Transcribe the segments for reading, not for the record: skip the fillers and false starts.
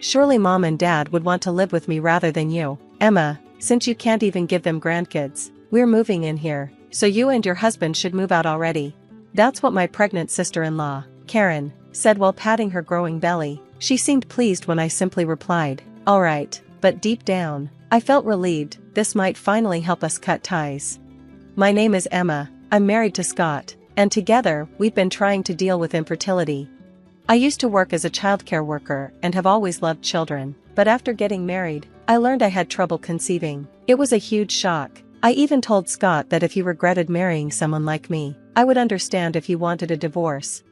Surely mom and dad would want to live with me rather than you, Emma, since you can't even give them grandkids. We're moving in here, so you and your husband should move out already. That's what my pregnant sister-in-law, Karen, said while patting her growing belly. She seemed pleased when I simply replied, all right, but deep down, I felt relieved. This might finally help us cut ties. My name is Emma, I'm married to Scott, and together we've been trying to deal with infertility. I used to work as a childcare worker and have always loved children, but after getting married, I learned I had trouble conceiving. It was a huge shock. I even told Scott that if he regretted marrying someone like me, I would understand if he wanted a divorce.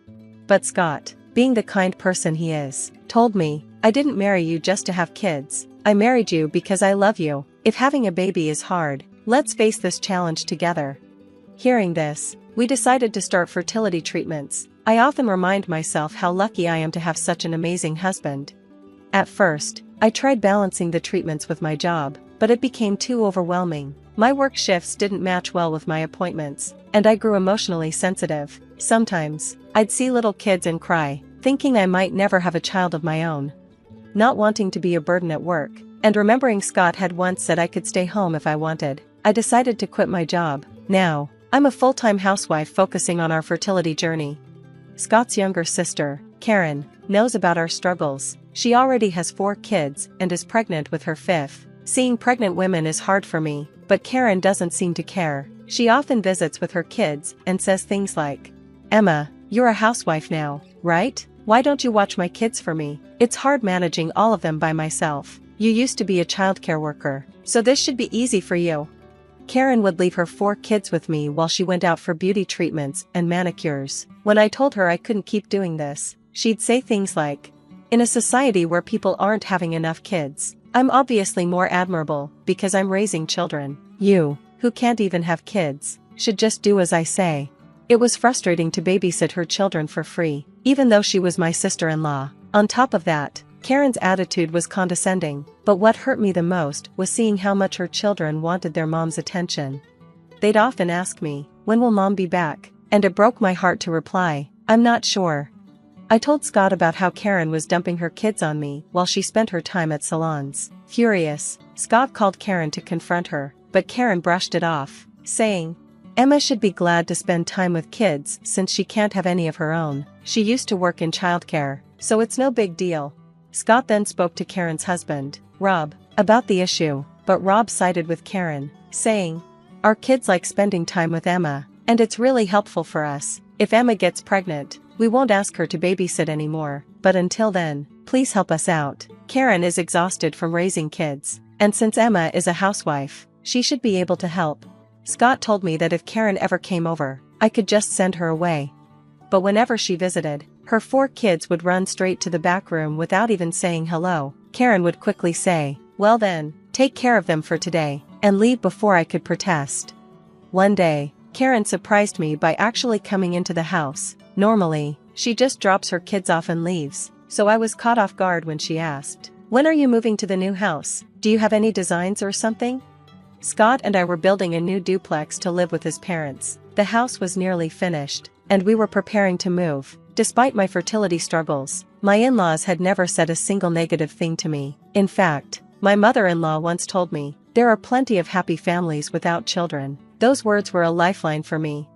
But Scott, being the kind person he is, told me, I didn't marry you just to have kids. I married you because I love you. If having a baby is hard, let's face this challenge together. Hearing this, we decided to start fertility treatments. I often remind myself how lucky I am to have such an amazing husband. At first, I tried balancing the treatments with my job, but it became too overwhelming. My work shifts didn't match well with my appointments, and I grew emotionally sensitive. Sometimes, I'd see little kids and cry, thinking I might never have a child of my own. Not wanting to be a burden at work, and remembering Scott had once said I could stay home if I wanted, I decided to quit my job. Now, I'm a full-time housewife focusing on our fertility journey. Scott's younger sister, Karen, knows about our struggles. She already has 4 kids and is pregnant with her 5th. Seeing pregnant women is hard for me, but Karen doesn't seem to care. She often visits with her kids and says things like, Emma, you're a housewife now, right? Why don't you watch my kids for me? It's hard managing all of them by myself. You used to be a childcare worker, so this should be easy for you. Karen would leave her 4 kids with me while she went out for beauty treatments and manicures. When I told her I couldn't keep doing this, she'd say things like, in a society where people aren't having enough kids, I'm obviously more admirable because I'm raising children. You, who can't even have kids, should just do as I say. It was frustrating to babysit her children for free, even though she was my sister-in-law. On top of that, Karen's attitude was condescending, but what hurt me the most was seeing how much her children wanted their mom's attention. They'd often ask me, when will mom be back? And it broke my heart to reply, I'm not sure. I told Scott about how Karen was dumping her kids on me while she spent her time at salons. Furious, Scott called Karen to confront her, but Karen brushed it off, saying, Emma should be glad to spend time with kids since she can't have any of her own. She used to work in childcare, so it's no big deal. Scott then spoke to Karen's husband, Rob, about the issue, but Rob sided with Karen, saying, our kids like spending time with Emma, and it's really helpful for us. If Emma gets pregnant, we won't ask her to babysit anymore, but until then, please help us out. Karen is exhausted from raising kids, and since Emma is a housewife, she should be able to help. Scott told me that if Karen ever came over, I could just send her away. But whenever she visited, her 4 kids would run straight to the back room without even saying hello. Karen would quickly say, well then, take care of them for today, and leave before I could protest. One day, Karen surprised me by actually coming into the house. Normally, she just drops her kids off and leaves, so I was caught off guard when she asked, when are you moving to the new house? Do you have any designs or something? Scott and I were building a new duplex to live with his parents. The house was nearly finished, and we were preparing to move. Despite my fertility struggles, my in-laws had never said a single negative thing to me. In fact, my mother-in-law once told me, there are plenty of happy families without children. Those words were a lifeline for me.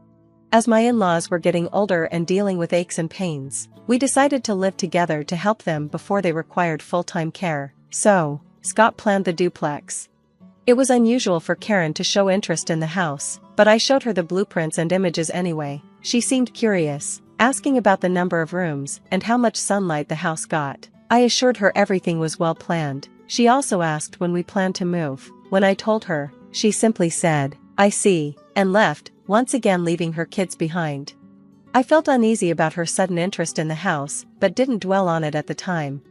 As my in-laws were getting older and dealing with aches and pains, we decided to live together to help them before they required full-time care. So, Scott planned the duplex. It was unusual for Karen to show interest in the house, but I showed her the blueprints and images anyway. She seemed curious, asking about the number of rooms and how much sunlight the house got. I assured her everything was well planned. She also asked when we planned to move. When I told her, she simply said, I see, and left, once again leaving her kids behind. I felt uneasy about her sudden interest in the house, but didn't dwell on it at the time.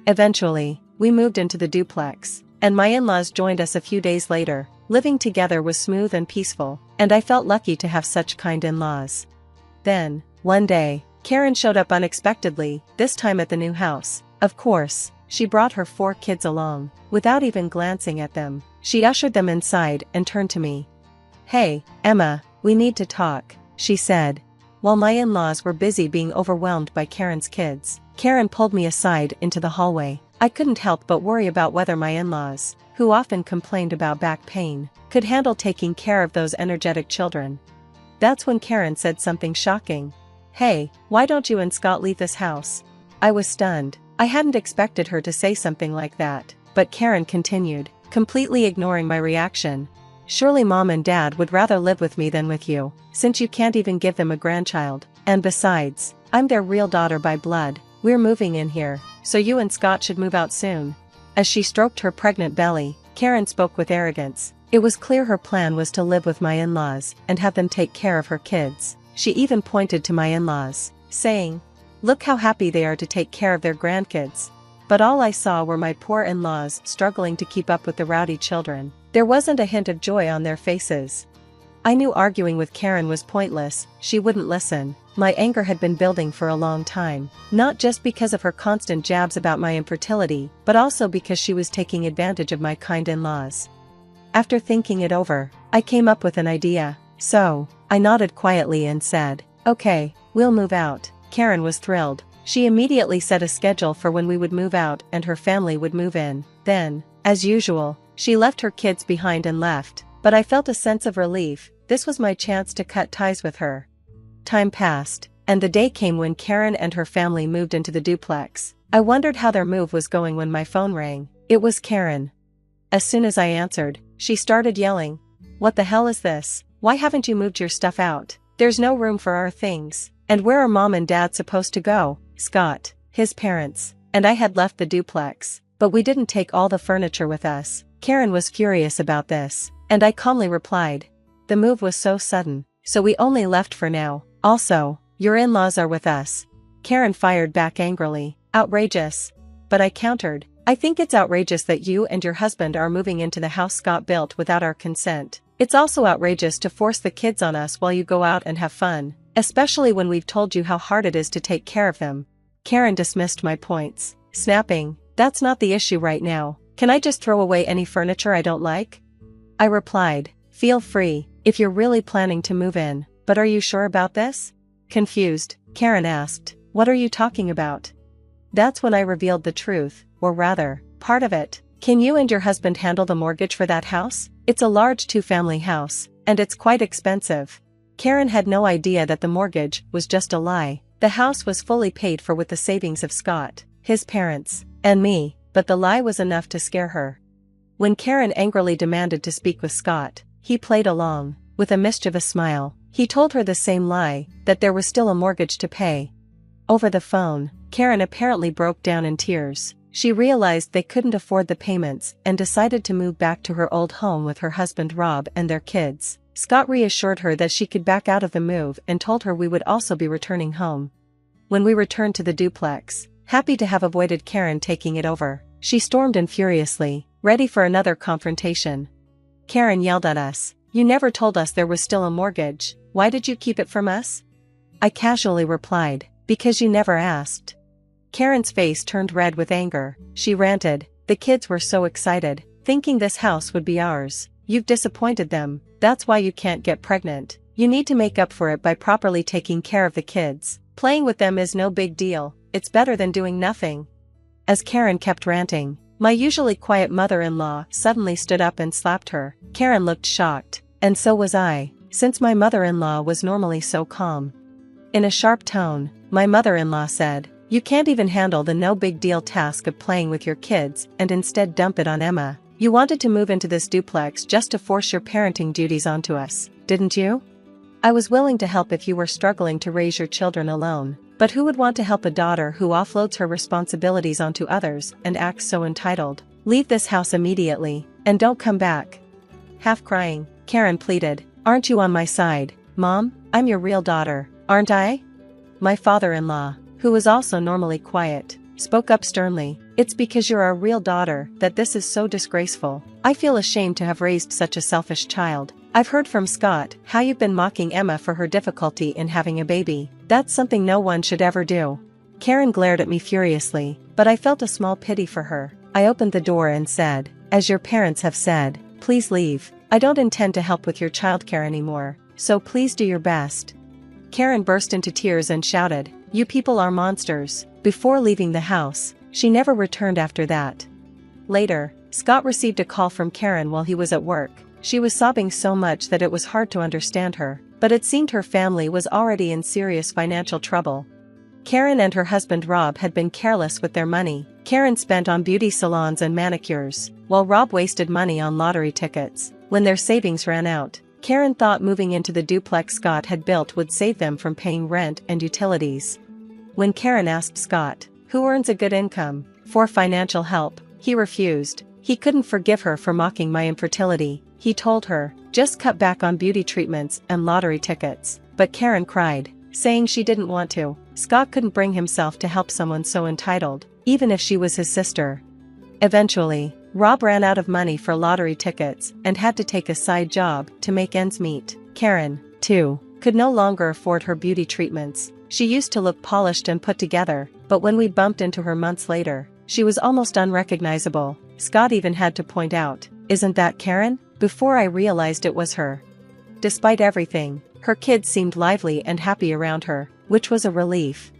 Eventually, we moved into the duplex, and my in-laws joined us a few days later. Living together was smooth and peaceful, and I felt lucky to have such kind in-laws. Then, one day, Karen showed up unexpectedly, this time at the new house. Of course, she brought her 4 kids along. Without even glancing at them, she ushered them inside and turned to me. Hey, Emma, we need to talk, she said. While my in-laws were busy being overwhelmed by Karen's kids, Karen pulled me aside into the hallway. I couldn't help but worry about whether my in-laws, who often complained about back pain, could handle taking care of those energetic children. That's when Karen said something shocking. "Hey, why don't you and Scott leave this house?" I was stunned. I hadn't expected her to say something like that, but Karen continued, completely ignoring my reaction. "Surely Mom and Dad would rather live with me than with you, since you can't even give them a grandchild. And besides, I'm their real daughter by blood. We're moving in here, so you and Scott should move out soon." As she stroked her pregnant belly, Karen spoke with arrogance. It was clear her plan was to live with my in-laws and have them take care of her kids. She even pointed to my in-laws, saying, "Look how happy they are to take care of their grandkids." But all I saw were my poor in-laws struggling to keep up with the rowdy children. There wasn't a hint of joy on their faces. I knew arguing with Karen was pointless. She wouldn't listen. My anger had been building for a long time, not just because of her constant jabs about my infertility, but also because she was taking advantage of my kind in-laws. After thinking it over, I came up with an idea. "So," I nodded quietly and said, "Okay, we'll move out." Karen was thrilled. She immediately set a schedule for when we would move out and her family would move in. Then, as usual, she left her kids behind and left, but I felt a sense of relief. This was my chance to cut ties with her. Time passed, and the day came when Karen and her family moved into the duplex. I wondered how their move was going when my phone rang. It was Karen. As soon as I answered, she started yelling, "What the hell is this? Why haven't you moved your stuff out? There's no room for our things. And where are Mom and Dad supposed to go?" Scott, his parents, and I had left the duplex, but we didn't take all the furniture with us. Karen was furious about this, and I calmly replied, "The move was so sudden, so we only left for now. Also, your in-laws are with us." Karen fired back angrily, "Outrageous." But I countered, "I think it's outrageous that you and your husband are moving into the house Scott built without our consent. It's also outrageous to force the kids on us while you go out and have fun, especially when we've told you how hard it is to take care of them." Karen dismissed my points, snapping, "That's not the issue right now. Can I just throw away any furniture I don't like?" I replied, "Feel free, if you're really planning to move in, but are you sure about this?" Confused, Karen asked, "What are you talking about?" That's when I revealed the truth, or rather, part of it. "Can you and your husband handle the mortgage for that house? It's a large two-family house, and it's quite expensive." Karen had no idea that the mortgage was just a lie. The house was fully paid for with the savings of Scott, his parents, and me, but the lie was enough to scare her. When Karen angrily demanded to speak with Scott, he played along. With a mischievous smile, he told her the same lie, that there was still a mortgage to pay. Over the phone, Karen apparently broke down in tears. She realized they couldn't afford the payments and decided to move back to her old home with her husband Rob and their kids. Scott reassured her that she could back out of the move and told her we would also be returning home. When we returned to the duplex, happy to have avoided Karen taking it over, she stormed in furiously, ready for another confrontation. Karen yelled at us, "You never told us there was still a mortgage. Why did you keep it from us?" I casually replied, "Because you never asked." Karen's face turned red with anger. She ranted, "The kids were so excited, thinking this house would be ours. You've disappointed them. That's why you can't get pregnant. You need to make up for it by properly taking care of the kids. Playing with them is no big deal. It's better than doing nothing." As Karen kept ranting, my usually quiet mother-in-law suddenly stood up and slapped her. Karen looked shocked, and so was I, since my mother-in-law was normally so calm. In a sharp tone, my mother-in-law said, "You can't even handle the no-big-deal task of playing with your kids and instead dump it on Emma. You wanted to move into this duplex just to force your parenting duties onto us, didn't you? I was willing to help if you were struggling to raise your children alone, but who would want to help a daughter who offloads her responsibilities onto others and acts so entitled? Leave this house immediately, and don't come back." Half crying, Karen pleaded, "Aren't you on my side, Mom? I'm your real daughter, aren't I?" My father-in-law, who was also normally quiet, spoke up sternly, "It's because you're our real daughter that this is so disgraceful. I feel ashamed to have raised such a selfish child. I've heard from Scott how you've been mocking Emma for her difficulty in having a baby. That's something no one should ever do." Karen glared at me furiously, but I felt a small pity for her. I opened the door and said, "As your parents have said, please leave. I don't intend to help with your childcare anymore, so please do your best." Karen burst into tears and shouted, "You people are monsters." Before leaving the house, She never returned after that. Later, Scott received a call from Karen while he was at work. She was sobbing so much that it was hard to understand her, but it seemed her family was already in serious financial trouble. Karen and her husband Rob had been careless with their money. Karen spent on beauty salons and manicures, while Rob wasted money on lottery tickets. When their savings ran out, Karen thought moving into the duplex Scott had built would save them from paying rent and utilities. When Karen asked Scott, who earns a good income, for financial help, he refused. He couldn't forgive her for mocking my infertility. He told her, just cut back on beauty treatments and lottery tickets. But Karen cried, saying she didn't want to. Scott couldn't bring himself to help someone so entitled, even if she was his sister. Eventually, Rob ran out of money for lottery tickets and had to take a side job to make ends meet. Karen, too, could no longer afford her beauty treatments. She used to look polished and put together, but when we bumped into her months later, she was almost unrecognizable. Scott even had to point out, "Isn't that Karen?" before I realized it was her. Despite everything, her kids seemed lively and happy around her, which was a relief.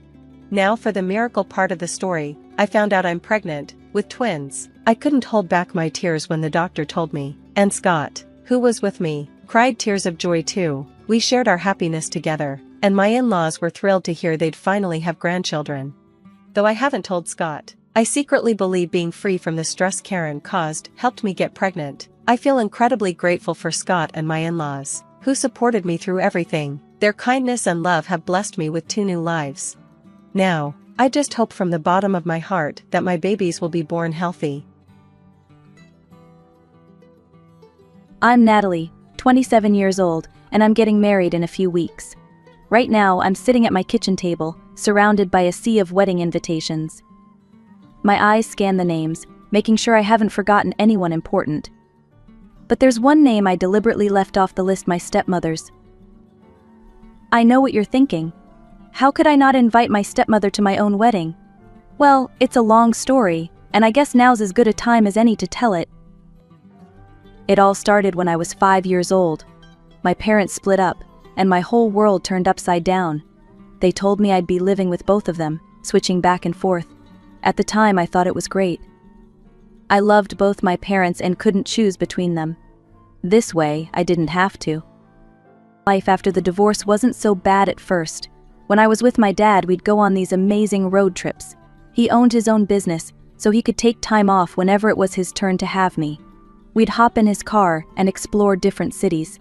Now for the miracle part of the story. I found out I'm pregnant, with twins. I couldn't hold back my tears when the doctor told me, and Scott, who was with me, cried tears of joy too. We shared our happiness together, and my in-laws were thrilled to hear they'd finally have grandchildren. Though I haven't told Scott, I secretly believe being free from the stress Karen caused helped me get pregnant. I feel incredibly grateful for Scott and my in-laws, who supported me through everything. Their kindness and love have blessed me with 2 new lives. Now, I just hope from the bottom of my heart that my babies will be born healthy. I'm Natalie, 27 years old, and I'm getting married in a few weeks. Right now, I'm sitting at my kitchen table, surrounded by a sea of wedding invitations. My eyes scan the names, making sure I haven't forgotten anyone important. But there's one name I deliberately left off the list: my stepmother's. I know what you're thinking. How could I not invite my stepmother to my own wedding? Well, it's a long story, and I guess now's as good a time as any to tell it. It all started when I was 5 years old. My parents split up, and my whole world turned upside down. They told me I'd be living with both of them, switching back and forth. At the time, I thought it was great. I loved both my parents and couldn't choose between them. This way, I didn't have to. Life after the divorce wasn't so bad at first. When I was with my dad, we'd go on these amazing road trips. He owned his own business, so he could take time off whenever it was his turn to have me. We'd hop in his car and explore different cities.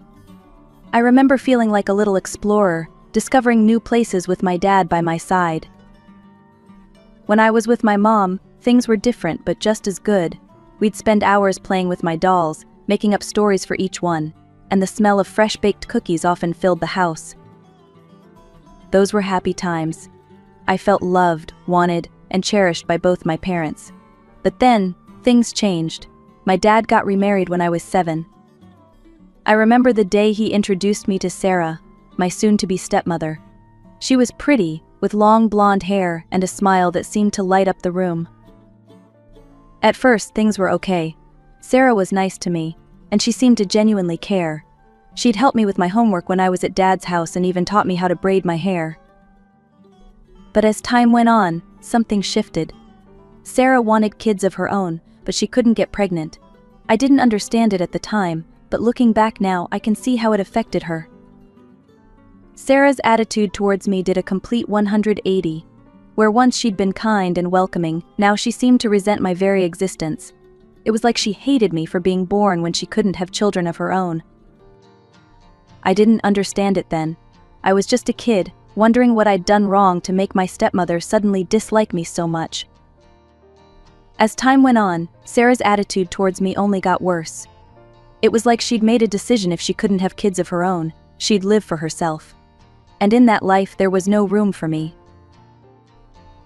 I remember feeling like a little explorer, discovering new places with my dad by my side. When I was with my mom, things were different but just as good. We'd spend hours playing with my dolls, making up stories for each one, and the smell of fresh-baked cookies often filled the house. Those were happy times. I felt loved, wanted, and cherished by both my parents. But then, things changed. My dad got remarried when I was 7. I remember the day he introduced me to Sarah, my soon-to-be stepmother. She was pretty, with long blonde hair and a smile that seemed to light up the room. At first, things were okay. Sarah was nice to me, and she seemed to genuinely care. She'd help me with my homework when I was at Dad's house and even taught me how to braid my hair. But as time went on, something shifted. Sarah wanted kids of her own, but she couldn't get pregnant. I didn't understand it at the time, but looking back now, I can see how it affected her. Sarah's attitude towards me did a complete 180. Where once she'd been kind and welcoming, now she seemed to resent my very existence. It was like she hated me for being born when she couldn't have children of her own. I didn't understand it then. I was just a kid, wondering what I'd done wrong to make my stepmother suddenly dislike me so much. As time went on, Sarah's attitude towards me only got worse. It was like she'd made a decision: if she couldn't have kids of her own, she'd live for herself. And in that life there was no room for me.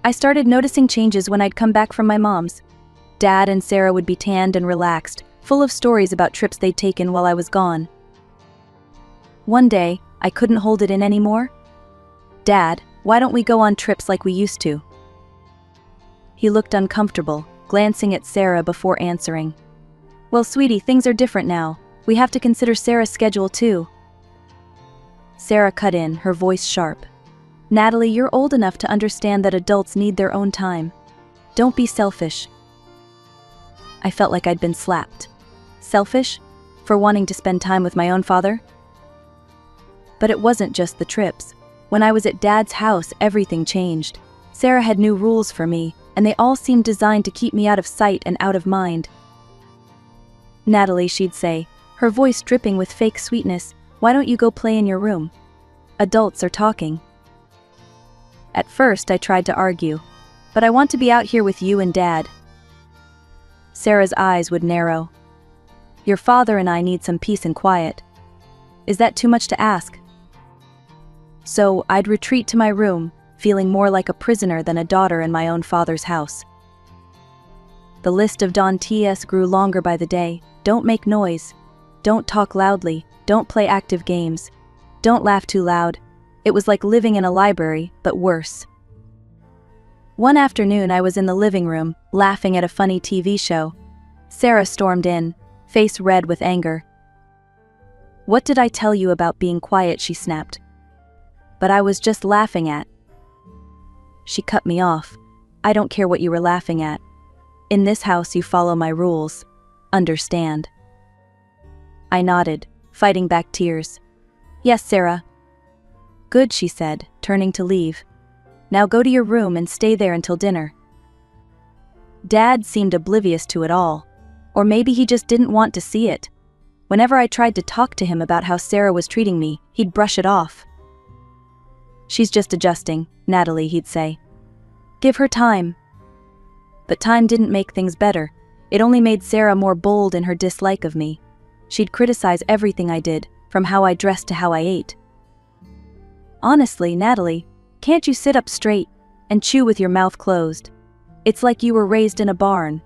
I started noticing changes when I'd come back from my mom's. Dad and Sarah would be tanned and relaxed, full of stories about trips they'd taken while I was gone. One day, I couldn't hold it in anymore. "Dad, why don't we go on trips like we used to?" He looked uncomfortable, glancing at Sarah before answering. "Well, sweetie, things are different now. We have to consider Sarah's schedule too." Sarah cut in, her voice sharp. "Natalie, you're old enough to understand that adults need their own time. Don't be selfish. I felt like I'd been slapped. Selfish? For wanting to spend time with my own father? But it wasn't just the trips. When I was at Dad's house, everything changed. Sarah had new rules for me, and they all seemed designed to keep me out of sight and out of mind. Natalie, she'd say, her voice dripping with fake sweetness, why don't you go play in your room? Adults are talking. At first, I tried to argue, but I want to be out here with you and Dad. Sarah's eyes would narrow. Your father and I need some peace and quiet. Is that too much to ask? So I'd retreat to my room, feeling more like a prisoner than a daughter in my own father's house. The list of Don T.S. grew longer by the day. Don't make noise. Don't talk loudly. Don't play active games. Don't laugh too loud. It was like living in a library, but worse. One afternoon I was in the living room, laughing at a funny TV show. Sarah stormed in, face red with anger. What did I tell you about being quiet? She snapped. But I was just laughing at. She cut me off. I don't care what you were laughing at. In this house you follow my rules. Understand? I nodded, fighting back tears. Yes, Sarah. Good, she said, turning to leave. Now go to your room and stay there until dinner. Dad seemed oblivious to it all. Or maybe he just didn't want to see it. Whenever I tried to talk to him about how Sarah was treating me, he'd brush it off. She's just adjusting, Natalie, he'd say. Give her time. But time didn't make things better. It only made Sarah more bold in her dislike of me. She'd criticize everything I did, from how I dressed to how I ate. Honestly, Natalie, can't you sit up straight and chew with your mouth closed? It's like you were raised in a barn.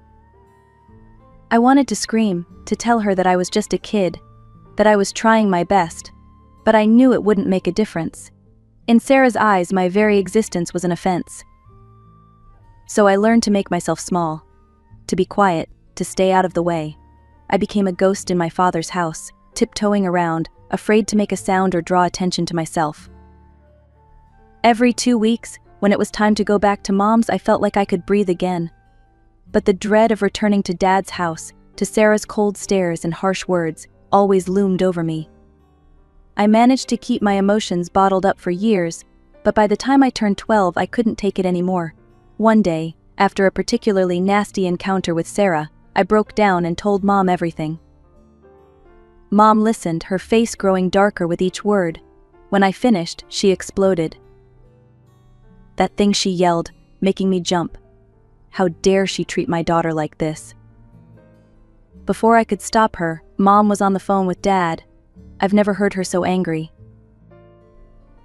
I wanted to scream, to tell her that I was just a kid, that I was trying my best, but I knew it wouldn't make a difference. In Sarah's eyes, my very existence was an offense. So I learned to make myself small, to be quiet, to stay out of the way. I became a ghost in my father's house, tiptoeing around, afraid to make a sound or draw attention to myself. Every 2 weeks, when it was time to go back to Mom's, I felt like I could breathe again. But the dread of returning to Dad's house, to Sarah's cold stares and harsh words, always loomed over me. I managed to keep my emotions bottled up for years, but by the time I turned 12, I couldn't take it anymore. One day, after a particularly nasty encounter with Sarah, I broke down and told Mom everything. Mom listened, her face growing darker with each word. When I finished, she exploded. That thing, she yelled, making me jump. How dare she treat my daughter like this? Before I could stop her, Mom was on the phone with Dad. I've never heard her so angry.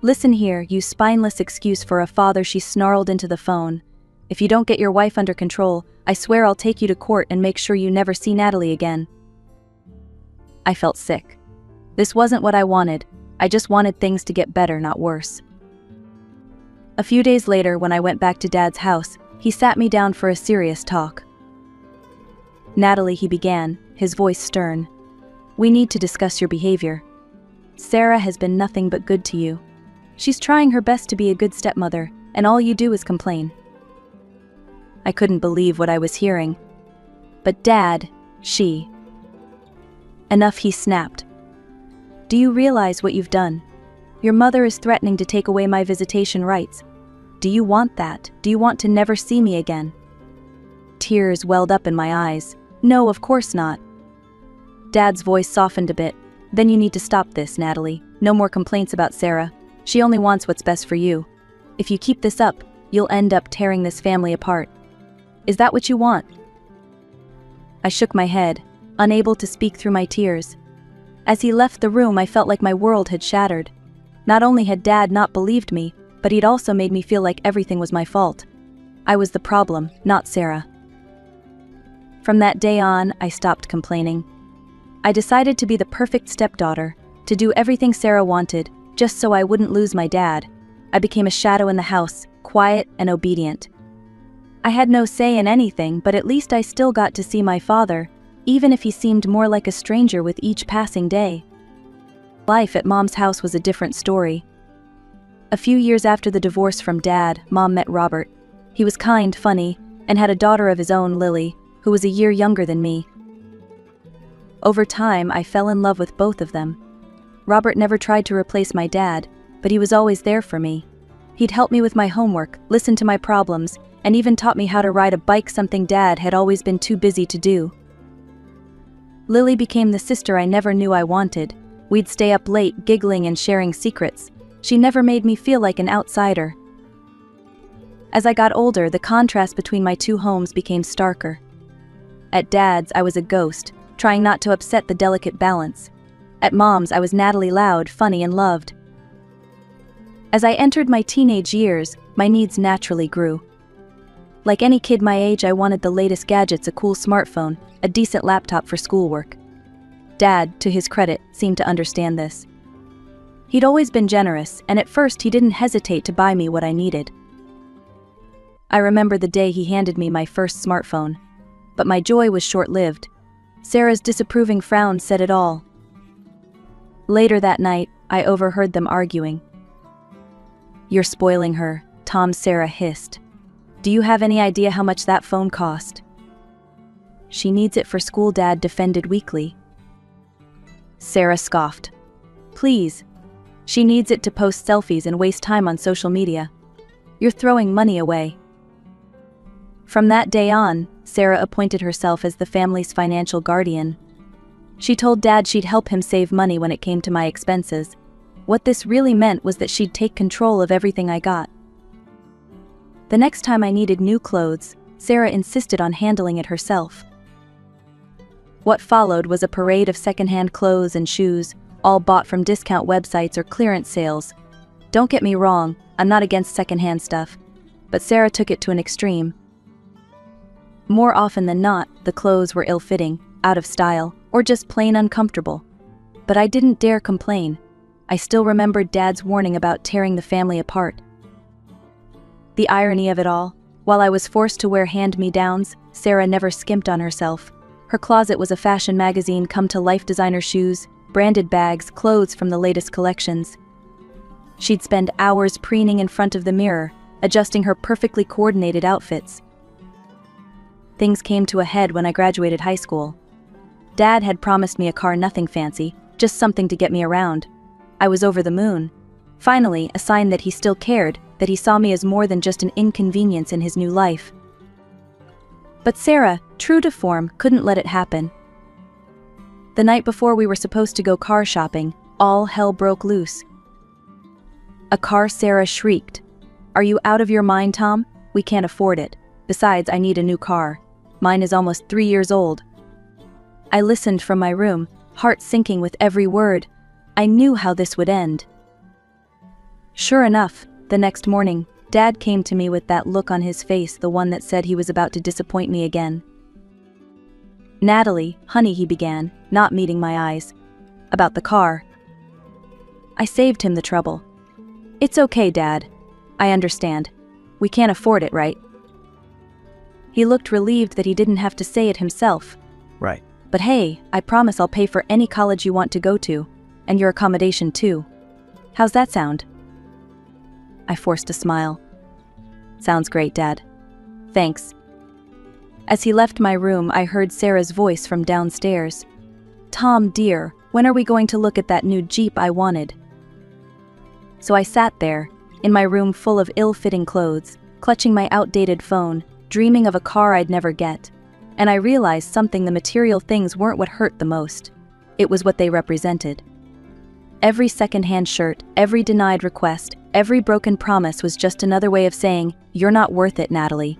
Listen here, you spineless excuse for a father, she snarled into the phone. If you don't get your wife under control, I swear I'll take you to court and make sure you never see Natalie again. I felt sick. This wasn't what I wanted. I just wanted things to get better, not worse. A few days later, when I went back to Dad's house, he sat me down for a serious talk. Natalie, he began, his voice stern. We need to discuss your behavior. Sarah has been nothing but good to you. She's trying her best to be a good stepmother, and all you do is complain. I couldn't believe what I was hearing. But Dad, she... Enough, he snapped. Do you realize what you've done? Your mother is threatening to take away my visitation rights. Do you want that? Do you want to never see me again? Tears welled up in my eyes. No, of course not. Dad's voice softened a bit. Then you need to stop this, Natalie. No more complaints about Sarah. She only wants what's best for you. If you keep this up, you'll end up tearing this family apart. Is that what you want? I shook my head, unable to speak through my tears. As he left the room, I felt like my world had shattered. Not only had Dad not believed me, but he'd also made me feel like everything was my fault. I was the problem, not Sarah. From that day on, I stopped complaining. I decided to be the perfect stepdaughter, to do everything Sarah wanted, just so I wouldn't lose my dad. I became a shadow in the house, quiet and obedient. I had no say in anything, but at least I still got to see my father, even if he seemed more like a stranger with each passing day. Life at Mom's house was a different story. A few years after the divorce from Dad, Mom met Robert. He was kind, funny, and had a daughter of his own, Lily, who was a year younger than me. Over time, I fell in love with both of them. Robert never tried to replace my dad, but he was always there for me. He'd help me with my homework, listen to my problems, and even taught me how to ride a bike, something Dad had always been too busy to do. Lily became the sister I never knew I wanted. We'd stay up late, giggling and sharing secrets. She never made me feel like an outsider. As I got older, the contrast between my two homes became starker. At Dad's, I was a ghost, trying not to upset the delicate balance. At Mom's, I was Natalie, loud, funny, and loved. As I entered my teenage years, my needs naturally grew. Like any kid my age, I wanted the latest gadgets, a cool smartphone, a decent laptop for schoolwork. Dad, to his credit, seemed to understand this. He'd always been generous, and at first he didn't hesitate to buy me what I needed. I remember the day he handed me my first smartphone. But my joy was short-lived. Sarah's disapproving frown said it all. Later that night, I overheard them arguing. "You're spoiling her," Tom Sarah hissed. "Do you have any idea how much that phone cost?" "She needs it for school," Dad defended weakly. Sarah scoffed. "Please. She needs it to post selfies and waste time on social media. You're throwing money away." From that day on, Sarah appointed herself as the family's financial guardian. She told Dad she'd help him save money when it came to my expenses. What this really meant was that she'd take control of everything I got. The next time I needed new clothes, Sarah insisted on handling it herself. What followed was a parade of secondhand clothes and shoes, all bought from discount websites or clearance sales. Don't get me wrong, I'm not against secondhand stuff, but Sarah took it to an extreme. More often than not, the clothes were ill-fitting, out of style, or just plain uncomfortable. But I didn't dare complain. I still remembered Dad's warning about tearing the family apart. The irony of it all, while I was forced to wear hand-me-downs, Sarah never skimped on herself. Her closet was a fashion magazine come-to-life, designer shoes, branded bags, clothes from the latest collections. She'd spend hours preening in front of the mirror, adjusting her perfectly coordinated outfits. Things came to a head when I graduated high school. Dad had promised me a car, nothing fancy, just something to get me around. I was over the moon. Finally, a sign that he still cared, that he saw me as more than just an inconvenience in his new life. But Sarah, true to form, couldn't let it happen. The night before we were supposed to go car shopping, all hell broke loose. "A car?" Sarah shrieked. "Are you out of your mind, Tom? We can't afford it. Besides, I need a new car. Mine is almost 3 years old." I listened from my room, heart sinking with every word. I knew how this would end. Sure enough, the next morning, Dad came to me with that look on his face, the one that said he was about to disappoint me again. "Natalie, honey," he began, not meeting my eyes. "About the car." I saved him the trouble. "It's okay, Dad. I understand. We can't afford it, right?" He looked relieved that he didn't have to say it himself. Right. "But hey, I promise I'll pay for any college you want to go to, and your accommodation too. How's that sound?" I forced a smile. "Sounds great, Dad. Thanks." As he left my room, I heard Sarah's voice from downstairs. "Tom, dear, when are we going to look at that new Jeep I wanted?" So I sat there, in my room full of ill-fitting clothes, clutching my outdated phone, dreaming of a car I'd never get. And I realized something: the material things weren't what hurt the most. It was what they represented. Every second-hand shirt, every denied request, every broken promise was just another way of saying, "You're not worth it, Natalie."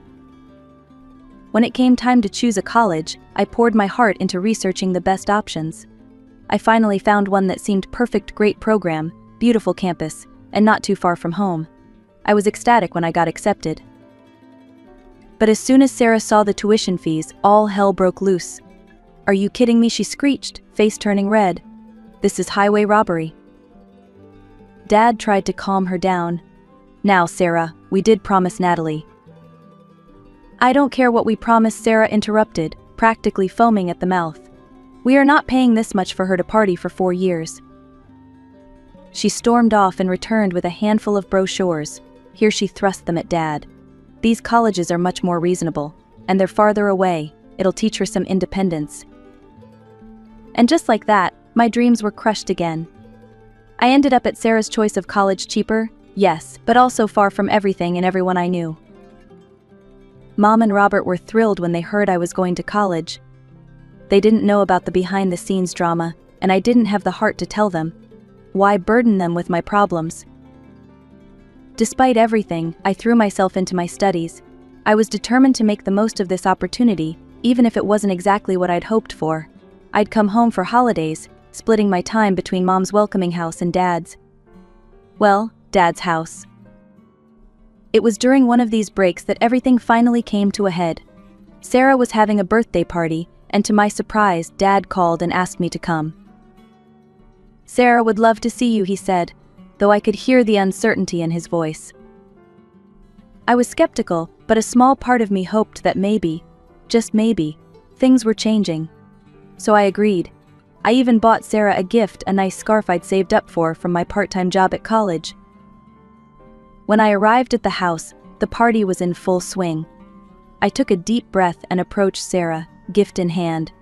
When it came time to choose a college, I poured my heart into researching the best options. I finally found one that seemed perfect: great program, beautiful campus, and not too far from home. I was ecstatic when I got accepted. But as soon as Sarah saw the tuition fees, all hell broke loose. "Are you kidding me?" she screeched, face turning red. "This is highway robbery." Dad tried to calm her down. "Now, Sarah, we did promise Natalie." "I don't care what we promised," Sarah interrupted, practically foaming at the mouth. "We are not paying this much for her to party for 4 years. She stormed off and returned with a handful of brochures. Here she thrust them at Dad. These colleges are much more reasonable, and they're farther away. It'll teach her some independence. And just like that, my dreams were crushed again. I ended up at Sarah's choice of college, cheaper, yes, but also far from everything and everyone I knew. Mom and Robert were thrilled when they heard I was going to college. They didn't know about the behind-the-scenes drama, and I didn't have the heart to tell them. Why burden them with my problems? Despite everything, I threw myself into my studies. I was determined to make the most of this opportunity, even if it wasn't exactly what I'd hoped for. I'd come home for holidays, splitting my time between Mom's welcoming house and Dad's. Well, Dad's house. It was during one of these breaks that everything finally came to a head. Sarah was having a birthday party, and to my surprise, Dad called and asked me to come. "Sarah would love to see you," he said, though I could hear the uncertainty in his voice. I was skeptical, but a small part of me hoped that maybe, just maybe, things were changing. So I agreed. I even bought Sarah a gift, a nice scarf I'd saved up for from my part-time job at college. When I arrived at the house, the party was in full swing. I took a deep breath and approached Sarah, gift in hand.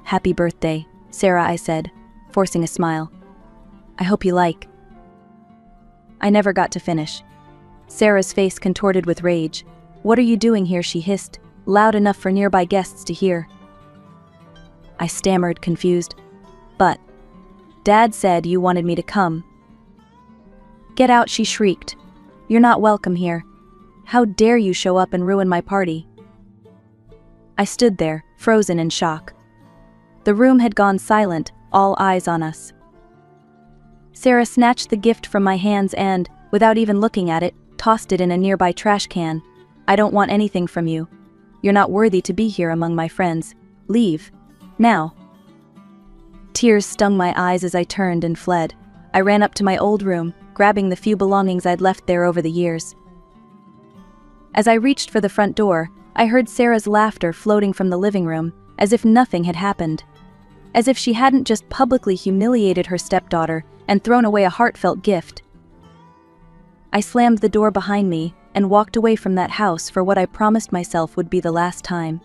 "Happy birthday, Sarah," I said, forcing a smile. "I hope you like." I never got to finish. Sarah's face contorted with rage. "What are you doing here?" she hissed, loud enough for nearby guests to hear. I stammered, confused. "But Dad said you wanted me to come." "Get out," she shrieked. "You're not welcome here. How dare you show up and ruin my party?" I stood there, frozen in shock. The room had gone silent, all eyes on us. Sarah snatched the gift from my hands and, without even looking at it, tossed it in a nearby trash can. "I don't want anything from you. You're not worthy to be here among my friends. Leave. Now." Tears stung my eyes as I turned and fled. I ran up to my old room, grabbing the few belongings I'd left there over the years. As I reached for the front door, I heard Sarah's laughter floating from the living room, as if nothing had happened. As if she hadn't just publicly humiliated her stepdaughter and thrown away a heartfelt gift. I slammed the door behind me and walked away from that house for what I promised myself would be the last time.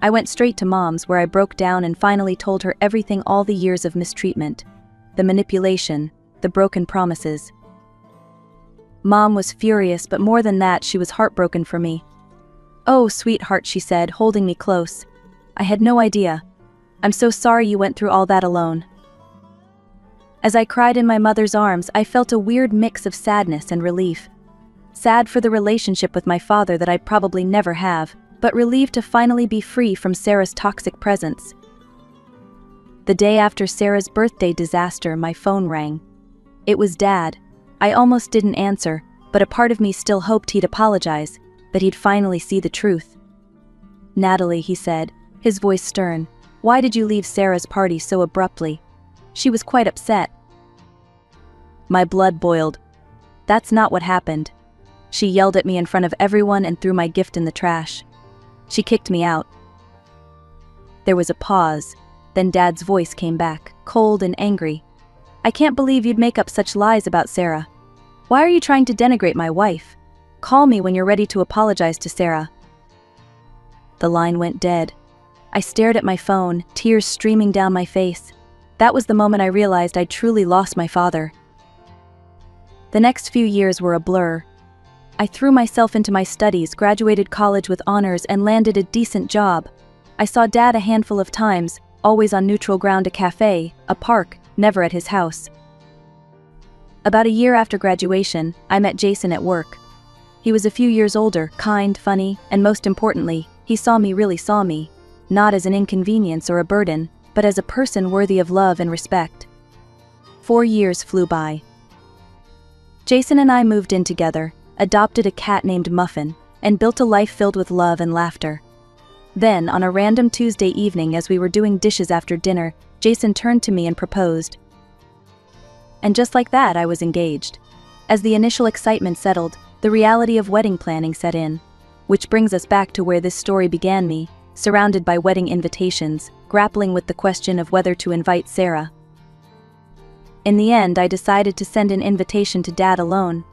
I went straight to Mom's, where I broke down and finally told her everything, all the years of mistreatment, the manipulation, the broken promises. Mom was furious, but more than that, she was heartbroken for me. "Oh, sweetheart," she said, holding me close. "I had no idea. I'm so sorry you went through all that alone." As I cried in my mother's arms, I felt a weird mix of sadness and relief. Sad for the relationship with my father that I'd probably never have, but relieved to finally be free from Sarah's toxic presence. The day after Sarah's birthday disaster, my phone rang. It was Dad. I almost didn't answer, but a part of me still hoped he'd apologize, that he'd finally see the truth. "Natalie," he said, his voice stern, "why did you leave Sarah's party so abruptly? She was quite upset." My blood boiled. "That's not what happened. She yelled at me in front of everyone and threw my gift in the trash. She kicked me out." There was a pause, then Dad's voice came back, cold and angry. "I can't believe you'd make up such lies about Sarah. Why are you trying to denigrate my wife? Call me when you're ready to apologize to Sarah." The line went dead. I stared at my phone, tears streaming down my face. That was the moment I realized I'd truly lost my father. The next few years were a blur. I threw myself into my studies, graduated college with honors, and landed a decent job. I saw Dad a handful of times, always on neutral ground, a cafe, a park, never at his house. About a year after graduation, I met Jason at work. He was a few years older, kind, funny, and most importantly, he really saw me, not as an inconvenience or a burden, but as a person worthy of love and respect. 4 years flew by. Jason and I moved in together, adopted a cat named Muffin, and built a life filled with love and laughter. Then, on a random Tuesday evening as we were doing dishes after dinner, Jason turned to me and proposed. And just like that, I was engaged. As the initial excitement settled, the reality of wedding planning set in. Which brings us back to where this story began, me, surrounded by wedding invitations, grappling with the question of whether to invite Sarah. In the end, I decided to send an invitation to Dad alone.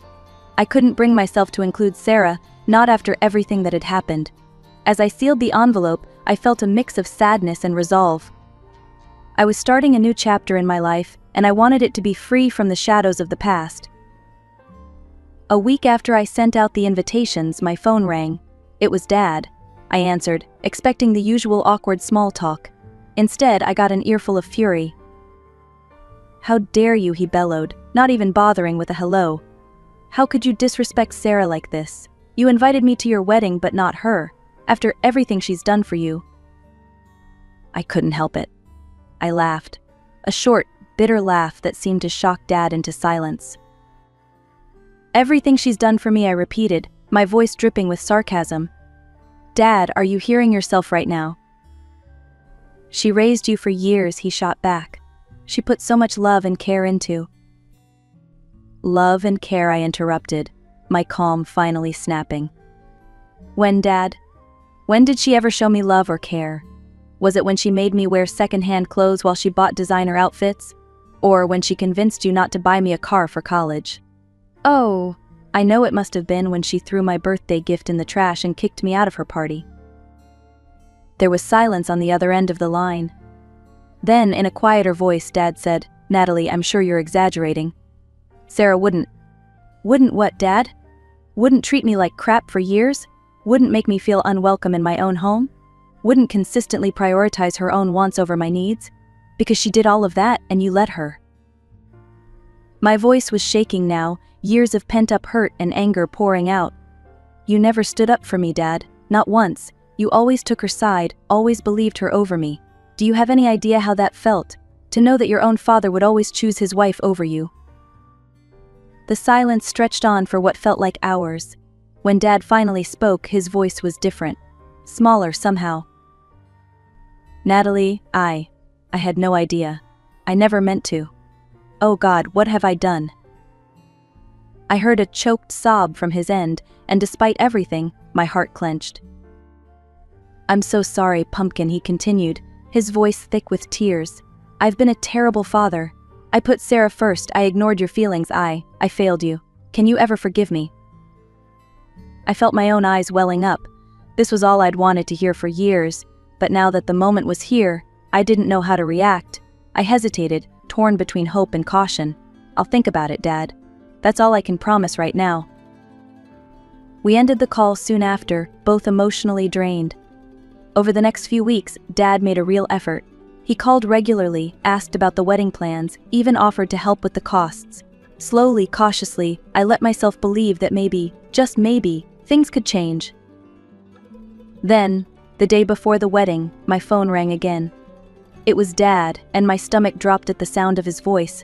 I couldn't bring myself to include Sarah, not after everything that had happened. As I sealed the envelope, I felt a mix of sadness and resolve. I was starting a new chapter in my life, and I wanted it to be free from the shadows of the past. A week after I sent out the invitations, my phone rang. It was Dad. I answered, expecting the usual awkward small talk. Instead, I got an earful of fury. "How dare you," he bellowed, not even bothering with a hello. "How could you disrespect Sarah like this? You invited me to your wedding but not her, after everything she's done for you." I couldn't help it. I laughed. A short, bitter laugh that seemed to shock Dad into silence. "Everything she's done for me," I repeated, my voice dripping with sarcasm. "Dad, are you hearing yourself right now?" "She raised you for years," he shot back. "She put so much love and care into—" "Love and care," I interrupted, my calm finally snapping. "When, Dad? When did she ever show me love or care? Was it when she made me wear second-hand clothes while she bought designer outfits? Or when she convinced you not to buy me a car for college? Oh, I know it must have been when she threw my birthday gift in the trash and kicked me out of her party." There was silence on the other end of the line. Then, in a quieter voice, Dad said, "Natalie, I'm sure you're exaggerating. Sarah wouldn't..." "Wouldn't what, Dad? Wouldn't treat me like crap for years? Wouldn't make me feel unwelcome in my own home? Wouldn't consistently prioritize her own wants over my needs? Because she did all of that and you let her." My voice was shaking now, years of pent-up hurt and anger pouring out. "You never stood up for me, Dad. Not once. You always took her side, always believed her over me. Do you have any idea how that felt? To know that your own father would always choose his wife over you?" The silence stretched on for what felt like hours. When Dad finally spoke, his voice was different. Smaller somehow. "Natalie, I had no idea. I never meant to. Oh God, what have I done?" I heard a choked sob from his end, and despite everything, my heart clenched. "I'm so sorry, Pumpkin," he continued, his voice thick with tears. "I've been a terrible father. I put Sarah first, I ignored your feelings, I failed you. Can you ever forgive me?" I felt my own eyes welling up. This was all I'd wanted to hear for years, but now that the moment was here, I didn't know how to react. I hesitated, torn between hope and caution. "I'll think about it, Dad. That's all I can promise right now." We ended the call soon after, both emotionally drained. Over the next few weeks, Dad made a real effort. He called regularly, asked about the wedding plans, even offered to help with the costs. Slowly, cautiously, I let myself believe that maybe, just maybe, things could change. Then, the day before the wedding, my phone rang again. It was Dad, and my stomach dropped at the sound of his voice.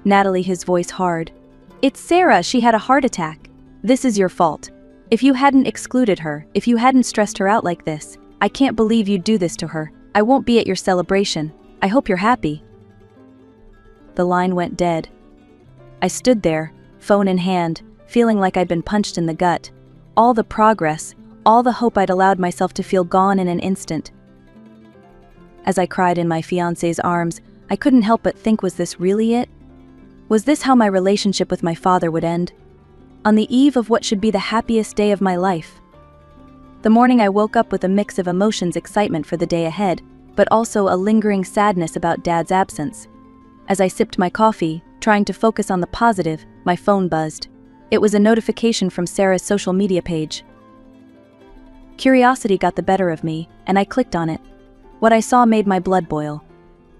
"Natalie," his voice hard. "It's Sarah, she had a heart attack. This is your fault. If you hadn't excluded her, if you hadn't stressed her out like this, I can't believe you'd do this to her. I won't be at your celebration. I hope you're happy." The line went dead. I stood there, phone in hand, feeling like I'd been punched in the gut. All the progress, all the hope I'd allowed myself to feel gone in an instant. As I cried in my fiancé's arms, I couldn't help but think, was this really it? Was this how my relationship with my father would end? On the eve of what should be the happiest day of my life? The morning I woke up with a mix of emotions, excitement for the day ahead, but also a lingering sadness about Dad's absence. As I sipped my coffee, trying to focus on the positive, my phone buzzed. It was a notification from Sarah's social media page. Curiosity got the better of me, and I clicked on it. What I saw made my blood boil.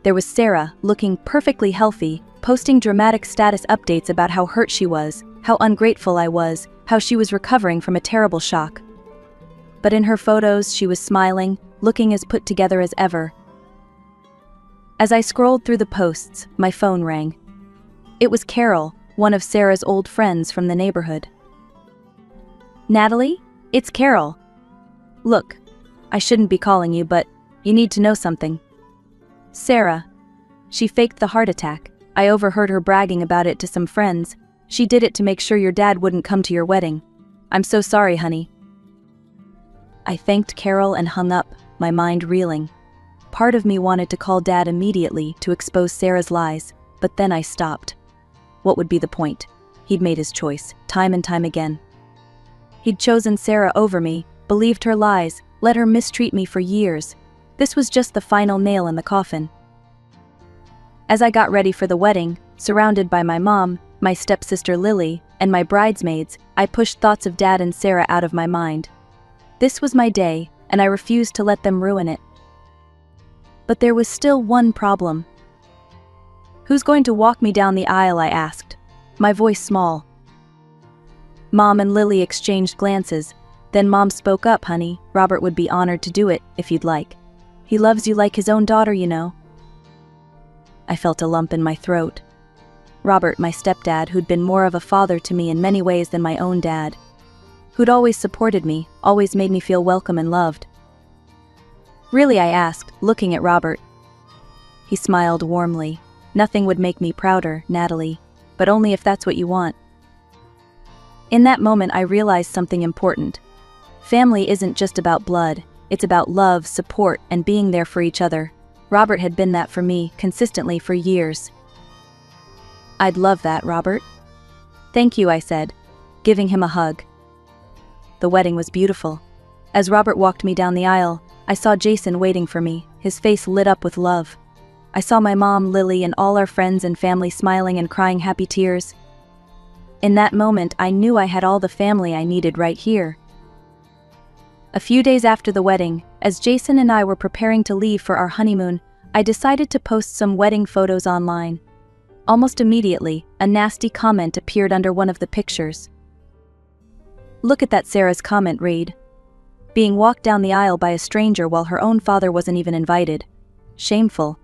There was Sarah, looking perfectly healthy, posting dramatic status updates about how hurt she was, how ungrateful I was, how she was recovering from a terrible shock. But in her photos, she was smiling, looking as put together as ever. As I scrolled through the posts, my phone rang. It was Carol, one of Sarah's old friends from the neighborhood. "Natalie, it's Carol. Look, I shouldn't be calling you, but you need to know something. Sarah. She faked the heart attack. I overheard her bragging about it to some friends. She did it to make sure your dad wouldn't come to your wedding. I'm so sorry, honey." I thanked Carol and hung up, my mind reeling. Part of me wanted to call Dad immediately to expose Sarah's lies, but then I stopped. What would be the point? He'd made his choice, time and time again. He'd chosen Sarah over me, believed her lies, let her mistreat me for years. This was just the final nail in the coffin. As I got ready for the wedding, surrounded by my mom, my stepsister Lily, and my bridesmaids, I pushed thoughts of Dad and Sarah out of my mind. This was my day, and I refused to let them ruin it. But there was still one problem. "Who's going to walk me down the aisle?" I asked, my voice small. Mom and Lily exchanged glances. Then Mom spoke up. "Honey, Robert would be honored to do it, if you'd like. He loves you like his own daughter, you know." I felt a lump in my throat. Robert, my stepdad, who'd been more of a father to me in many ways than my own dad. Who'd always supported me, always made me feel welcome and loved. "Really?" I asked, looking at Robert. He smiled warmly. "Nothing would make me prouder, Natalie, but only if that's what you want." In that moment I realized something important. Family isn't just about blood, it's about love, support, and being there for each other. Robert had been that for me, consistently for years. "I'd love that, Robert." "Thank you," I said, giving him a hug. The wedding was beautiful. As Robert walked me down the aisle, I saw Jason waiting for me, his face lit up with love. I saw my mom, Lily, and all our friends and family smiling and crying happy tears. In that moment, I knew I had all the family I needed right here. A few days after the wedding, as Jason and I were preparing to leave for our honeymoon, I decided to post some wedding photos online. Almost immediately, a nasty comment appeared under one of the pictures. "Look at that," Sarah's comment read. "Being walked down the aisle by a stranger while her own father wasn't even invited. Shameful."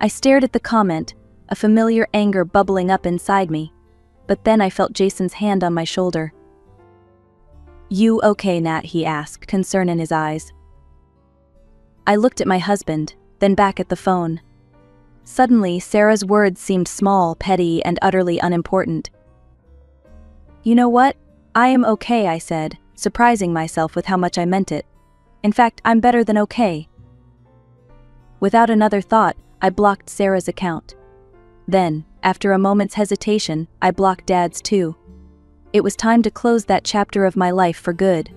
I stared at the comment, a familiar anger bubbling up inside me. But then I felt Jason's hand on my shoulder. "You okay, Nat?" he asked, concern in his eyes. I looked at my husband, then back at the phone. Suddenly, Sarah's words seemed small, petty, and utterly unimportant. "You know what? I am okay," I said, surprising myself with how much I meant it. "In fact, I'm better than okay." Without another thought, I blocked Sarah's account. Then, after a moment's hesitation, I blocked Dad's too. It was time to close that chapter of my life for good.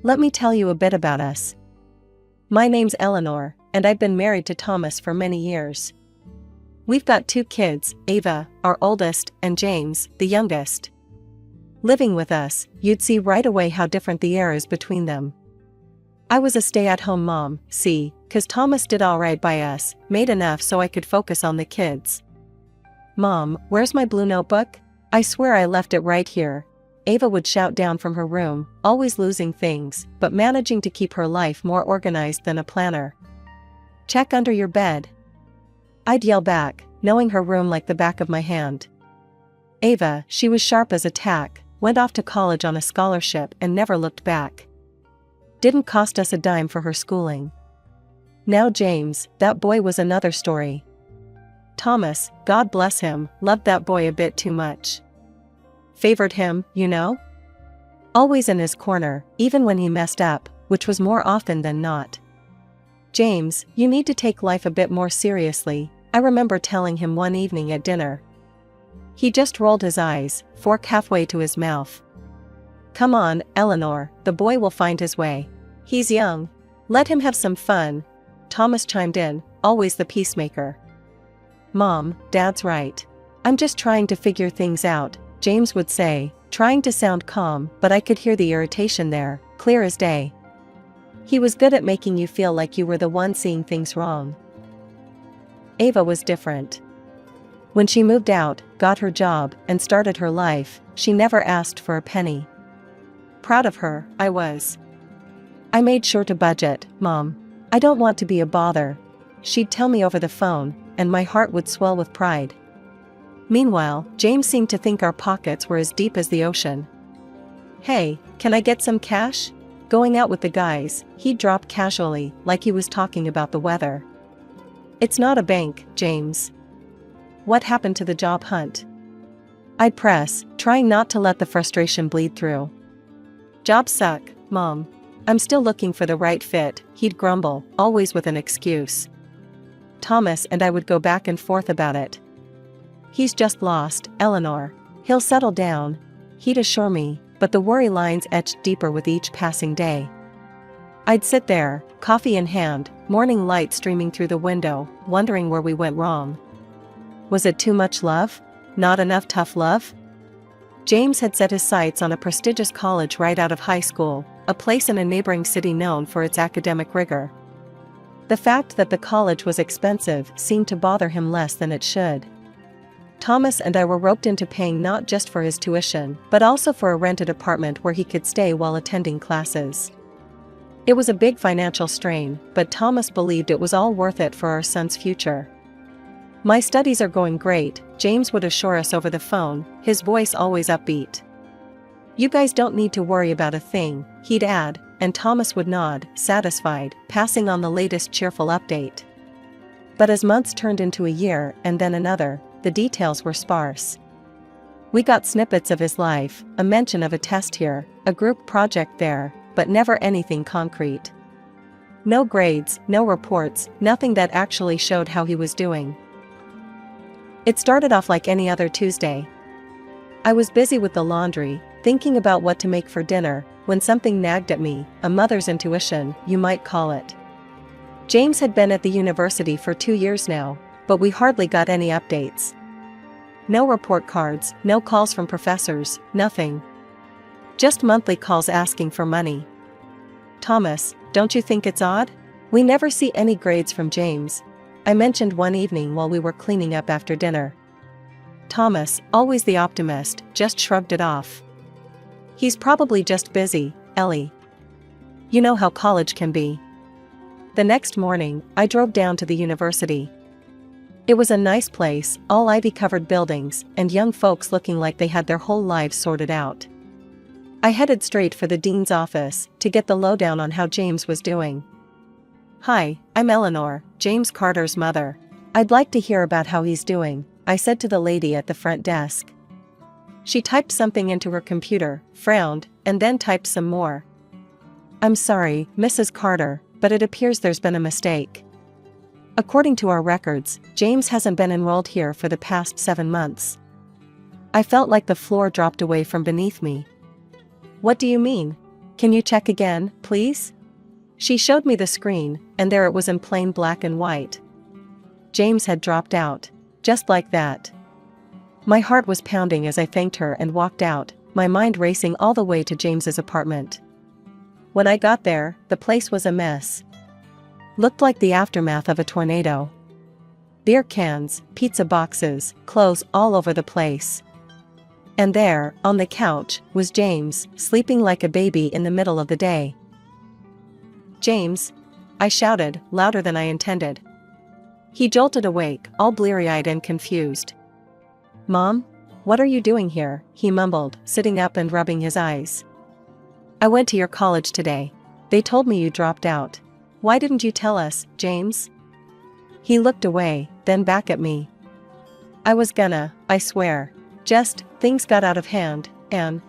Let me tell you a bit about us. My name's Eleanor, and I've been married to Thomas for many years. We've got 2 kids, Ava, our oldest, and James, the youngest. Living with us, you'd see right away how different the air is between them. I was a stay-at-home mom, see, 'cause Thomas did all right by us, made enough so I could focus on the kids. "Mom, where's my blue notebook? I swear I left it right here," Ava would shout down from her room, always losing things, but managing to keep her life more organized than a planner. "Check under your bed," I'd yell back, knowing her room like the back of my hand. Ava, she was sharp as a tack, went off to college on a scholarship and never looked back. Didn't cost us a dime for her schooling. Now James, that boy was another story. Thomas, God bless him, loved that boy a bit too much. Favored him, you know? Always in his corner, even when he messed up, which was more often than not. "James, you need to take life a bit more seriously," I remember telling him one evening at dinner. He just rolled his eyes, fork halfway to his mouth. "Come on, Eleanor, the boy will find his way. He's young. Let him have some fun," Thomas chimed in, always the peacemaker. "Mom, Dad's right. I'm just trying to figure things out," James would say, trying to sound calm, but I could hear the irritation there, clear as day. He was good at making you feel like you were the one seeing things wrong. Ava was different. When she moved out, got her job, and started her life, she never asked for a penny. Proud of her, I was. "I made sure to budget, Mom. I don't want to be a bother," she'd tell me over the phone, and my heart would swell with pride. Meanwhile, James seemed to think our pockets were as deep as the ocean. "Hey, can I get some cash?" Going out with the guys, he'd drop casually, like he was talking about the weather. "It's not a bank, James." "What happened to the job hunt?" I'd press, trying not to let the frustration bleed through. "Jobs suck, Mom. I'm still looking for the right fit," he'd grumble, always with an excuse. Thomas and I would go back and forth about it. "He's just lost, Eleanor. He'll settle down," he'd assure me, but the worry lines etched deeper with each passing day. I'd sit there, coffee in hand, morning light streaming through the window, wondering where we went wrong. Was it too much love? Not enough tough love? James had set his sights on a prestigious college right out of high school, a place in a neighboring city known for its academic rigor. The fact that the college was expensive seemed to bother him less than it should. Thomas and I were roped into paying not just for his tuition, but also for a rented apartment where he could stay while attending classes. It was a big financial strain, but Thomas believed it was all worth it for our son's future. "My studies are going great," James would assure us over the phone, his voice always upbeat. "You guys don't need to worry about a thing," he'd add, and Thomas would nod, satisfied, passing on the latest cheerful update. But as months turned into a year and then another, the details were sparse. We got snippets of his life, a mention of a test here, a group project there, but never anything concrete. No grades, no reports, nothing that actually showed how he was doing. It started off like any other Tuesday. I was busy with the laundry, thinking about what to make for dinner, when something nagged at me, a mother's intuition, you might call it. James had been at the university for 2 years now, but we hardly got any updates. No report cards, no calls from professors, nothing. Just monthly calls asking for money. "Thomas, don't you think it's odd? We never see any grades from James," I mentioned one evening while we were cleaning up after dinner. Thomas, always the optimist, just shrugged it off. "He's probably just busy, Ellie. You know how college can be." The next morning, I drove down to the university. It was a nice place, all ivy-covered buildings, and young folks looking like they had their whole lives sorted out. I headed straight for the dean's office, to get the lowdown on how James was doing. "Hi, I'm Eleanor, James Carter's mother. I'd like to hear about how he's doing," I said to the lady at the front desk. She typed something into her computer, frowned, and then typed some more. "I'm sorry, Mrs. Carter, but it appears there's been a mistake. According to our records, James hasn't been enrolled here for the past 7 months." I felt like the floor dropped away from beneath me. "What do you mean? Can you check again, please?" She showed me the screen, and there it was in plain black and white. James had dropped out. Just like that. My heart was pounding as I thanked her and walked out, my mind racing all the way to James's apartment. When I got there, the place was a mess. Looked like the aftermath of a tornado. Beer cans, pizza boxes, clothes all over the place. And there, on the couch, was James, sleeping like a baby in the middle of the day. "James!" I shouted, louder than I intended. He jolted awake, all bleary-eyed and confused. "Mom? What are you doing here?" he mumbled, sitting up and rubbing his eyes. "I went to your college today. They told me you dropped out. Why didn't you tell us, James?" He looked away, then back at me. "I was gonna, I swear. Just, things got out of hand, and..."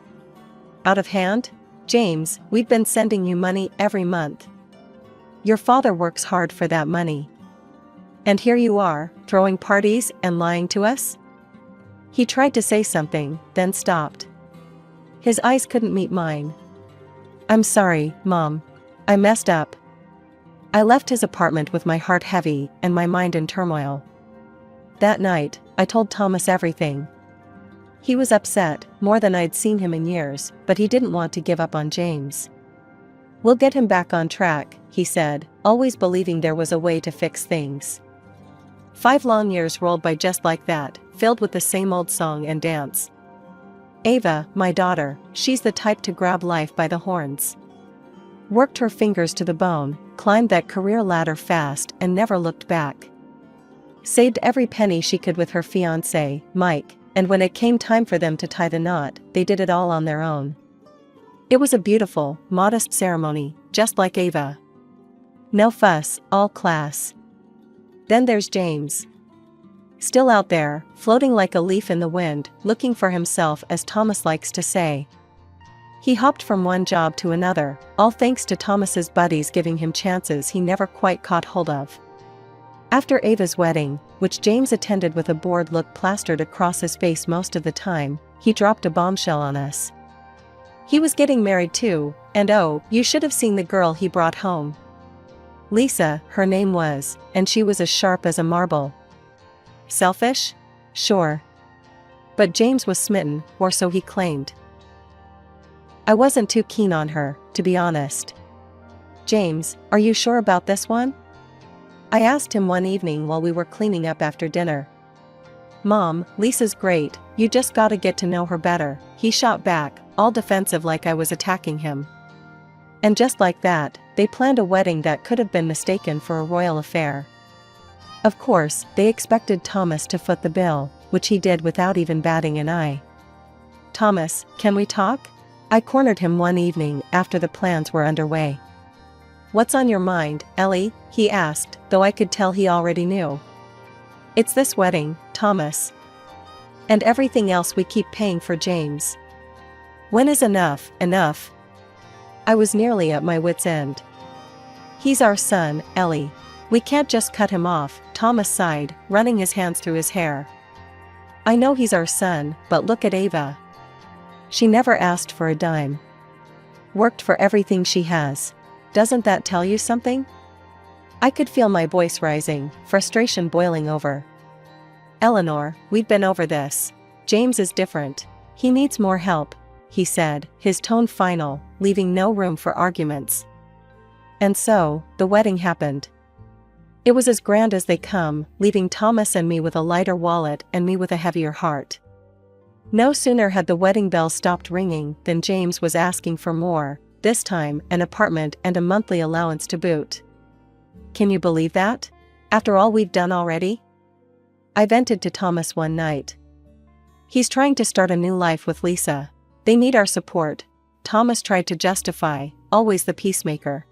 "Out of hand? James, we've been sending you money every month. Your father works hard for that money. And here you are, throwing parties and lying to us?" He tried to say something, then stopped. His eyes couldn't meet mine. "I'm sorry, Mom. I messed up." I left his apartment with my heart heavy and my mind in turmoil. That night, I told Thomas everything. He was upset, more than I'd seen him in years, but he didn't want to give up on James. "We'll get him back on track," he said, always believing there was a way to fix things. 5 long years rolled by just like that, filled with the same old song and dance. Ava, my daughter, she's the type to grab life by the horns. Worked her fingers to the bone, climbed that career ladder fast and never looked back. Saved every penny she could with her fiancé, Mike, and when it came time for them to tie the knot, they did it all on their own. It was a beautiful, modest ceremony, just like Ava. No fuss, all class. Then there's James. Still out there, floating like a leaf in the wind, looking for himself, as Thomas likes to say. He hopped from one job to another, all thanks to Thomas's buddies giving him chances he never quite caught hold of. After Ava's wedding, which James attended with a bored look plastered across his face most of the time, he dropped a bombshell on us. He was getting married too, and oh, you should have seen the girl he brought home. Lisa, her name was, and she was as sharp as a marble. Selfish? Sure. But James was smitten, or so he claimed. I wasn't too keen on her, to be honest. James, are you sure about this one? I asked him one evening while we were cleaning up after dinner. Mom, Lisa's great, you just gotta get to know her better, he shot back, all defensive like I was attacking him. And just like that, they planned a wedding that could have been mistaken for a royal affair. Of course, they expected Thomas to foot the bill, which he did without even batting an eye. Thomas, can we talk? I cornered him one evening after the plans were underway. What's on your mind, Ellie? He asked, though I could tell he already knew. It's this wedding, Thomas. And everything else we keep paying for, James. When is enough, enough? I was nearly at my wit's end. He's our son, Ellie. We can't just cut him off, Thomas sighed, running his hands through his hair. I know he's our son, but look at Ava. She never asked for a dime. Worked for everything she has. Doesn't that tell you something? I could feel my voice rising, frustration boiling over. Eleanor, we've been over this. James is different. He needs more help, he said, his tone final, leaving no room for arguments. And so, the wedding happened. It was as grand as they come, leaving Thomas and me with a lighter wallet and me with a heavier heart. No sooner had the wedding bell stopped ringing than James was asking for more, this time an apartment and a monthly allowance to boot. Can you believe that? After all we've done already? I vented to Thomas one night. He's trying to start a new life with Lisa. They need our support, Thomas tried to justify, always the peacemaker.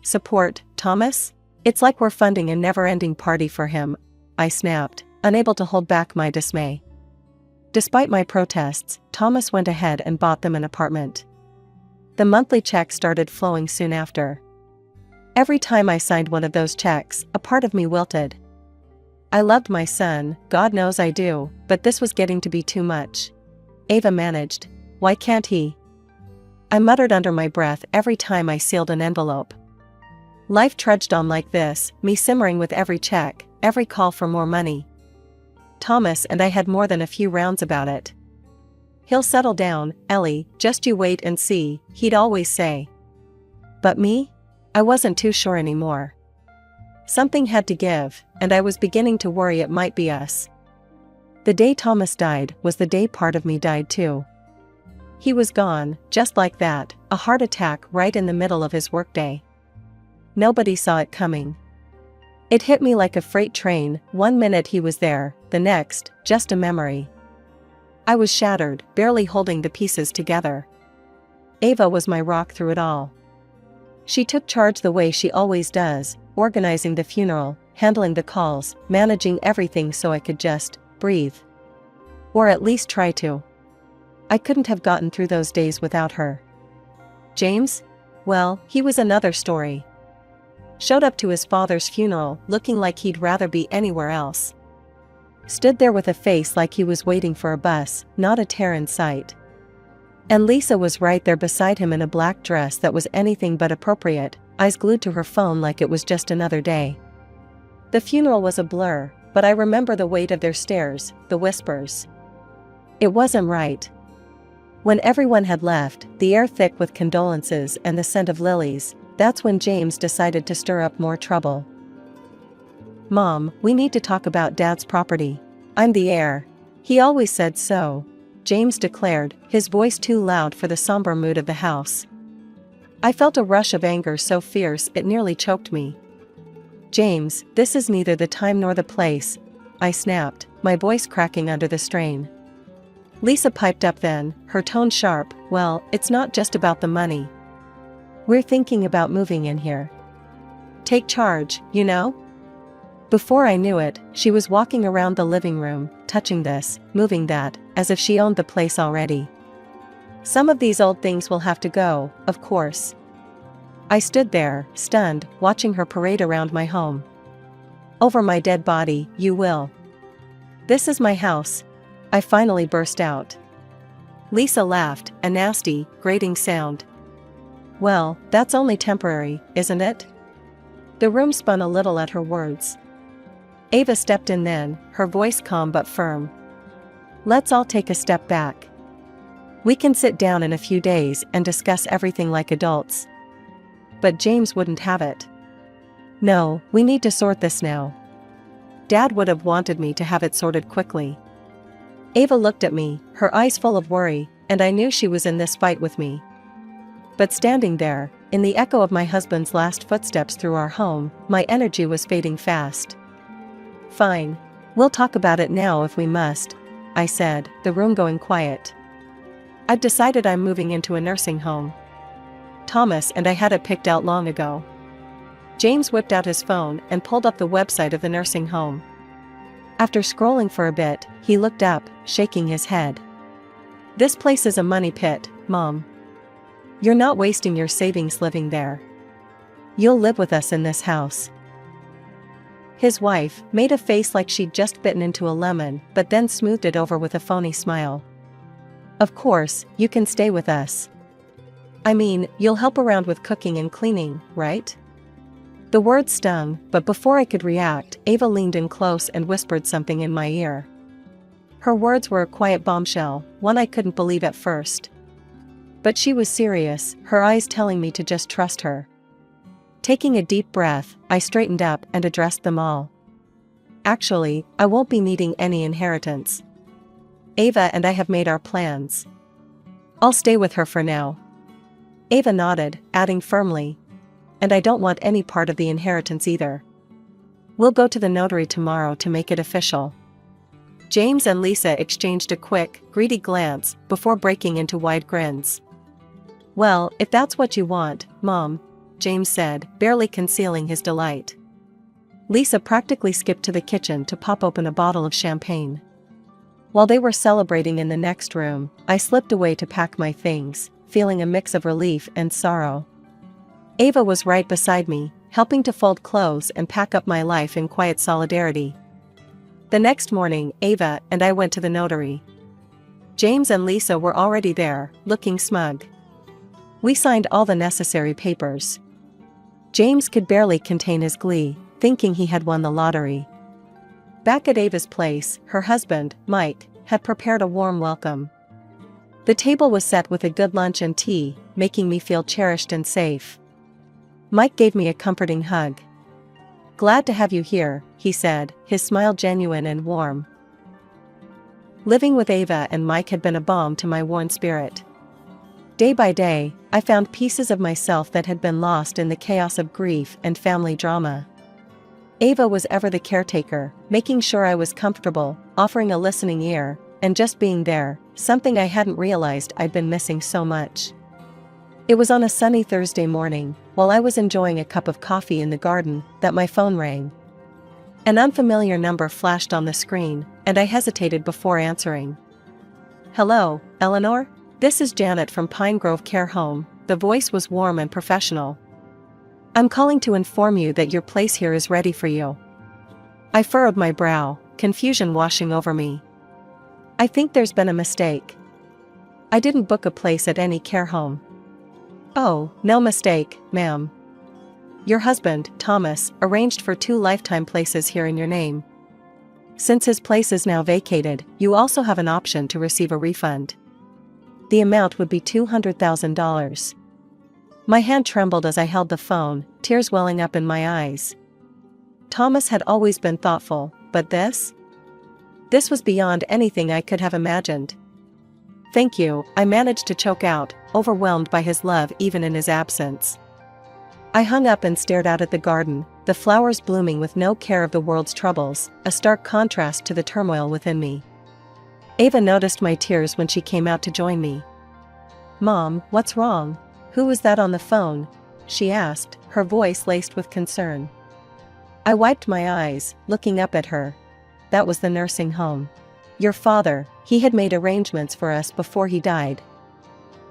Support, Thomas? It's like we're funding a never-ending party for him, I snapped, unable to hold back my dismay. Despite my protests, Thomas went ahead and bought them an apartment. The monthly check started flowing soon after. Every time I signed one of those checks, a part of me wilted. I loved my son, God knows I do, but this was getting to be too much. Ava managed. Why can't he? I muttered under my breath every time I sealed an envelope. Life trudged on like this, me simmering with every check, every call for more money. Thomas and I had more than a few rounds about it. He'll settle down, Ellie, just you wait and see, he'd always say. But me? I wasn't too sure anymore. Something had to give, and I was beginning to worry it might be us. The day Thomas died was the day part of me died too. He was gone, just like that, a heart attack right in the middle of his workday. Nobody saw it coming. It hit me like a freight train, one minute he was there, the next, just a memory. I was shattered, barely holding the pieces together. Ava was my rock through it all. She took charge the way she always does, organizing the funeral, handling the calls, managing everything so I could just breathe. Or at least try to. I couldn't have gotten through those days without her. James? Well, he was another story. Showed up to his father's funeral looking like he'd rather be anywhere else. Stood there with a face like he was waiting for a bus, not a tear in sight. And Lisa was right there beside him in a black dress that was anything but appropriate, eyes glued to her phone like it was just another day. The funeral was a blur, but I remember the weight of their stares, the whispers. It wasn't right. When everyone had left, the air thick with condolences and the scent of lilies, that's when James decided to stir up more trouble. Mom, we need to talk about Dad's property. I'm the heir. He always said so, James declared, his voice too loud for the somber mood of the house. I felt a rush of anger so fierce it nearly choked me. James, this is neither the time nor the place, I snapped, my voice cracking under the strain. Lisa piped up then, her tone sharp. Well, it's not just about the money. We're thinking about moving in here. Take charge, you know? Before I knew it, she was walking around the living room, touching this, moving that, as if she owned the place already. Some of these old things will have to go, of course. I stood there, stunned, watching her parade around my home. Over my dead body, you will. This is my house. I finally burst out. Lisa laughed, a nasty, grating sound. Well, that's only temporary, isn't it? The room spun a little at her words. Ava stepped in then, her voice calm but firm. Let's all take a step back. We can sit down in a few days and discuss everything like adults. But James wouldn't have it. No, we need to sort this now. Dad would have wanted me to have it sorted quickly. Ava looked at me, her eyes full of worry, and I knew she was in this fight with me. But standing there, in the echo of my husband's last footsteps through our home, my energy was fading fast. Fine. We'll talk about it now if we must, I said, the room going quiet. I've decided I'm moving into a nursing home. Thomas and I had it picked out long ago. James whipped out his phone and pulled up the website of the nursing home. After scrolling for a bit, he looked up, shaking his head. This place is a money pit, Mom. You're not wasting your savings living there. You'll live with us in this house. His wife made a face like she'd just bitten into a lemon, but then smoothed it over with a phony smile. Of course, you can stay with us. I mean, you'll help around with cooking and cleaning, right? The words stung, but before I could react, Ava leaned in close and whispered something in my ear. Her words were a quiet bombshell, one I couldn't believe at first. But she was serious, her eyes telling me to just trust her. Taking a deep breath, I straightened up and addressed them all. Actually, I won't be needing any inheritance. Ava and I have made our plans. I'll stay with her for now. Ava nodded, adding firmly, and I don't want any part of the inheritance either. We'll go to the notary tomorrow to make it official. James and Lisa exchanged a quick, greedy glance before breaking into wide grins. Well, if that's what you want, Mom, James said, barely concealing his delight. Lisa practically skipped to the kitchen to pop open a bottle of champagne. While they were celebrating in the next room, I slipped away to pack my things, feeling a mix of relief and sorrow. Ava was right beside me, helping to fold clothes and pack up my life in quiet solidarity. The next morning, Ava and I went to the notary. James and Lisa were already there, looking smug. We signed all the necessary papers. James could barely contain his glee, thinking he had won the lottery. Back at Ava's place, her husband, Mike, had prepared a warm welcome. The table was set with a good lunch and tea, making me feel cherished and safe. Mike gave me a comforting hug. Glad to have you here, he said, his smile genuine and warm. Living with Ava and Mike had been a balm to my worn spirit. Day by day, I found pieces of myself that had been lost in the chaos of grief and family drama. Ava was ever the caretaker, making sure I was comfortable, offering a listening ear, and just being there, something I hadn't realized I'd been missing so much. It was on a sunny Thursday morning, while I was enjoying a cup of coffee in the garden, that my phone rang. An unfamiliar number flashed on the screen, and I hesitated before answering. Hello, Eleanor? This is Janet from Pine Grove Care Home. The voice was warm and professional. I'm calling to inform you that your place here is ready for you. I furrowed my brow, confusion washing over me. I think there's been a mistake. I didn't book a place at any care home. Oh, no mistake, ma'am. Your husband, Thomas, arranged for 2 lifetime places here in your name. Since his place is now vacated, you also have an option to receive a refund. The amount would be $200,000. My hand trembled as I held the phone, tears welling up in my eyes. Thomas had always been thoughtful, but this? This was beyond anything I could have imagined. Thank you, I managed to choke out, overwhelmed by his love even in his absence. I hung up and stared out at the garden, the flowers blooming with no care of the world's troubles, a stark contrast to the turmoil within me. Ava noticed my tears when she came out to join me. Mom, what's wrong? Who was that on the phone? She asked, her voice laced with concern. I wiped my eyes, looking up at her. That was the nursing home. Your father, he had made arrangements for us before he died.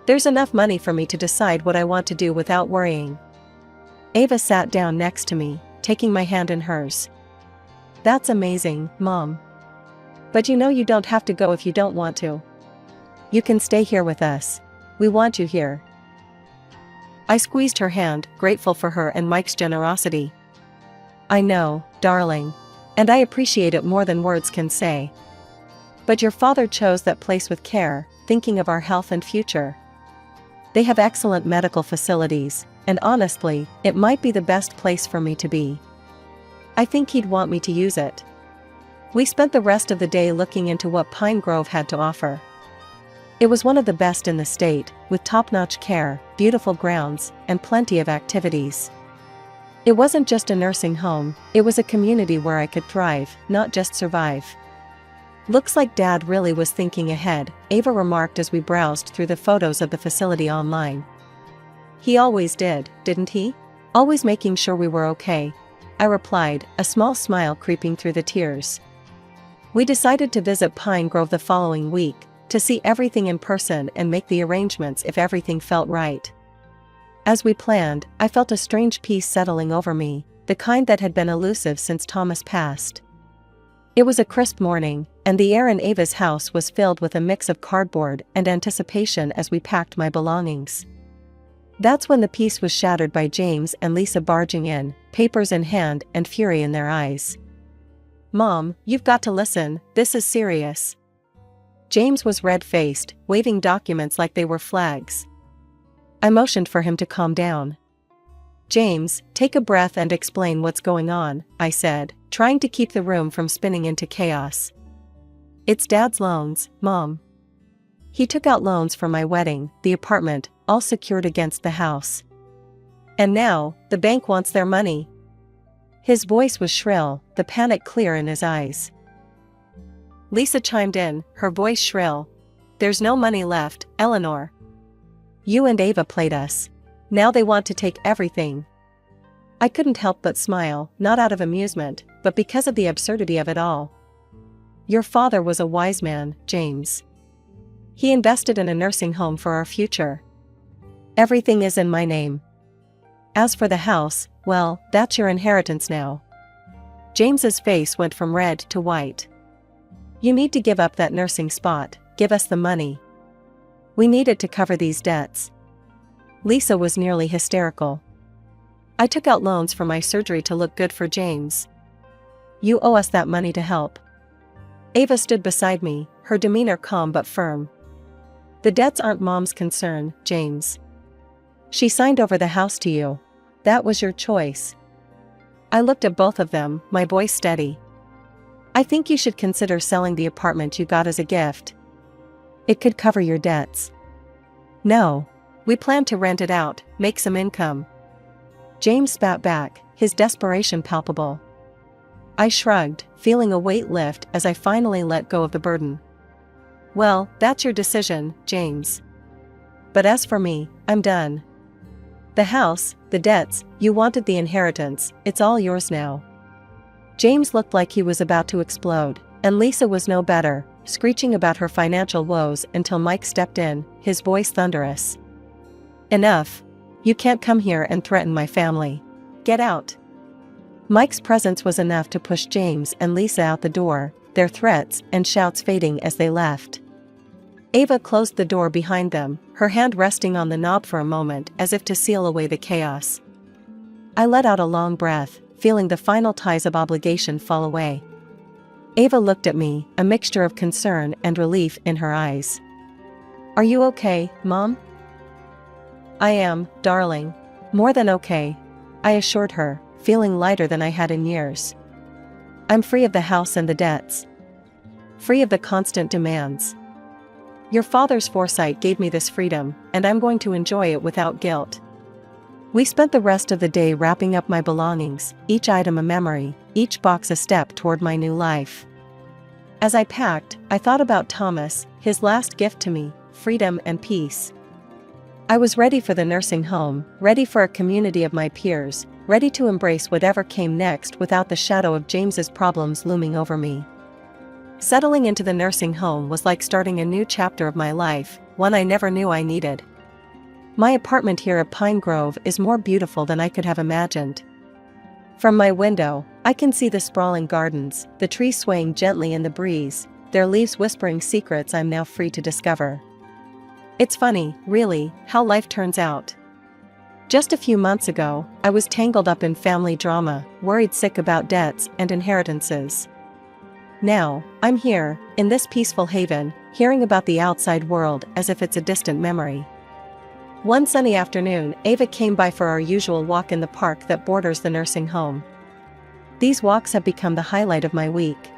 There's enough money for me to decide what I want to do without worrying. Ava sat down next to me, taking my hand in hers. That's amazing, Mom. But you know you don't have to go if you don't want to. You can stay here with us. We want you here. I squeezed her hand, grateful for her and Mike's generosity. I know, darling. And I appreciate it more than words can say. But your father chose that place with care, thinking of our health and future. They have excellent medical facilities, and honestly, it might be the best place for me to be. I think he'd want me to use it. We spent the rest of the day looking into what Pine Grove had to offer. It was one of the best in the state, with top-notch care, beautiful grounds, and plenty of activities. It wasn't just a nursing home, it was a community where I could thrive, not just survive. Looks like Dad really was thinking ahead, Ava remarked as we browsed through the photos of the facility online. He always did, didn't he? Always making sure we were okay. I replied, a small smile creeping through the tears. We decided to visit Pine Grove the following week, to see everything in person and make the arrangements if everything felt right. As we planned, I felt a strange peace settling over me, the kind that had been elusive since Thomas passed. It was a crisp morning, and the air in Ava's house was filled with a mix of cardboard and anticipation as we packed my belongings. That's when the peace was shattered by James and Lisa barging in, papers in hand and fury in their eyes. Mom, you've got to listen, this is serious. James was red-faced, waving documents like they were flags. I motioned for him to calm down. James, take a breath and explain what's going on, I said, trying to keep the room from spinning into chaos. It's Dad's loans, Mom. He took out loans for my wedding, the apartment, all secured against the house. And now, the bank wants their money. His voice was shrill, the panic clear in his eyes. Lisa chimed in, her voice shrill. There's no money left, Eleanor. You and Ava played us. Now they want to take everything. I couldn't help but smile, not out of amusement, but because of the absurdity of it all. Your father was a wise man, James. He invested in a nursing home for our future. Everything is in my name. As for the house, well, that's your inheritance now. James's face went from red to white. You need to give up that nursing spot, give us the money. We need it to cover these debts. Lisa was nearly hysterical. I took out loans for my surgery to look good for James. You owe us that money to help. Ava stood beside me, her demeanor calm but firm. The debts aren't Mom's concern, James. She signed over the house to you. That was your choice. I looked at both of them, my voice steady. I think you should consider selling the apartment you got as a gift. It could cover your debts. No. We plan to rent it out, make some income. James spat back, his desperation palpable. I shrugged, feeling a weight lift as I finally let go of the burden. Well, that's your decision, James. But as for me, I'm done. The house, the debts, you wanted the inheritance, it's all yours now. James looked like he was about to explode, and Lisa was no better, screeching about her financial woes until Mike stepped in, his voice thunderous. Enough. You can't come here and threaten my family. Get out. Mike's presence was enough to push James and Lisa out the door, their threats and shouts fading as they left. Ava closed the door behind them, her hand resting on the knob for a moment as if to seal away the chaos. I let out a long breath, feeling the final ties of obligation fall away. Ava looked at me, a mixture of concern and relief in her eyes. Are you okay, Mom? I am, darling. More than okay, I assured her, feeling lighter than I had in years. I'm free of the house and the debts. Free of the constant demands. Your father's foresight gave me this freedom, and I'm going to enjoy it without guilt. We spent the rest of the day wrapping up my belongings, each item a memory, each box a step toward my new life. As I packed, I thought about Thomas, his last gift to me, freedom and peace. I was ready for the nursing home, ready for a community of my peers, ready to embrace whatever came next without the shadow of James's problems looming over me. Settling into the nursing home was like starting a new chapter of my life, one I never knew I needed. My apartment here at Pine Grove is more beautiful than I could have imagined. From my window, I can see the sprawling gardens, the trees swaying gently in the breeze, their leaves whispering secrets I'm now free to discover. It's funny, really, how life turns out. Just a few months ago, I was tangled up in family drama, worried sick about debts and inheritances. Now, I'm here, in this peaceful haven, hearing about the outside world as if it's a distant memory. One sunny afternoon, Ava came by for our usual walk in the park that borders the nursing home. These walks have become the highlight of my week.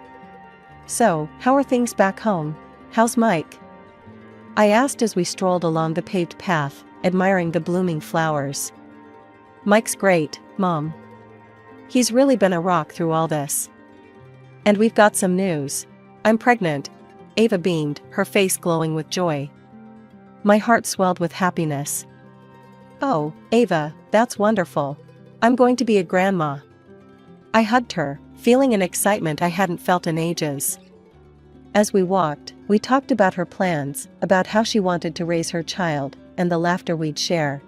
"So, how are things back home? How's Mike?" I asked as we strolled along the paved path, admiring the blooming flowers. "Mike's great, Mom. He's really been a rock through all this. And we've got some news. I'm pregnant." Ava beamed, her face glowing with joy. My heart swelled with happiness. "Oh, Ava, that's wonderful. I'm going to be a grandma." I hugged her, feeling an excitement I hadn't felt in ages. As we walked, we talked about her plans, about how she wanted to raise her child, and the laughter we'd share.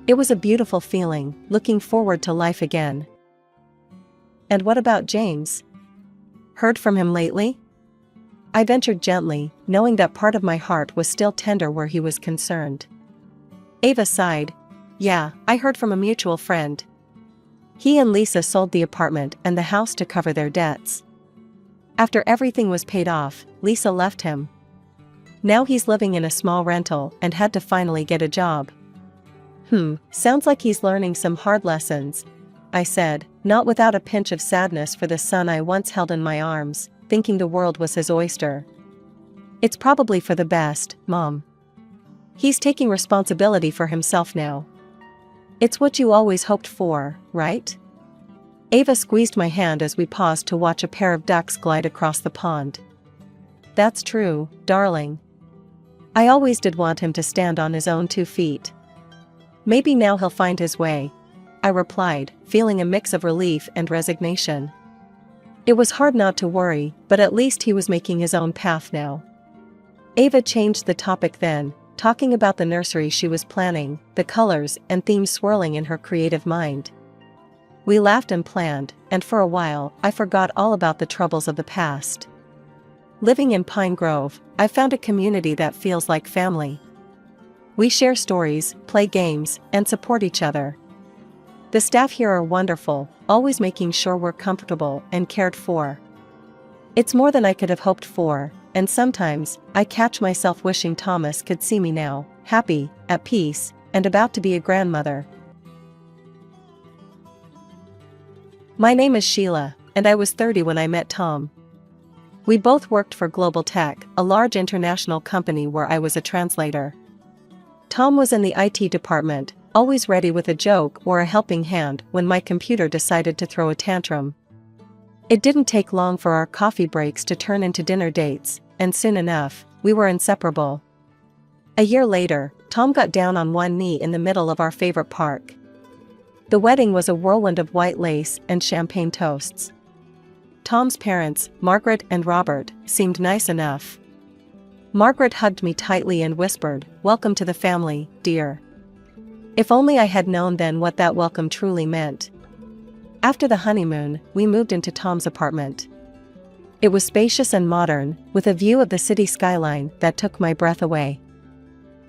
It was a beautiful feeling, looking forward to life again. "And what about James? Heard from him lately?" I ventured gently, knowing that part of my heart was still tender where he was concerned. Ava sighed. "Yeah, I heard from a mutual friend. He and Lisa sold the apartment and the house to cover their debts. After everything was paid off, Lisa left him. Now he's living in a small rental and had to finally get a job." Sounds like he's learning some hard lessons," I said, not without a pinch of sadness for the son I once held in my arms, thinking the world was his oyster. "It's probably for the best, Mom. He's taking responsibility for himself now. It's what you always hoped for, right?" Ava squeezed my hand as we paused to watch a pair of ducks glide across the pond. "That's true, darling. I always did want him to stand on his own 2 feet. Maybe now he'll find his way," I replied, feeling a mix of relief and resignation. It was hard not to worry, but at least he was making his own path now. Ava changed the topic then, talking about the nursery she was planning, the colors and themes swirling in her creative mind. We laughed and planned, and for a while, I forgot all about the troubles of the past. Living in Pine Grove, I found a community that feels like family. We share stories, play games, and support each other. The staff here are wonderful, always making sure we're comfortable and cared for. It's more than I could have hoped for, and sometimes, I catch myself wishing Thomas could see me now, happy, at peace, and about to be a grandmother. My name is Sheila, and I was 30 when I met Tom. We both worked for Global Tech, a large international company where I was a translator. Tom was in the IT department, always ready with a joke or a helping hand when my computer decided to throw a tantrum. It didn't take long for our coffee breaks to turn into dinner dates, and soon enough, we were inseparable. A year later, Tom got down on one knee in the middle of our favorite park. The wedding was a whirlwind of white lace and champagne toasts. Tom's parents, Margaret and Robert, seemed nice enough. Margaret hugged me tightly and whispered, "Welcome to the family, dear." If only I had known then what that welcome truly meant. After the honeymoon, we moved into Tom's apartment. It was spacious and modern, with a view of the city skyline that took my breath away.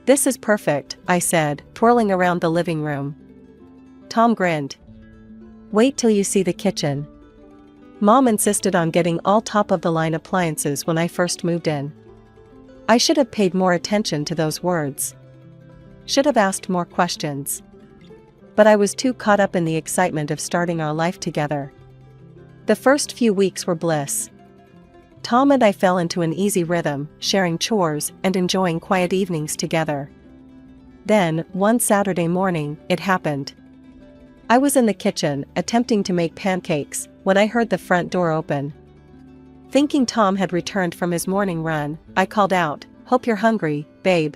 "This is perfect," I said, twirling around the living room. Tom grinned. "Wait till you see the kitchen." Mom insisted on getting all top-of-the-line appliances when I first moved in. I should have paid more attention to those words. Should have asked more questions. But I was too caught up in the excitement of starting our life together. The first few weeks were bliss. Tom and I fell into an easy rhythm, sharing chores and enjoying quiet evenings together. Then, one Saturday morning, it happened. I was in the kitchen, attempting to make pancakes, when I heard the front door open. Thinking Tom had returned from his morning run, I called out, "Hope you're hungry, babe."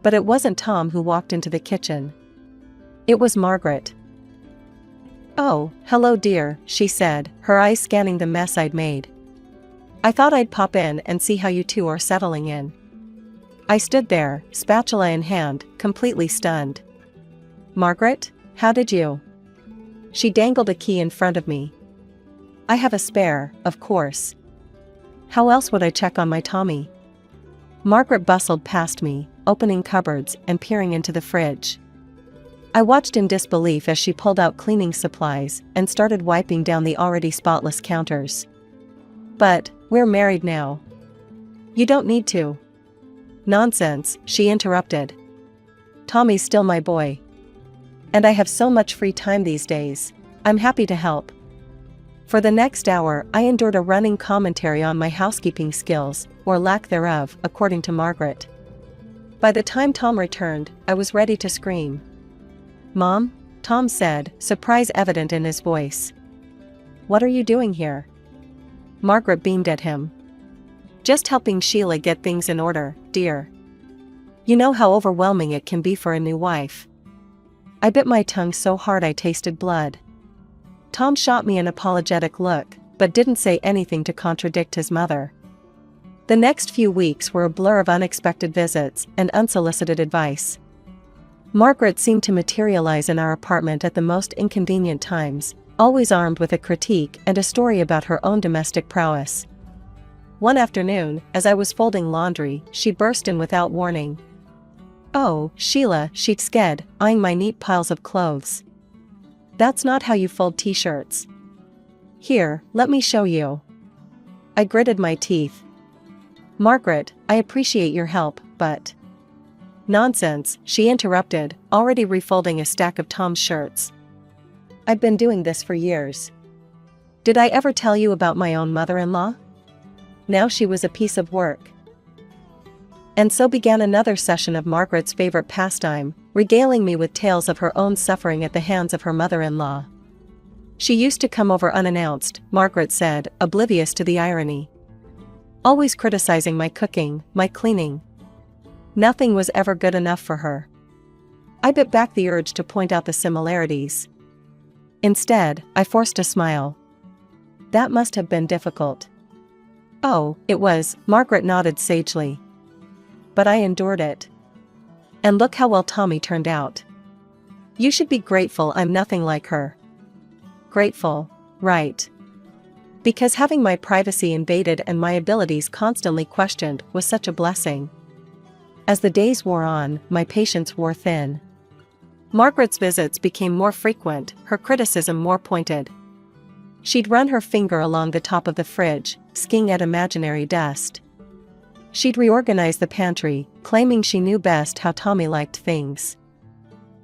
But it wasn't Tom who walked into the kitchen. It was Margaret. "Oh, hello dear," she said, her eyes scanning the mess I'd made. "I thought I'd pop in and see how you two are settling in." I stood there, spatula in hand, completely stunned. "Margaret, how did you?" She dangled a key in front of me. I have a spare, of course. How else would I check on my Tommy? Margaret bustled past me, opening cupboards and peering into the fridge. I watched in disbelief as she pulled out cleaning supplies and started wiping down the already spotless counters. But, we're married now. You don't need to. Nonsense, she interrupted. Tommy's still my boy. And I have so much free time these days. I'm happy to help. For the next hour, I endured a running commentary on my housekeeping skills, or lack thereof, according to Margaret. By the time Tom returned, I was ready to scream. Mom? Tom said, surprise evident in his voice. What are you doing here? Margaret beamed at him. Just helping Sheila get things in order, dear. You know how overwhelming it can be for a new wife. I bit my tongue so hard I tasted blood. Tom shot me an apologetic look, but didn't say anything to contradict his mother. The next few weeks were a blur of unexpected visits and unsolicited advice. Margaret seemed to materialize in our apartment at the most inconvenient times, always armed with a critique and a story about her own domestic prowess. One afternoon, as I was folding laundry, she burst in without warning. Oh, Sheila, she said, eyeing my neat piles of clothes. That's not how you fold t-shirts. Here, let me show you. I gritted my teeth. Margaret, I appreciate your help, but... Nonsense, she interrupted, already refolding a stack of Tom's shirts. I've been doing this for years. Did I ever tell you about my own mother-in-law? Now she was a piece of work. And so began another session of Margaret's favorite pastime, regaling me with tales of her own suffering at the hands of her mother-in-law. She used to come over unannounced, Margaret said, oblivious to the irony. Always criticizing my cooking, my cleaning. Nothing was ever good enough for her. I bit back the urge to point out the similarities. Instead, I forced a smile. That must have been difficult. Oh, it was, Margaret nodded sagely. But I endured it. And look how well Tommy turned out. You should be grateful I'm nothing like her. Grateful, right? Because having my privacy invaded and my abilities constantly questioned was such a blessing. As the days wore on, my patience wore thin. Margaret's visits became more frequent, her criticism more pointed. She'd run her finger along the top of the fridge, skiing at imaginary dust. She'd reorganize the pantry, claiming she knew best how Tommy liked things.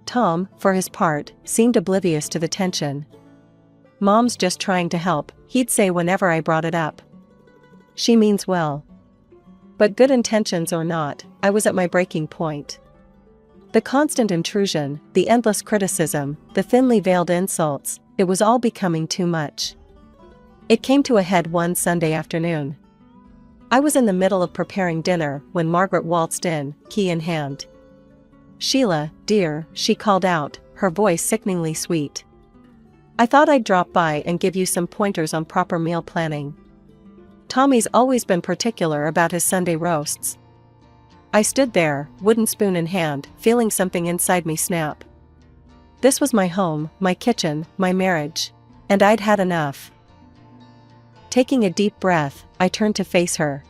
Tom, for his part, seemed oblivious to the tension. Mom's just trying to help, he'd say whenever I brought it up. She means well. But good intentions or not, I was at my breaking point. The constant intrusion, the endless criticism, the thinly veiled insults, it was all becoming too much. It came to a head one Sunday afternoon. I was in the middle of preparing dinner when Margaret waltzed in, key in hand. Sheila, dear, she called out, her voice sickeningly sweet. I thought I'd drop by and give you some pointers on proper meal planning. Tommy's always been particular about his Sunday roasts. I stood there, wooden spoon in hand, feeling something inside me snap. This was my home, my kitchen, my marriage. And I'd had enough. Taking a deep breath, I turned to face her.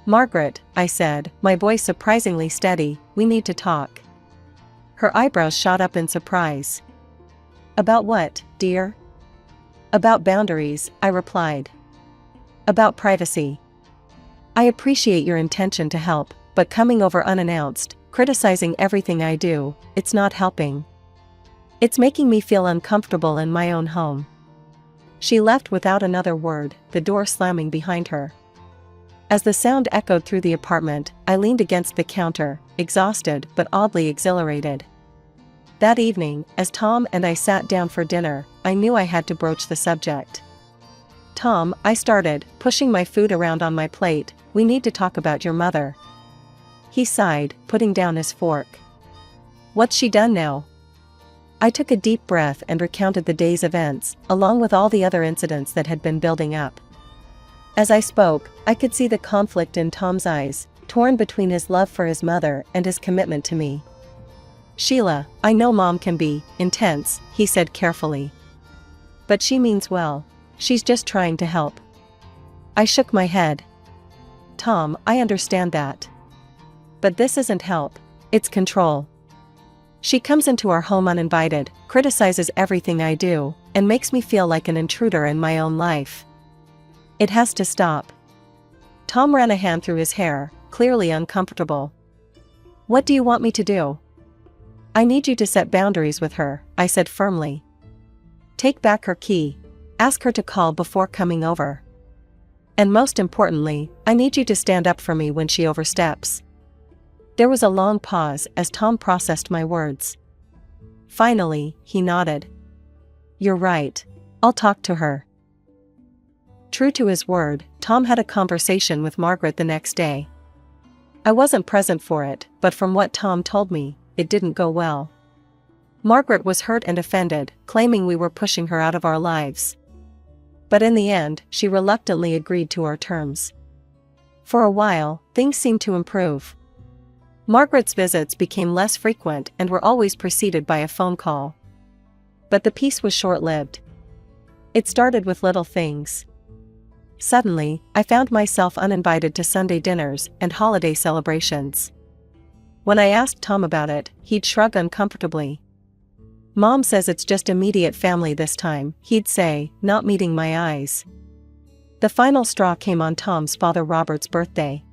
Margaret, I said, my voice surprisingly steady, we need to talk. Her eyebrows shot up in surprise. About what, dear? About boundaries, I replied. About privacy. I appreciate your intention to help, but coming over unannounced, criticizing everything I do, it's not helping. It's making me feel uncomfortable in my own home. She left without another word, the door slamming behind her. As the sound echoed through the apartment, I leaned against the counter, exhausted but oddly exhilarated. That evening, as Tom and I sat down for dinner, I knew I had to broach the subject. Tom, I started, pushing my food around on my plate, we need to talk about your mother. He sighed, putting down his fork. What's she done now? I took a deep breath and recounted the day's events, along with all the other incidents that had been building up. As I spoke, I could see the conflict in Tom's eyes, torn between his love for his mother and his commitment to me. Sheila, I know Mom can be intense, he said carefully. But she means well. She's just trying to help. I shook my head. Tom, I understand that. But this isn't help, it's control. She comes into our home uninvited, criticizes everything I do, and makes me feel like an intruder in my own life. It has to stop. Tom ran a hand through his hair, clearly uncomfortable. What do you want me to do? I need you to set boundaries with her, I said firmly. Take back her key. Ask her to call before coming over. And most importantly, I need you to stand up for me when she oversteps. There was a long pause as Tom processed my words. Finally, he nodded. You're right. I'll talk to her. True to his word, Tom had a conversation with Margaret the next day. I wasn't present for it, but from what Tom told me, it didn't go well. Margaret was hurt and offended, claiming we were pushing her out of our lives. But in the end, she reluctantly agreed to our terms. For a while, things seemed to improve. Margaret's visits became less frequent and were always preceded by a phone call. But the peace was short-lived. It started with little things. Suddenly, I found myself uninvited to Sunday dinners and holiday celebrations. When I asked Tom about it, he'd shrug uncomfortably. Mom says it's just immediate family this time, he'd say, not meeting my eyes. The final straw came on Tom's father Robert's birthday.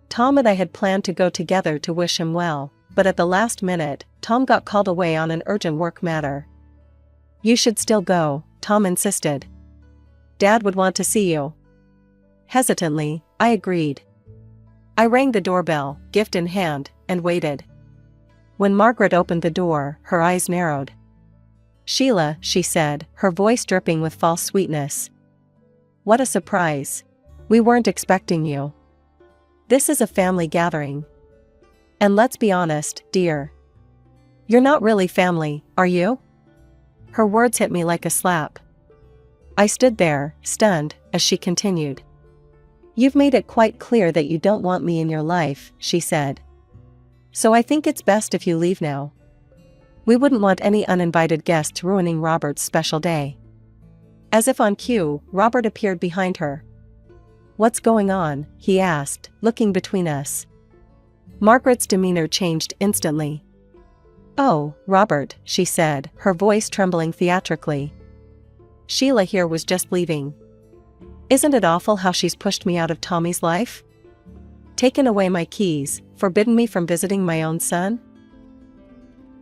Tom and I had planned to go together to wish him well, but at the last minute, Tom got called away on an urgent work matter. You should still go, Tom insisted. Dad would want to see you. Hesitantly, I agreed. I rang the doorbell, gift in hand, and waited. When Margaret opened the door, her eyes narrowed. Sheila, she said, her voice dripping with false sweetness. What a surprise. We weren't expecting you. This is a family gathering. And let's be honest, dear. You're not really family, are you? Her words hit me like a slap. I stood there, stunned, as she continued. You've made it quite clear that you don't want me in your life, she said. So I think it's best if you leave now. We wouldn't want any uninvited guests ruining Robert's special day. As if on cue, Robert appeared behind her. What's going on? He asked, looking between us. Margaret's demeanor changed instantly. Oh, Robert, she said, her voice trembling theatrically. Sheila here was just leaving. Isn't it awful how she's pushed me out of Tommy's life? Taken away my keys, forbidden me from visiting my own son?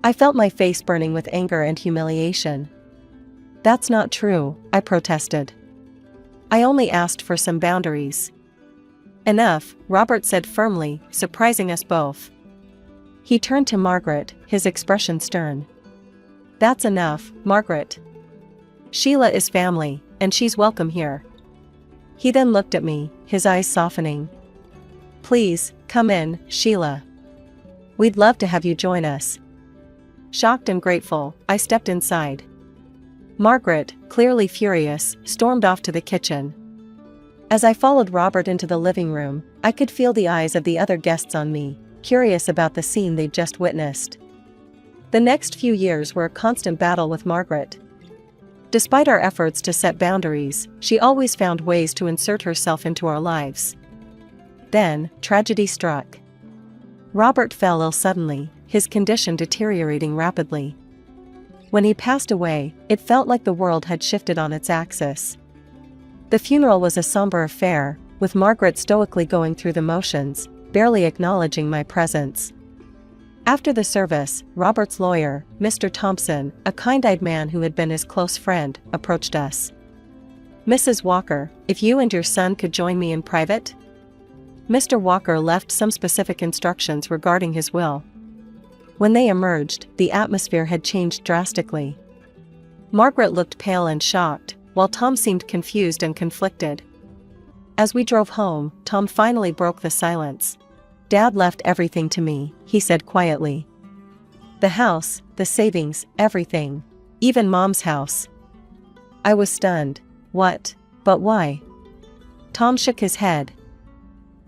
I felt my face burning with anger and humiliation. That's not true, I protested. I only asked for some boundaries. Enough, Robert said firmly, surprising us both. He turned to Margaret, his expression stern. That's enough, Margaret. Sheila is family, and she's welcome here. He then looked at me, his eyes softening. Please, come in, Sheila. We'd love to have you join us. Shocked and grateful, I stepped inside. Margaret, clearly furious, stormed off to the kitchen. As I followed Robert into the living room, I could feel the eyes of the other guests on me, curious about the scene they'd just witnessed. The next few years were a constant battle with Margaret. Despite our efforts to set boundaries, she always found ways to insert herself into our lives. Then, tragedy struck. Robert fell ill suddenly, his condition deteriorating rapidly. When he passed away, it felt like the world had shifted on its axis. The funeral was a somber affair, with Margaret stoically going through the motions, barely acknowledging my presence. After the service, Robert's lawyer, Mr. Thompson, a kind-eyed man who had been his close friend, approached us. Mrs. Walker, if you and your son could join me in private? Mr. Walker left some specific instructions regarding his will. When they emerged, the atmosphere had changed drastically. Margaret looked pale and shocked, while Tom seemed confused and conflicted. As we drove home, Tom finally broke the silence. Dad left everything to me, he said quietly. The house, the savings, everything. Even Mom's house. I was stunned. What? But why? Tom shook his head.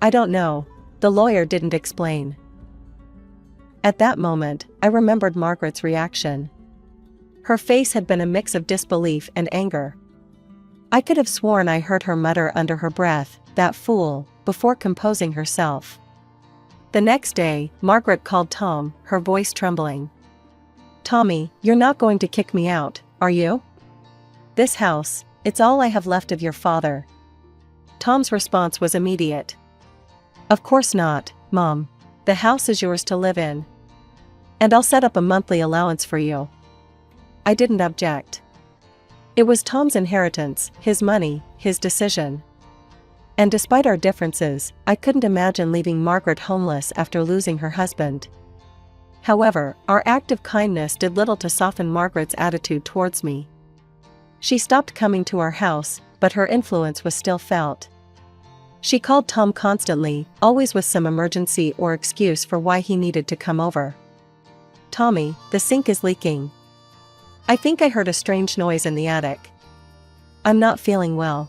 I don't know. The lawyer didn't explain. At that moment, I remembered Margaret's reaction. Her face had been a mix of disbelief and anger. I could have sworn I heard her mutter under her breath, "That fool," before composing herself. The next day, Margaret called Tom, her voice trembling. "Tommy, you're not going to kick me out, are you? This house, it's all I have left of your father." Tom's response was immediate. "Of course not, Mom. The house is yours to live in. And I'll set up a monthly allowance for you." I didn't object. It was Tom's inheritance, his money, his decision. And despite our differences, I couldn't imagine leaving Margaret homeless after losing her husband. However, our act of kindness did little to soften Margaret's attitude towards me. She stopped coming to our house, but her influence was still felt. She called Tom constantly, always with some emergency or excuse for why he needed to come over. "Tommy, the sink is leaking. I think I heard a strange noise in the attic. I'm not feeling well.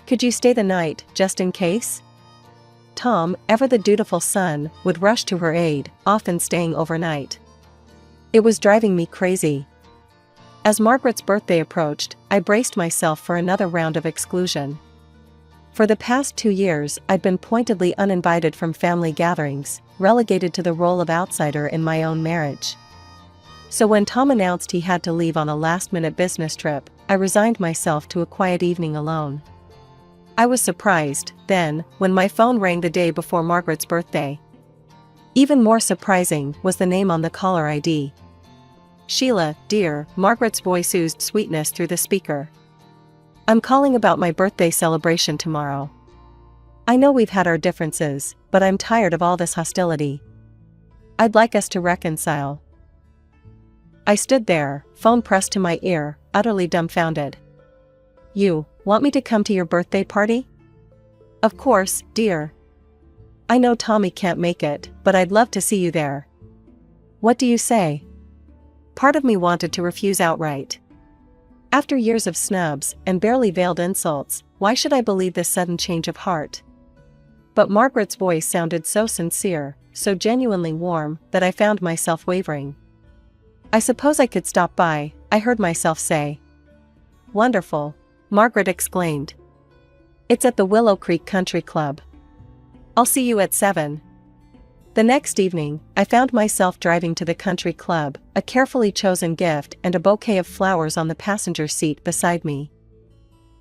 Could you stay the night, just in case?" Tom, ever the dutiful son, would rush to her aid, often staying overnight. It was driving me crazy. As Margaret's birthday approached, I braced myself for another round of exclusion. For the past 2 years, I'd been pointedly uninvited from family gatherings, relegated to the role of outsider in my own marriage. So when Tom announced he had to leave on a last-minute business trip, I resigned myself to a quiet evening alone. I was surprised, then, when my phone rang the day before Margaret's birthday. Even more surprising was the name on the caller ID. "Sheila, dear," Margaret's voice oozed sweetness through the speaker. "I'm calling about my birthday celebration tomorrow. I know we've had our differences, but I'm tired of all this hostility. I'd like us to reconcile." I stood there, phone pressed to my ear, utterly dumbfounded. "You want me to come to your birthday party?" "Of course, dear. I know Tommy can't make it, but I'd love to see you there." "What do you say?" Part of me wanted to refuse outright. After years of snubs and barely veiled insults, why should I believe this sudden change of heart? But Margaret's voice sounded so sincere, so genuinely warm, that I found myself wavering. "I suppose I could stop by," I heard myself say. "Wonderful," Margaret exclaimed. "It's at the Willow Creek Country Club. I'll see you at 7. The next evening, I found myself driving to the country club, a carefully chosen gift and a bouquet of flowers on the passenger seat beside me.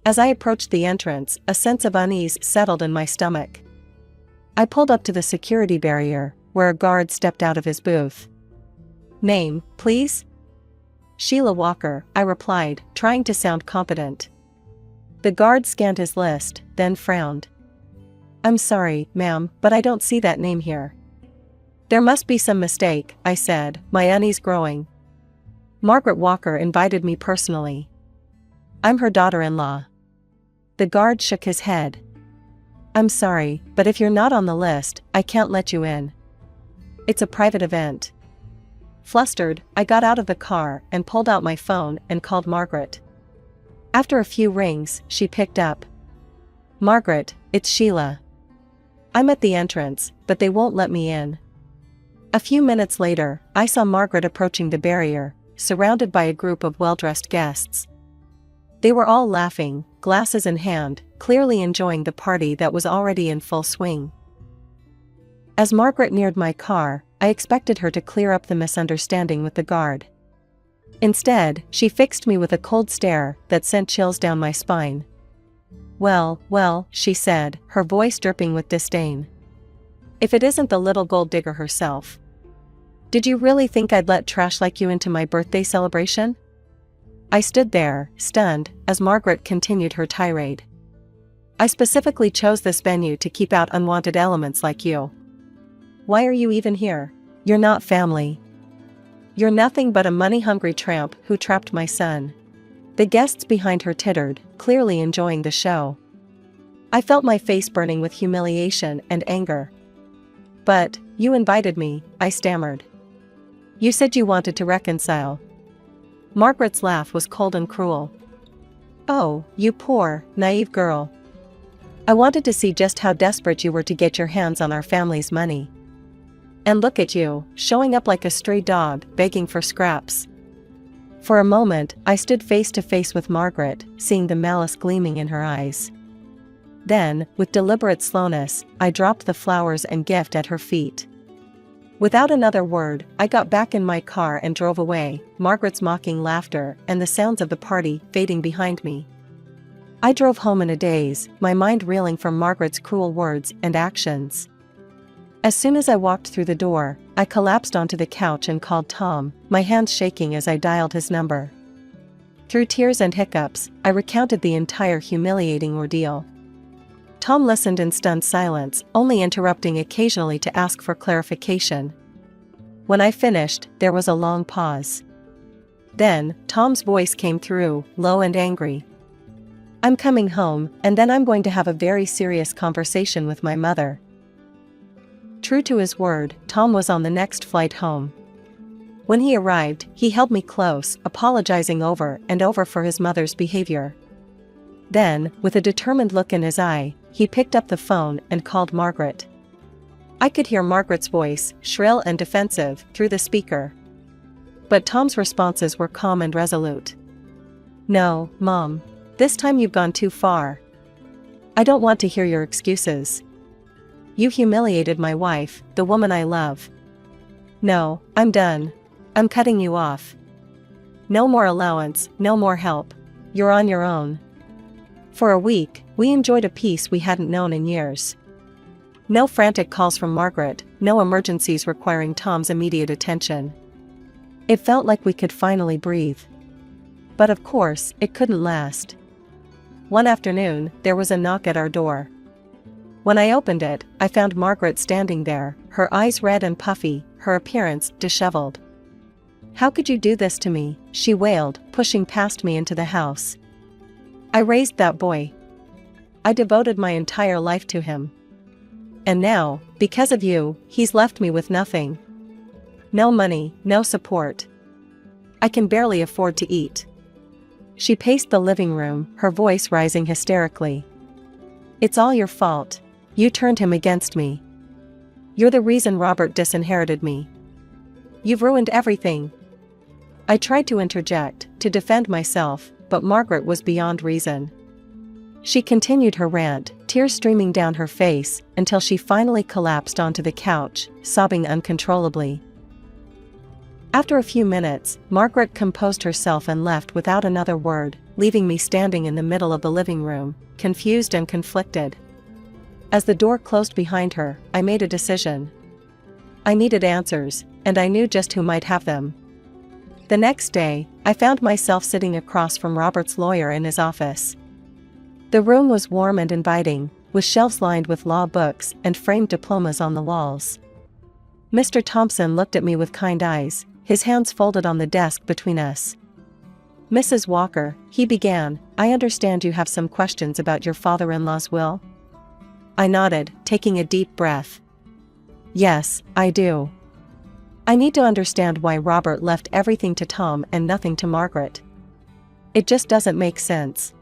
As I approached the entrance, a sense of unease settled in my stomach. I pulled up to the security barrier, where a guard stepped out of his booth. "Name, please?" "Sheila Walker," I replied, trying to sound competent. The guard scanned his list, then frowned. "I'm sorry, ma'am, but I don't see that name here." "There must be some mistake," I said, my unease growing. "Margaret Walker invited me personally. I'm her daughter-in-law." The guard shook his head. "I'm sorry, but if you're not on the list, I can't let you in. It's a private event." Flustered, I got out of the car and pulled out my phone and called Margaret. After a few rings, she picked up. "Margaret, it's Sheila. I'm at the entrance, but they won't let me in." A few minutes later, I saw Margaret approaching the barrier, surrounded by a group of well-dressed guests. They were all laughing, glasses in hand, clearly enjoying the party that was already in full swing. As Margaret neared my car, I expected her to clear up the misunderstanding with the guard. Instead, she fixed me with a cold stare that sent chills down my spine. Well, she said, her voice dripping with disdain. "If it isn't the little gold digger herself. Did you really think I'd let trash like you into my birthday celebration?" I stood there, stunned, as Margaret continued her tirade. "I specifically chose this venue to keep out unwanted elements like you. Why are you even here? You're not family. You're nothing but a money-hungry tramp who trapped my son." The guests behind her tittered, clearly enjoying the show. I felt my face burning with humiliation and anger. "But, you invited me," I stammered. "You said you wanted to reconcile." Margaret's laugh was cold and cruel. "Oh, you poor, naive girl. I wanted to see just how desperate you were to get your hands on our family's money. And look at you, showing up like a stray dog, begging for scraps. For a moment, I stood face to face with Margaret, seeing the malice gleaming in her eyes. Then, with deliberate slowness, I dropped the flowers and gift at her feet. Without another word, I got back in my car and drove away, Margaret's mocking laughter and the sounds of the party fading behind me. I drove home in a daze, my mind reeling from Margaret's cruel words and actions. As soon as I walked through the door, I collapsed onto the couch and called Tom, my hands shaking as I dialed his number. Through tears and hiccups, I recounted the entire humiliating ordeal. Tom listened in stunned silence, only interrupting occasionally to ask for clarification. When I finished, there was a long pause. Then, Tom's voice came through, low and angry. "I'm coming home, and then I'm going to have a very serious conversation with my mother." True to his word, Tom was on the next flight home. When he arrived, he held me close, apologizing over and over for his mother's behavior. Then, with a determined look in his eye, he picked up the phone and called Margaret. I could hear Margaret's voice, shrill and defensive, through the speaker. But Tom's responses were calm and resolute. "No, Mom. This time you've gone too far. I don't want to hear your excuses. You humiliated my wife, the woman I love. No, I'm done. I'm cutting you off. No more allowance, no more help. You're on your own." For a week, we enjoyed a peace we hadn't known in years. No frantic calls from Margaret, no emergencies requiring Tom's immediate attention. It felt like we could finally breathe. But of course, it couldn't last. One afternoon, there was a knock at our door. When I opened it, I found Margaret standing there, her eyes red and puffy, her appearance disheveled. "How could you do this to me?" she wailed, pushing past me into the house. "I raised that boy. I devoted my entire life to him. And now, because of you, he's left me with nothing. No money, no support. I can barely afford to eat." She paced the living room, her voice rising hysterically. "It's all your fault. You turned him against me. You're the reason Robert disinherited me. You've ruined everything." I tried to interject, to defend myself, but Margaret was beyond reason. She continued her rant, tears streaming down her face, until she finally collapsed onto the couch, sobbing uncontrollably. After a few minutes, Margaret composed herself and left without another word, leaving me standing in the middle of the living room, confused and conflicted. As the door closed behind her, I made a decision. I needed answers, and I knew just who might have them. The next day, I found myself sitting across from Robert's lawyer in his office. The room was warm and inviting, with shelves lined with law books and framed diplomas on the walls. Mr. Thompson looked at me with kind eyes, his hands folded on the desk between us. "Mrs. Walker," he began, "I understand you have some questions about your father-in-law's will?" I nodded, taking a deep breath. "Yes, I do. I need to understand why Robert left everything to Tom and nothing to Margaret. It just doesn't make sense."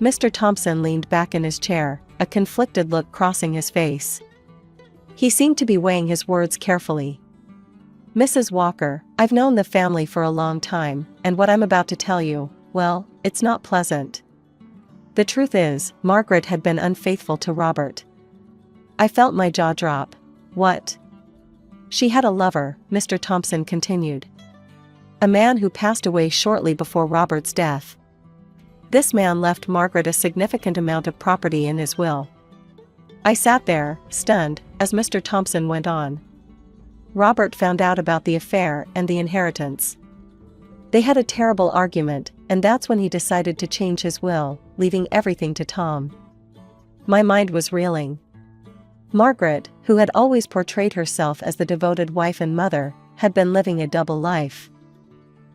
Mr. Thompson leaned back in his chair, a conflicted look crossing his face. He seemed to be weighing his words carefully. "Mrs. Walker, I've known the family for a long time, and what I'm about to tell you, well, it's not pleasant. The truth is, Margaret had been unfaithful to Robert." I felt my jaw drop. "What?" "She had a lover," Mr. Thompson continued. "A man who passed away shortly before Robert's death. This man left Margaret a significant amount of property in his will." I sat there, stunned, as Mr. Thompson went on. "Robert found out about the affair and the inheritance. They had a terrible argument, and that's when he decided to change his will, leaving everything to Tom." My mind was reeling. Margaret, who had always portrayed herself as the devoted wife and mother, had been living a double life.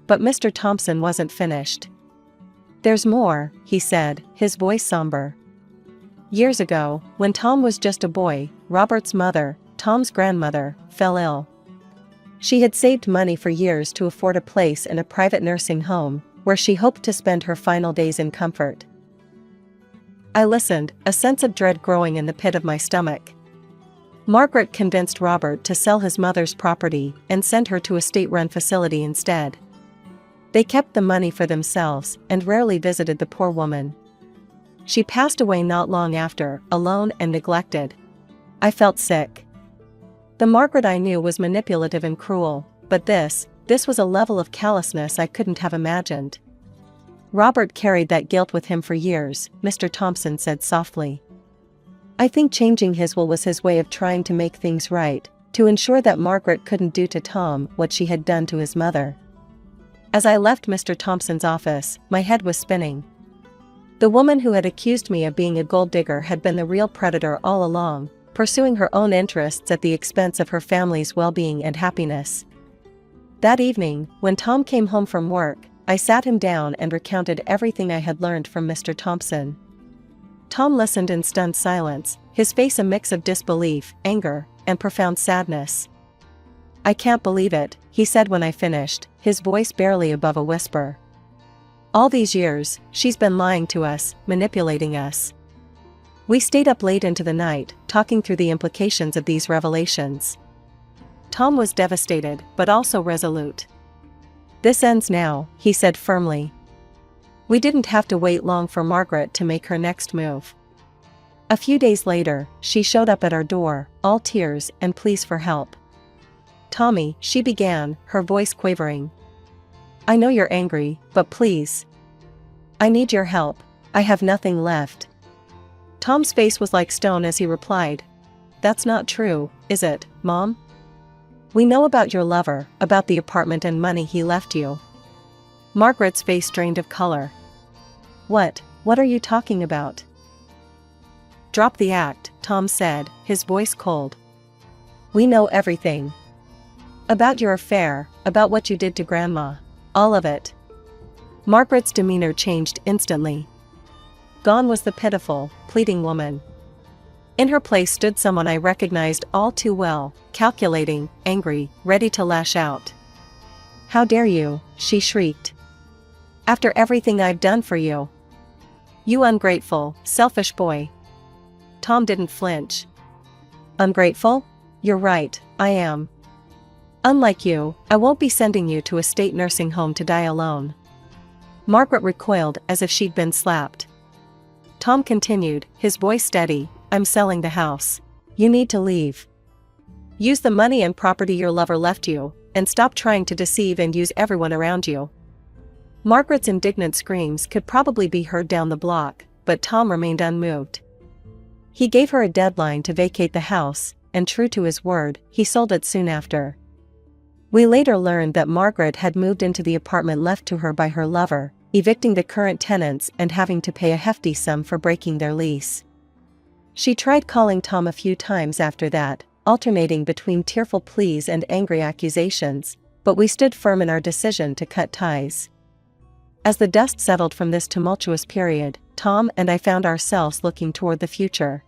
But Mr. Thompson wasn't finished. "There's more," he said, his voice somber. "Years ago, when Tom was just a boy, Robert's mother, Tom's grandmother, fell ill. She had saved money for years to afford a place in a private nursing home, where she hoped to spend her final days in comfort." I listened, a sense of dread growing in the pit of my stomach. Margaret convinced Robert to sell his mother's property and send her to a state-run facility instead. They kept the money for themselves and rarely visited the poor woman. She passed away not long after, alone and neglected. I felt sick. The Margaret I knew was manipulative and cruel, but this was a level of callousness I couldn't have imagined. Robert carried that guilt with him for years, Mr. Thompson said softly. I think changing his will was his way of trying to make things right, to ensure that Margaret couldn't do to Tom what she had done to his mother. As I left Mr. Thompson's office, my head was spinning. The woman who had accused me of being a gold digger had been the real predator all along, pursuing her own interests at the expense of her family's well-being and happiness. That evening, when Tom came home from work, I sat him down and recounted everything I had learned from Mr. Thompson. Tom listened in stunned silence, his face a mix of disbelief, anger, and profound sadness. I can't believe it, he said when I finished, his voice barely above a whisper. All these years, she's been lying to us, manipulating us. We stayed up late into the night, talking through the implications of these revelations. Tom was devastated, but also resolute. This ends now, he said firmly. We didn't have to wait long for Margaret to make her next move. A few days later, she showed up at our door, all tears and pleas for help. Tommy, she began, her voice quavering. I know you're angry, but please. I need your help. I have nothing left. Tom's face was like stone as he replied. That's not true, is it, Mom? We know about your lover, about the apartment and money he left you. Margaret's face drained of color. What are you talking about? Drop the act, Tom said, his voice cold. We know everything. About your affair, about what you did to Grandma. All of it. Margaret's demeanor changed instantly. Gone was the pitiful, pleading woman. In her place stood someone I recognized all too well, calculating, angry, ready to lash out. How dare you, she shrieked. After everything I've done for you. You ungrateful, selfish boy. Tom didn't flinch. Ungrateful? You're right, I am. Unlike you, I won't be sending you to a state nursing home to die alone. Margaret recoiled as if she'd been slapped. Tom continued, his voice steady, I'm selling the house. You need to leave. Use the money and property your lover left you, and stop trying to deceive and use everyone around you. Margaret's indignant screams could probably be heard down the block, but Tom remained unmoved. He gave her a deadline to vacate the house, and true to his word, he sold it soon after. We later learned that Margaret had moved into the apartment left to her by her lover, evicting the current tenants and having to pay a hefty sum for breaking their lease. She tried calling Tom a few times after that, alternating between tearful pleas and angry accusations, but we stood firm in our decision to cut ties. As the dust settled from this tumultuous period, Tom and I found ourselves looking toward the future.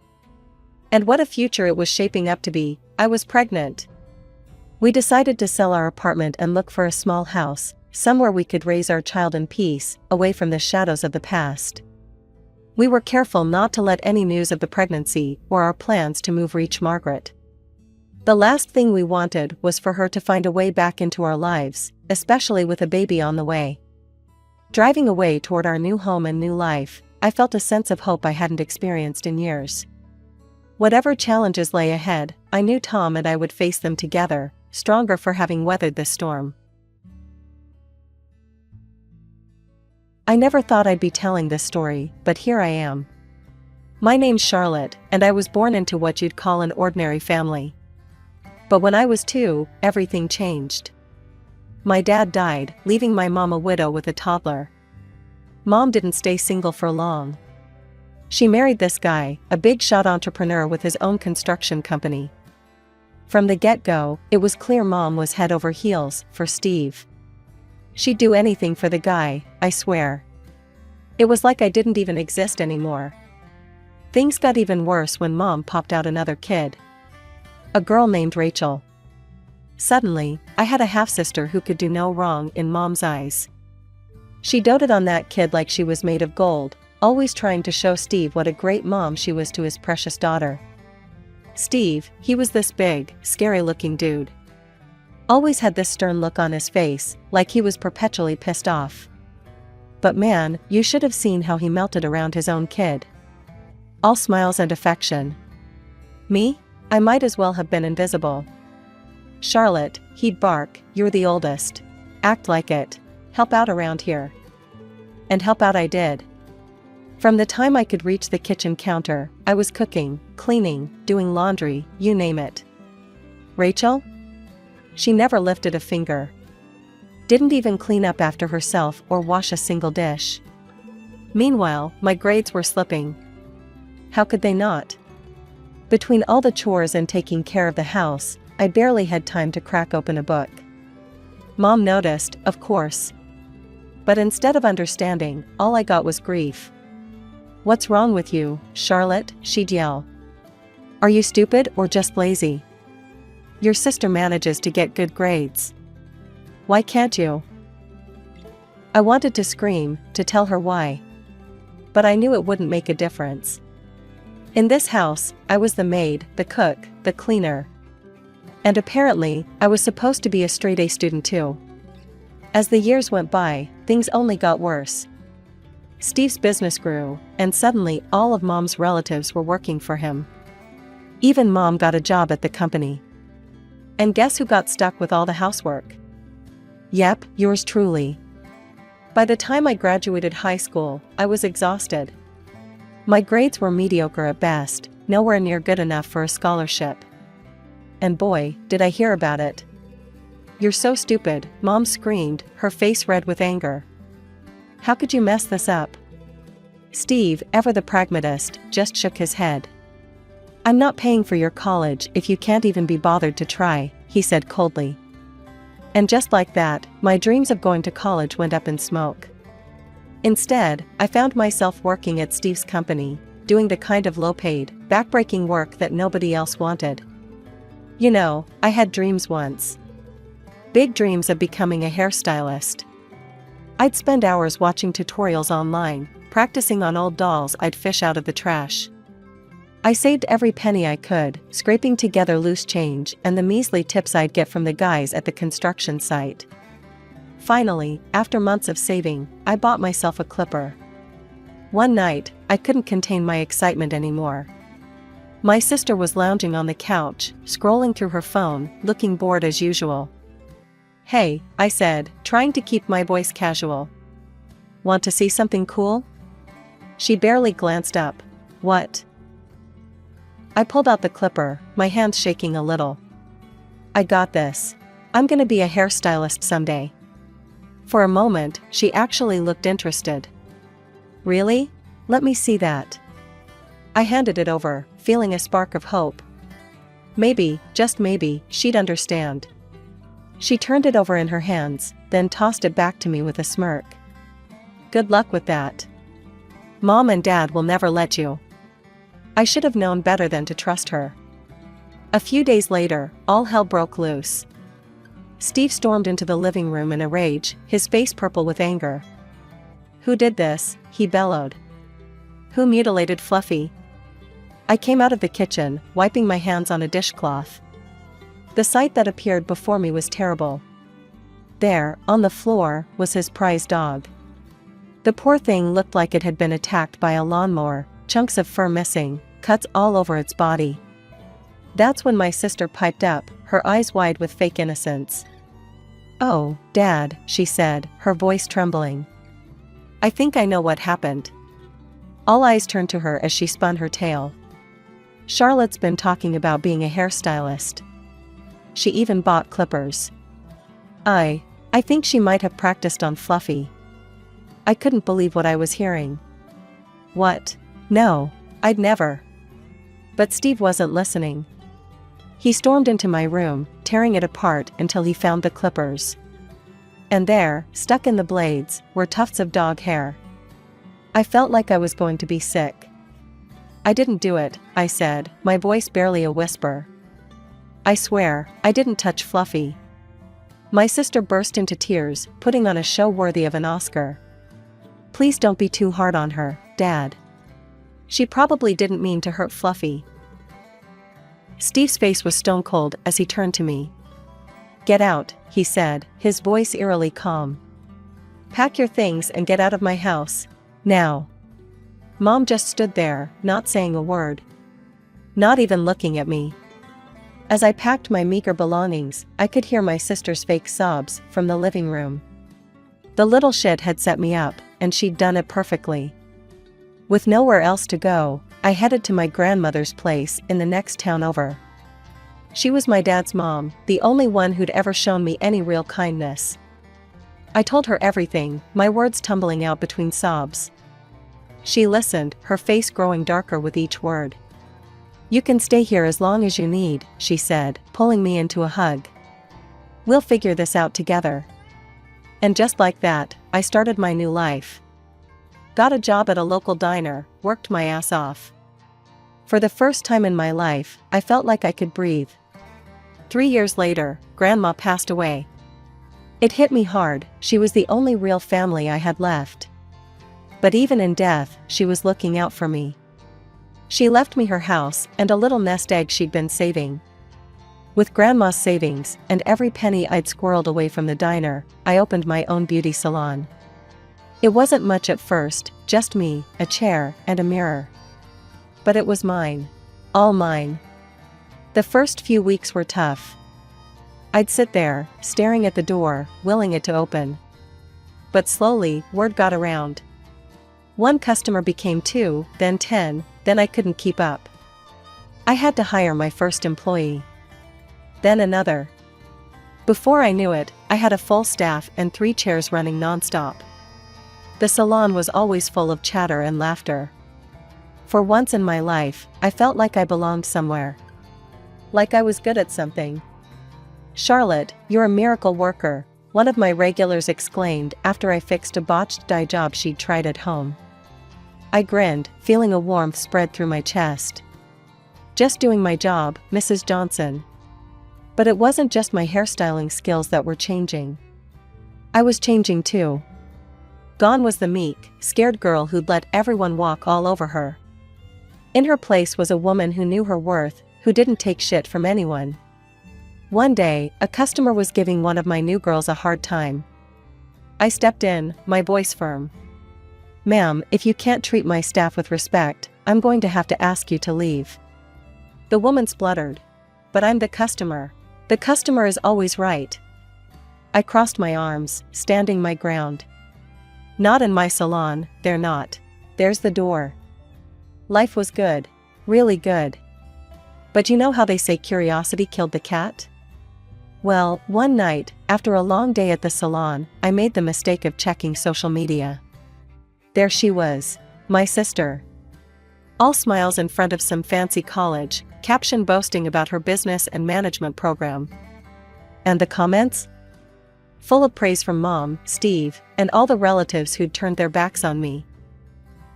And what a future it was shaping up to be. I was pregnant. We decided to sell our apartment and look for a small house, somewhere we could raise our child in peace, away from the shadows of the past. We were careful not to let any news of the pregnancy or our plans to move reach Margaret. The last thing we wanted was for her to find a way back into our lives, especially with a baby on the way. Driving away toward our new home and new life, I felt a sense of hope I hadn't experienced in years. Whatever challenges lay ahead, I knew Tom and I would face them together, stronger for having weathered the storm. I never thought I'd be telling this story, but here I am. My name's Charlotte, and I was born into what you'd call an ordinary family. But when I was 2, everything changed. My dad died, leaving my mom a widow with a toddler. Mom didn't stay single for long. She married this guy, a big-shot entrepreneur with his own construction company. From the get-go, it was clear Mom was head over heels for Steve. She'd do anything for the guy, I swear. It was like I didn't even exist anymore. Things got even worse when Mom popped out another kid. A girl named Rachel. Suddenly, I had a half-sister who could do no wrong in Mom's eyes. She doted on that kid like she was made of gold, always trying to show Steve what a great mom she was to his precious daughter. Steve, he was this big, scary-looking dude. Always had this stern look on his face, like he was perpetually pissed off. But man, you should have seen how he melted around his own kid. All smiles and affection. Me? I might as well have been invisible. Charlotte, he'd bark, you're the oldest. Act like it. Help out around here. And help out I did. From the time I could reach the kitchen counter, I was cooking, cleaning, doing laundry, you name it. Rachel? She never lifted a finger. Didn't even clean up after herself or wash a single dish. Meanwhile, my grades were slipping. How could they not? Between all the chores and taking care of the house, I barely had time to crack open a book. Mom noticed, of course. But instead of understanding, all I got was grief. What's wrong with you, Charlotte? She'd yell. Are you stupid or just lazy? Your sister manages to get good grades. Why can't you? I wanted to scream, to tell her why. But I knew it wouldn't make a difference. In this house, I was the maid, the cook, the cleaner. And apparently, I was supposed to be a straight-A student too. As the years went by, things only got worse. Steve's business grew, and suddenly all of Mom's relatives were working for him. Even Mom got a job at the company. And guess who got stuck with all the housework? Yep, yours truly. By the time I graduated high school, I was exhausted. My grades were mediocre at best, nowhere near good enough for a scholarship. And boy, did I hear about it. You're so stupid, Mom screamed, her face red with anger. How could you mess this up? Steve, ever the pragmatist, just shook his head. I'm not paying for your college if you can't even be bothered to try, he said coldly. And just like that, my dreams of going to college went up in smoke. Instead, I found myself working at Steve's company, doing the kind of low-paid, backbreaking work that nobody else wanted. You know, I had dreams once. Big dreams of becoming a hairstylist. I'd spend hours watching tutorials online, practicing on old dolls I'd fish out of the trash. I saved every penny I could, scraping together loose change and the measly tips I'd get from the guys at the construction site. Finally, after months of saving, I bought myself a clipper. One night, I couldn't contain my excitement anymore. My sister was lounging on the couch, scrolling through her phone, looking bored as usual. Hey, I said, trying to keep my voice casual. Want to see something cool? She barely glanced up. What? I pulled out the clipper, my hands shaking a little. I got this. I'm gonna be a hairstylist someday. For a moment, she actually looked interested. Really? Let me see that. I handed it over, feeling a spark of hope. Maybe, just maybe, she'd understand. She turned it over in her hands, then tossed it back to me with a smirk. Good luck with that. Mom and Dad will never let you. I should have known better than to trust her. A few days later, all hell broke loose. Steve stormed into the living room in a rage, his face purple with anger. Who did this? He bellowed. Who mutilated Fluffy? I came out of the kitchen, wiping my hands on a dishcloth. The sight that appeared before me was terrible. There, on the floor, was his prized dog. The poor thing looked like it had been attacked by a lawnmower, chunks of fur missing, cuts all over its body. That's when my sister piped up, her eyes wide with fake innocence. Oh, Dad, she said, her voice trembling. I think I know what happened. All eyes turned to her as she spun her tale. Charlotte's been talking about being a hairstylist. She even bought clippers. I think she might have practiced on Fluffy. I couldn't believe what I was hearing. What? No, I'd never. But Steve wasn't listening. He stormed into my room, tearing it apart until he found the clippers. And there, stuck in the blades, were tufts of dog hair. I felt like I was going to be sick. I didn't do it, I said, my voice barely a whisper. I swear, I didn't touch Fluffy. My sister burst into tears, putting on a show worthy of an Oscar. Please don't be too hard on her, Dad. She probably didn't mean to hurt Fluffy. Steve's face was stone cold as he turned to me. Get out, he said, his voice eerily calm. Pack your things and get out of my house. Now. Mom just stood there, not saying a word. Not even looking at me. As I packed my meager belongings, I could hear my sister's fake sobs from the living room. The little shit had set me up, and she'd done it perfectly. With nowhere else to go, I headed to my grandmother's place in the next town over. She was my dad's mom, the only one who'd ever shown me any real kindness. I told her everything, my words tumbling out between sobs. She listened, her face growing darker with each word. You can stay here as long as you need, she said, pulling me into a hug. We'll figure this out together. And just like that, I started my new life. Got a job at a local diner, worked my ass off. For the first time in my life, I felt like I could breathe. 3 years later, Grandma passed away. It hit me hard, she was the only real family I had left. But even in death, she was looking out for me. She left me her house and a little nest egg she'd been saving. With Grandma's savings and every penny I'd squirreled away from the diner, I opened my own beauty salon. It wasn't much at first, just me, a chair, and a mirror. But it was mine. All mine. The first few weeks were tough. I'd sit there, staring at the door, willing it to open. But slowly, word got around. One customer became 2, then 10, then I couldn't keep up. I had to hire my first employee. Then another. Before I knew it, I had a full staff and 3 chairs running nonstop. The salon was always full of chatter and laughter. For once in my life, I felt like I belonged somewhere. Like I was good at something. Charlotte, you're a miracle worker, one of my regulars exclaimed after I fixed a botched dye job she'd tried at home. I grinned, feeling a warmth spread through my chest. Just doing my job, Mrs. Johnson. But it wasn't just my hairstyling skills that were changing. I was changing too. Gone was the meek, scared girl who'd let everyone walk all over her. In her place was a woman who knew her worth, who didn't take shit from anyone. One day, a customer was giving one of my new girls a hard time. I stepped in, my voice firm. Ma'am, if you can't treat my staff with respect, I'm going to have to ask you to leave. The woman spluttered. But I'm the customer. The customer is always right. I crossed my arms, standing my ground. Not in my salon, they're not. There's the door. Life was good. Really good. But you know how they say curiosity killed the cat? Well, one night, after a long day at the salon, I made the mistake of checking social media. There she was, my sister. All smiles in front of some fancy college, caption boasting about her business and management program. And the comments? Full of praise from Mom, Steve, and all the relatives who'd turned their backs on me.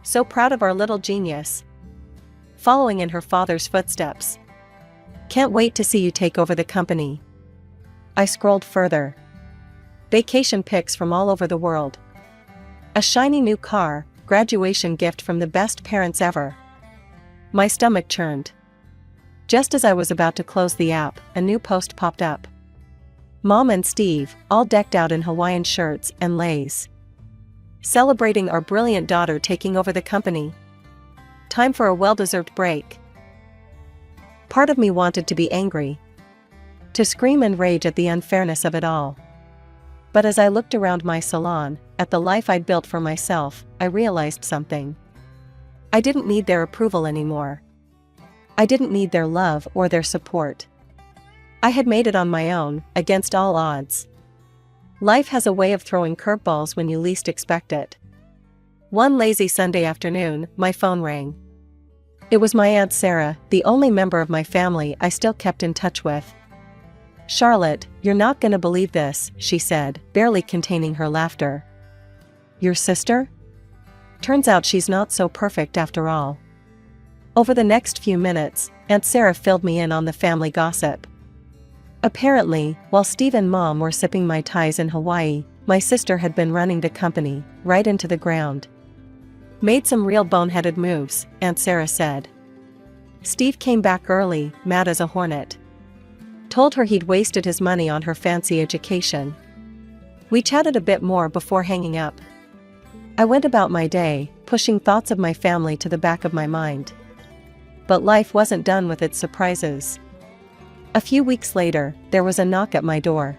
So proud of our little genius. Following in her father's footsteps. Can't wait to see you take over the company. I scrolled further. Vacation pics from all over the world. A shiny new car, graduation gift from the best parents ever. My stomach churned. Just as I was about to close the app, a new post popped up. Mom and Steve, all decked out in Hawaiian shirts and leis. Celebrating our brilliant daughter taking over the company. Time for a well-deserved break. Part of me wanted to be angry. To scream and rage at the unfairness of it all. But as I looked around my salon, at the life I'd built for myself, I realized something. I didn't need their approval anymore. I didn't need their love or their support. I had made it on my own, against all odds. Life has a way of throwing curveballs when you least expect it. One lazy Sunday afternoon, my phone rang. It was my Aunt Sarah, the only member of my family I still kept in touch with. Charlotte, you're not gonna believe this, she said, barely containing her laughter. Your sister? Turns out she's not so perfect after all. Over the next few minutes, Aunt Sarah filled me in on the family gossip. Apparently, while Steve and Mom were sipping Mai Tais in Hawaii, my sister had been running the company, right into the ground. Made some real boneheaded moves, Aunt Sarah said. Steve came back early, mad as a hornet. told her he'd wasted his money on her fancy education. We chatted a bit more before hanging up. I went about my day, pushing thoughts of my family to the back of my mind. But life wasn't done with its surprises. A few weeks later, there was a knock at my door.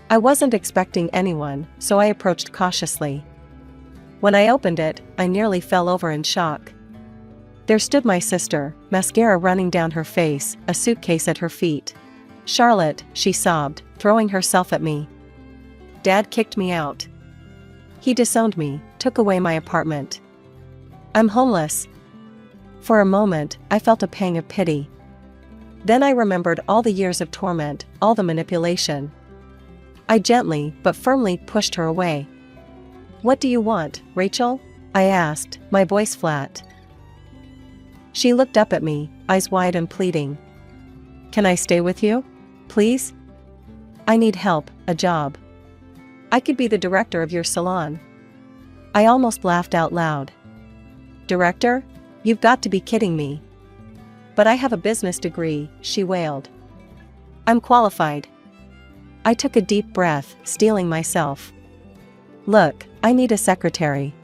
I wasn't expecting anyone, so I approached cautiously. When I opened it, I nearly fell over in shock. There stood my sister, mascara running down her face, a suitcase at her feet. "Charlotte," she sobbed, throwing herself at me. "Dad kicked me out. He disowned me, took away my apartment. I'm homeless." For a moment, I felt a pang of pity. Then I remembered all the years of torment, all the manipulation. I gently, but firmly, pushed her away. "What do you want, Rachel?" I asked, my voice flat. She looked up at me, eyes wide and pleading. "Can I stay with you? Please? I need help, a job. I could be the director of your salon." I almost laughed out loud. "Director? You've got to be kidding me." "But I have a business degree," she wailed. "I'm qualified." I took a deep breath, steeling myself. "Look, I need a secretary.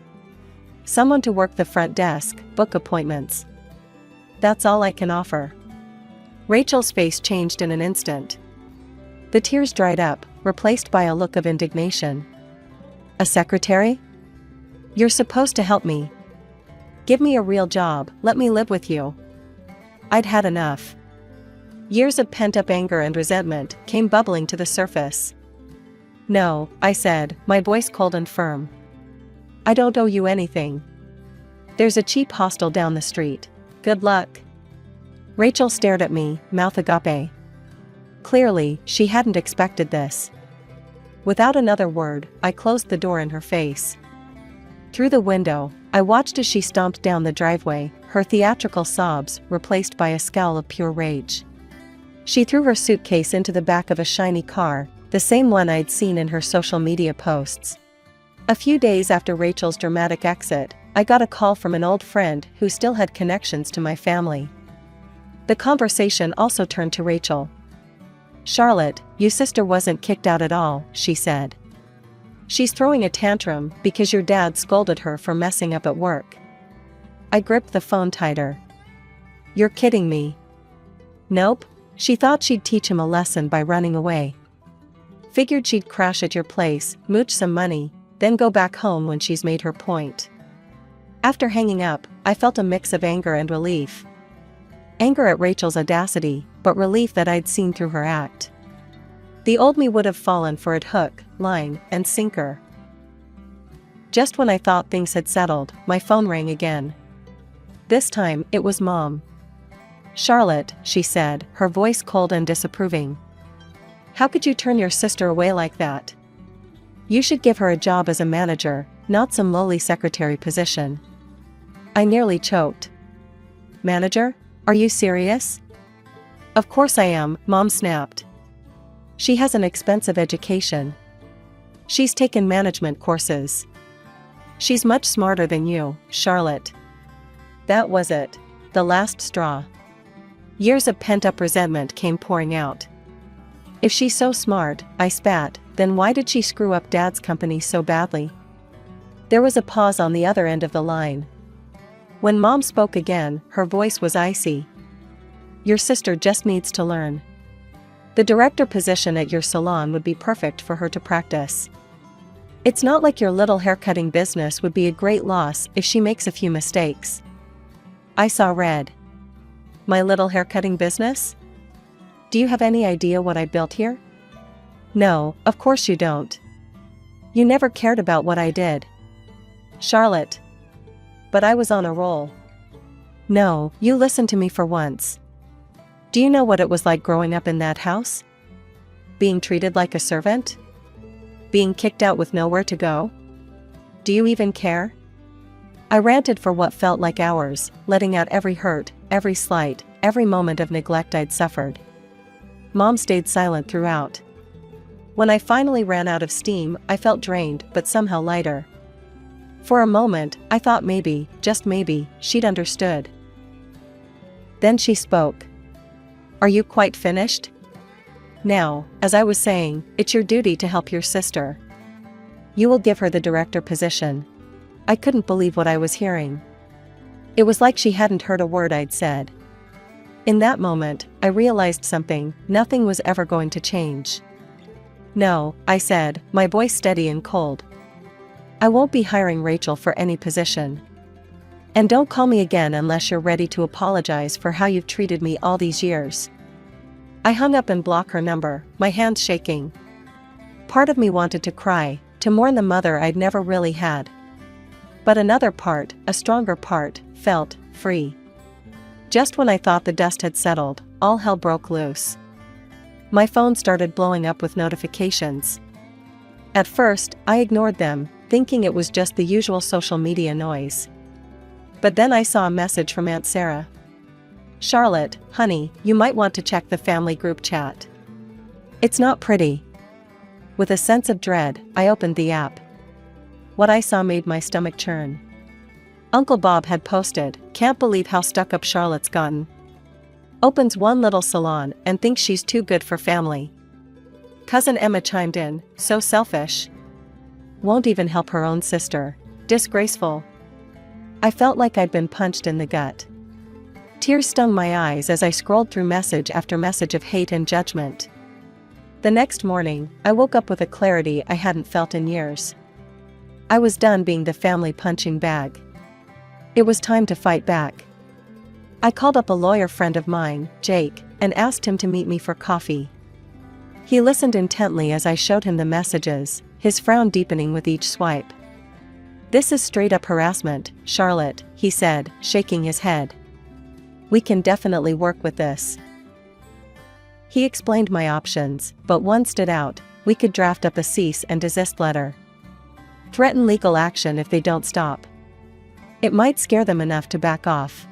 Someone to work the front desk, book appointments. That's all I can offer." Rachel's face changed in an instant. The tears dried up, replaced by a look of indignation. "A secretary? You're supposed to help me. Give me a real job, let me live with you." I'd had enough. Years of pent-up anger and resentment came bubbling to the surface. "No," I said, my voice cold and firm. "I don't owe you anything. There's a cheap hostel down the street. Good luck." Rachel stared at me, mouth agape. Clearly, she hadn't expected this. Without another word, I closed the door in her face. Through the window, I watched as she stomped down the driveway, her theatrical sobs replaced by a scowl of pure rage. She threw her suitcase into the back of a shiny car, the same one I'd seen in her social media posts. A few days after Rachel's dramatic exit, I got a call from an old friend who still had connections to my family. The conversation also turned to Rachel. "Charlotte, your sister wasn't kicked out at all," she said. "She's throwing a tantrum because your dad scolded her for messing up at work." I gripped the phone tighter. "You're kidding me." "Nope. She thought she'd teach him a lesson by running away. Figured she'd crash at your place, mooch some money, then go back home when she's made her point." After hanging up, I felt a mix of anger and relief. Anger at Rachel's audacity, but relief that I'd seen through her act. The old me would have fallen for it hook, line, and sinker. Just when I thought things had settled, my phone rang again. This time, it was Mom. "Charlotte," she said, her voice cold and disapproving. "How could you turn your sister away like that? You should give her a job as a manager, not some lowly secretary position." I nearly choked. "Manager? Are you serious?" "Of course I am," Mom snapped. "She has an expensive education. She's taken management courses. She's much smarter than you, Charlotte." That was it. The last straw. Years of pent-up resentment came pouring out. If she's so smart, I spat, then why did she screw up Dad's company so badly? There was a pause on the other end of the line. When Mom spoke again, her voice was icy. "Your sister just needs to learn. The director position at your salon would be perfect for her to practice. It's not like your little haircutting business would be a great loss if she makes a few mistakes." I saw red. "My little haircutting business? Do you have any idea what I built here?" "No, of course you don't. You never cared about what I did." "Charlotte." "But I was on a roll." "No, you listen to me for once. Do you know what it was like growing up in that house? Being treated like a servant? Being kicked out with nowhere to go? Do you even care?" I ranted for what felt like hours, letting out every hurt, every slight, every moment of neglect I'd suffered. Mom stayed silent throughout. When I finally ran out of steam, I felt drained but somehow lighter. For a moment, I thought maybe, just maybe, she'd understood. Then she spoke. "Are you quite finished?" Now, as I was saying, it's your duty to help your sister. You will give her the director position. I couldn't believe what I was hearing. It was like she hadn't heard a word I'd said. In that moment, I realized something: nothing was ever going to change. No, I said, my voice steady and cold. I won't be hiring Rachel for any position. And don't call me again unless you're ready to apologize for how you've treated me all these years. I hung up and blocked her number, my hands shaking. Part of me wanted to cry, to mourn the mother I'd never really had. But another part, a stronger part, felt free. Just when I thought the dust had settled, all hell broke loose. My phone started blowing up with notifications. At first, I ignored them, thinking it was just the usual social media noise. But then I saw a message from Aunt Sarah. "Charlotte, honey, you might want to check the family group chat. It's not pretty." With a sense of dread, I opened the app. What I saw made my stomach churn. Uncle Bob had posted, "Can't believe how stuck up Charlotte's gotten. Opens one little salon and thinks she's too good for family." Cousin Emma chimed in, "So selfish. Won't even help her own sister. Disgraceful." I felt like I'd been punched in the gut. Tears stung my eyes as I scrolled through message after message of hate and judgment. The next morning, I woke up with a clarity I hadn't felt in years. I was done being the family punching bag. It was time to fight back. I called up a lawyer friend of mine, Jake, and asked him to meet me for coffee. He listened intently as I showed him the messages, his frown deepening with each swipe. "This is straight up harassment, Charlotte," he said, shaking his head. "We can definitely work with this." He explained my options, but one stood out: we could draft up a cease and desist letter. Threaten legal action if they don't stop. It might scare them enough to back off.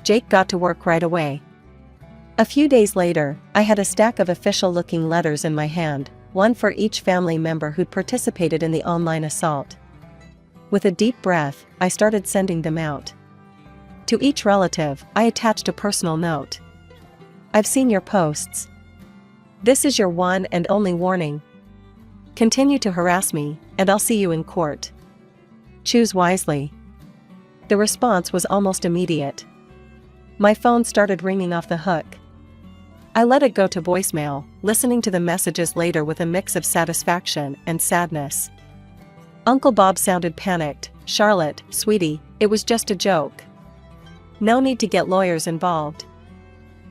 Jake got to work right away. A few days later, I had a stack of official-looking letters in my hand, one for each family member who'd participated in the online assault. With a deep breath, I started sending them out. To each relative, I attached a personal note. "I've seen your posts. This is your one and only warning. Continue to harass me, and I'll see you in court. Choose wisely." The response was almost immediate. My phone started ringing off the hook. I let it go to voicemail, listening to the messages later with a mix of satisfaction and sadness. Uncle Bob sounded panicked. "Charlotte, sweetie, it was just a joke. No need to get lawyers involved."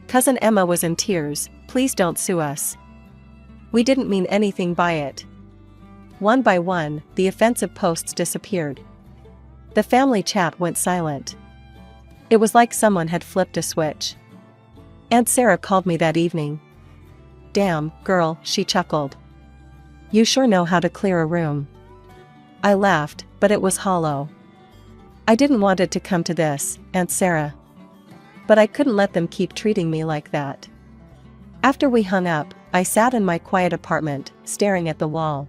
Cousin Emma was in tears. "Please don't sue us. We didn't mean anything by it." One by one, the offensive posts disappeared. The family chat went silent. It was like someone had flipped a switch. Aunt Sarah called me that evening. "Damn, girl," she chuckled. "You sure know how to clear a room." I laughed, but it was hollow. I didn't want it to come to this, Aunt Sarah. But I couldn't let them keep treating me like that. After we hung up, I sat in my quiet apartment, staring at the wall.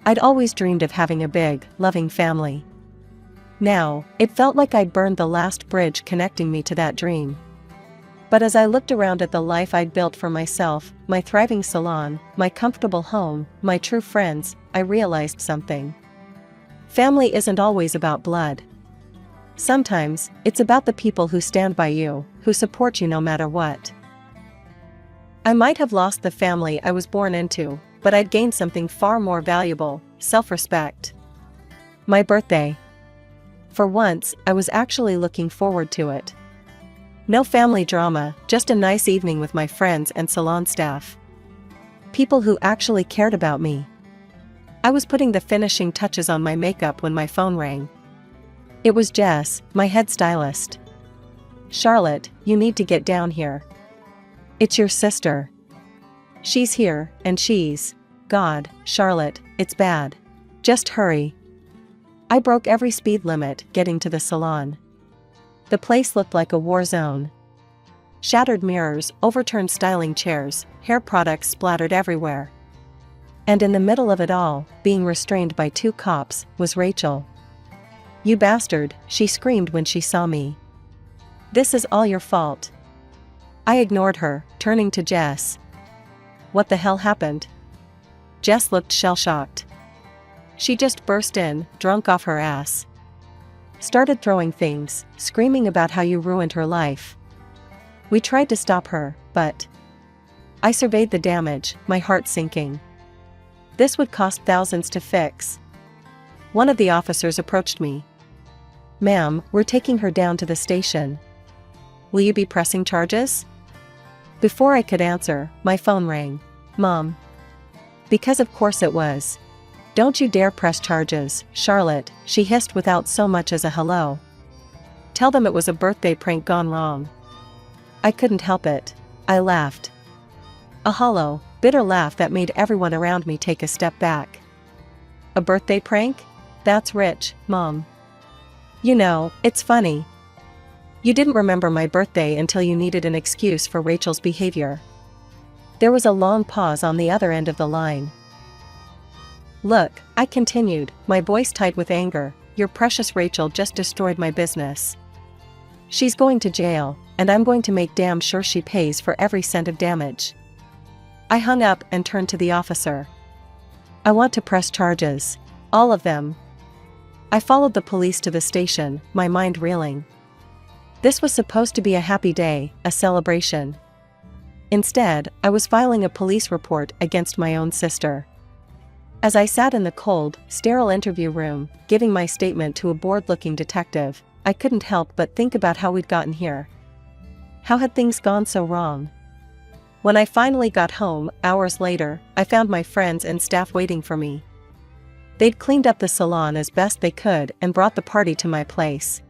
I'd always dreamed of having a big, loving family. Now, it felt like I'd burned the last bridge connecting me to that dream. But as I looked around at the life I'd built for myself, my thriving salon, my comfortable home, my true friends, I realized something. Family isn't always about blood. Sometimes, it's about the people who stand by you, who support you no matter what. I might have lost the family I was born into, but I'd gained something far more valuable: self-respect. My birthday. For once, I was actually looking forward to it. No family drama, just a nice evening with my friends and salon staff. People who actually cared about me. I was putting the finishing touches on my makeup when my phone rang. It was Jess, my head stylist. "Charlotte, you need to get down here. It's your sister. She's here, and she's... God, Charlotte, it's bad. Just hurry." I broke every speed limit getting to the salon. The place looked like a war zone. Shattered mirrors, overturned styling chairs, hair products splattered everywhere. And in the middle of it all, being restrained by 2 cops, was Rachel. "You bastard," she screamed when she saw me. "This is all your fault." I ignored her, turning to Jess. What the hell happened? Jess looked shell-shocked. She just burst in, drunk off her ass. Started throwing things, screaming about how you ruined her life. We tried to stop her, but... I surveyed the damage, my heart sinking. This would cost thousands to fix. One of the officers approached me. Ma'am, we're taking her down to the station. Will you be pressing charges? Before I could answer, my phone rang. Mom. Because of course it was. Don't you dare press charges, Charlotte, she hissed without so much as a hello. Tell them it was a birthday prank gone wrong. I couldn't help it. I laughed. A hollow, bitter laugh that made everyone around me take a step back. A birthday prank? That's rich, Mom. You know, it's funny. You didn't remember my birthday until you needed an excuse for Rachel's behavior. There was a long pause on the other end of the line. Look, I continued, my voice tight with anger, your precious Rachel just destroyed my business. She's going to jail, and I'm going to make damn sure she pays for every cent of damage. I hung up and turned to the officer. I want to press charges. All of them. I followed the police to the station, my mind reeling. This was supposed to be a happy day, a celebration. Instead, I was filing a police report against my own sister. As I sat in the cold, sterile interview room, giving my statement to a bored-looking detective, I couldn't help but think about how we'd gotten here. How had things gone so wrong? When I finally got home, hours later, I found my friends and staff waiting for me. They'd cleaned up the salon as best they could and brought the party to my place.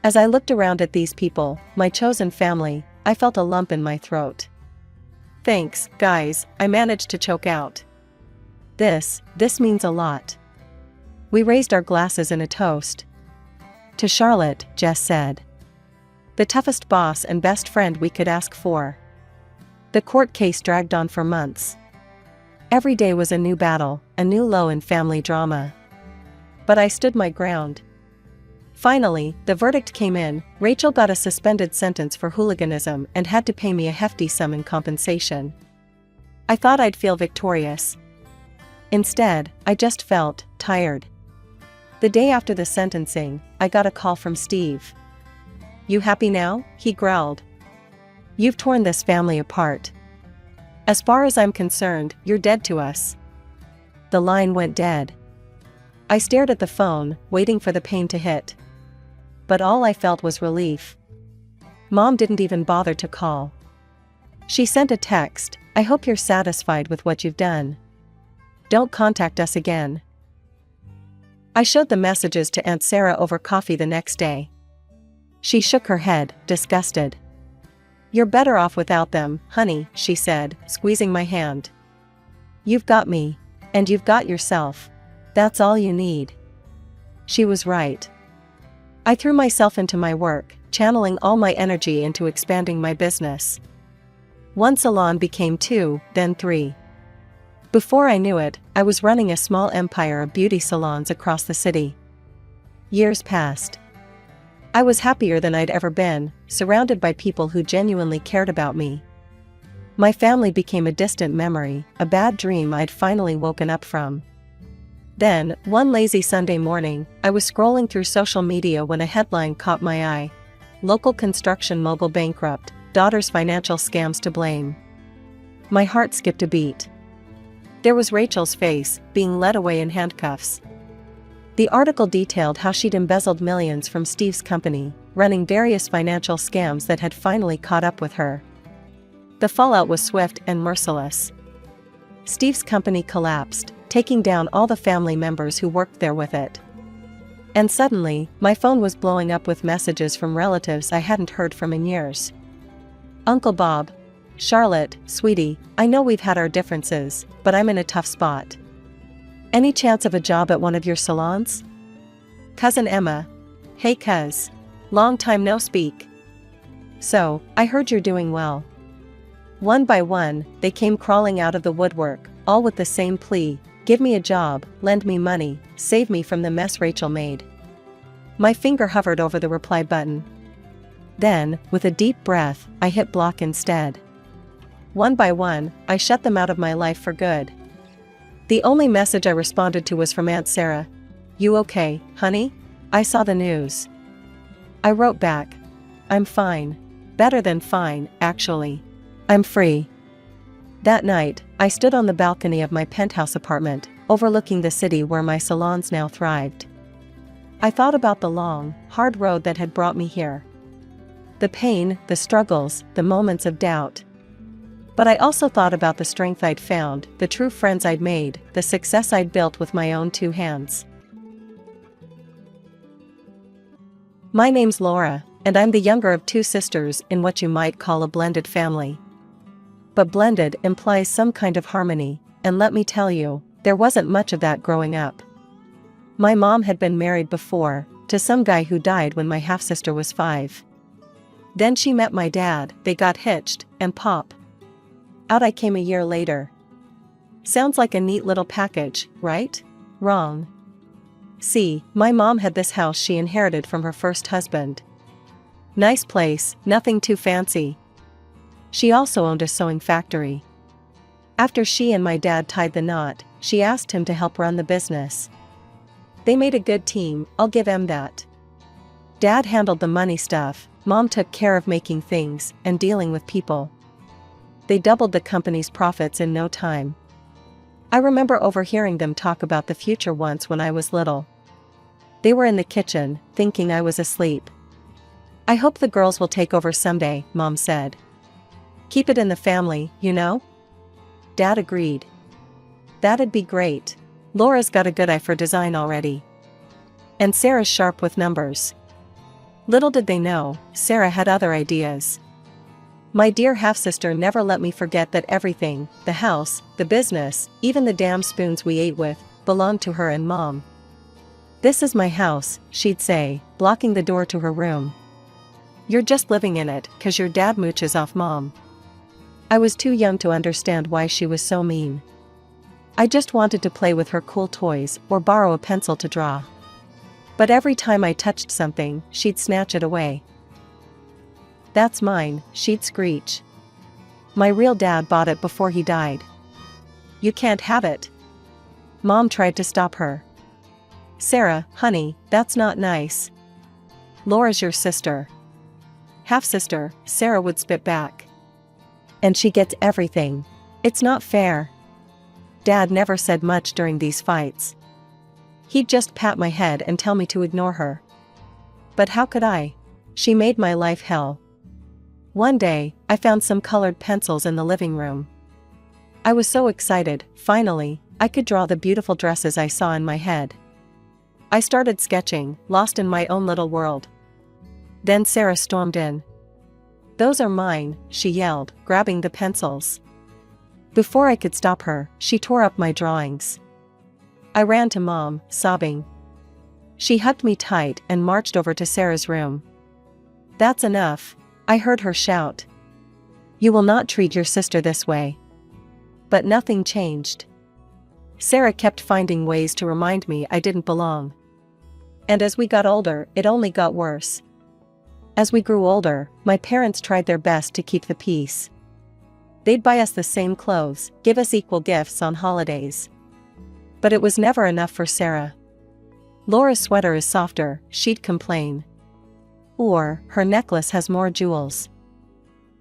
As I looked around at these people, my chosen family, I felt a lump in my throat. Thanks, guys, I managed to choke out. This means a lot. We raised our glasses in a toast. To Charlotte, Jess said. The toughest boss and best friend we could ask for. The court case dragged on for months. Every day was a new battle, a new low in family drama. But I stood my ground. Finally, the verdict came in. Rachel got a suspended sentence for hooliganism and had to pay me a hefty sum in compensation. I thought I'd feel victorious. Instead, I just felt tired. The day after the sentencing, I got a call from Steve. You happy now? He growled. You've torn this family apart. As far as I'm concerned, you're dead to us. The line went dead. I stared at the phone, waiting for the pain to hit. But all I felt was relief. Mom didn't even bother to call. She sent a text, I hope you're satisfied with what you've done. Don't contact us again. I showed the messages to Aunt Sarah over coffee the next day. She shook her head, disgusted. You're better off without them, honey, she said, squeezing my hand. You've got me. And you've got yourself. That's all you need. She was right. I threw myself into my work, channeling all my energy into expanding my business. One salon became 2, then 3. Before I knew it, I was running a small empire of beauty salons across the city. Years passed. I was happier than I'd ever been, surrounded by people who genuinely cared about me. My family became a distant memory, a bad dream I'd finally woken up from. Then, one lazy Sunday morning, I was scrolling through social media when a headline caught my eye. Local construction mogul bankrupt, daughter's financial scams to blame. My heart skipped a beat. There was Rachel's face, being led away in handcuffs. The article detailed how she'd embezzled millions from Steve's company, running various financial scams that had finally caught up with her. The fallout was swift and merciless. Steve's company collapsed, taking down all the family members who worked there with it. And suddenly, my phone was blowing up with messages from relatives I hadn't heard from in years. Uncle Bob. Charlotte, sweetie, I know we've had our differences, but I'm in a tough spot. Any chance of a job at one of your salons? Cousin Emma. Hey cuz. Long time no speak. So, I heard you're doing well. One by one, they came crawling out of the woodwork, all with the same plea, give me a job, lend me money, save me from the mess Rachel made. My finger hovered over the reply button. Then, with a deep breath, I hit block instead. One by one, I shut them out of my life for good. The only message I responded to was from Aunt Sarah. "You okay, honey? I saw the news." I wrote back. "I'm fine. Better than fine, actually. I'm free." That night, I stood on the balcony of my penthouse apartment, overlooking the city where my salons now thrived. I thought about the long, hard road that had brought me here. The pain, the struggles, the moments of doubt. But I also thought about the strength I'd found, the true friends I'd made, the success I'd built with my own 2 hands. My name's Laura, and I'm the younger of 2 sisters in what you might call a blended family. But blended implies some kind of harmony, and let me tell you, there wasn't much of that growing up. My mom had been married before, to some guy who died when my half-sister was 5. Then she met my dad, they got hitched, and pop. Out I came a year later. Sounds like a neat little package, right? Wrong. See, my mom had this house she inherited from her first husband. Nice place, nothing too fancy. She also owned a sewing factory. After she and my dad tied the knot, she asked him to help run the business. They made a good team, I'll give him that. Dad handled the money stuff, Mom took care of making things and dealing with people. They doubled the company's profits in no time. I remember overhearing them talk about the future once when I was little. They were in the kitchen, thinking I was asleep. "I hope the girls will take over someday," Mom said. "Keep it in the family, you know?" Dad agreed. "That'd be great. Laura's got a good eye for design already. And Sarah's sharp with numbers." Little did they know, Sarah had other ideas. My dear half-sister never let me forget that everything, the house, the business, even the damn spoons we ate with, belonged to her and Mom. "This is my house," she'd say, blocking the door to her room. "You're just living in it, 'cause your dad mooches off Mom." I was too young to understand why she was so mean. I just wanted to play with her cool toys or borrow a pencil to draw. But every time I touched something, she'd snatch it away. "That's mine," she'd screech. "My real dad bought it before he died." "You can't have it." Mom tried to stop her. "Sarah, honey, that's not nice. Laura's your sister." "Half-sister," Sarah would spit back. "And she gets everything. It's not fair." Dad never said much during these fights. He'd just pat my head and tell me to ignore her. But how could I? She made my life hell. One day, I found some colored pencils in the living room. I was so excited, finally, I could draw the beautiful dresses I saw in my head. I started sketching, lost in my own little world. Then Sarah stormed in. "Those are mine," she yelled, grabbing the pencils. Before I could stop her, she tore up my drawings. I ran to Mom, sobbing. She hugged me tight and marched over to Sarah's room. "That's enough," I heard her shout. "You will not treat your sister this way." But nothing changed. Sarah kept finding ways to remind me I didn't belong. And as we got older, it only got worse. As we grew older, my parents tried their best to keep the peace. They'd buy us the same clothes, give us equal gifts on holidays. But it was never enough for Sarah. "Laura's sweater is softer," she'd complain. Or, "Her necklace has more jewels.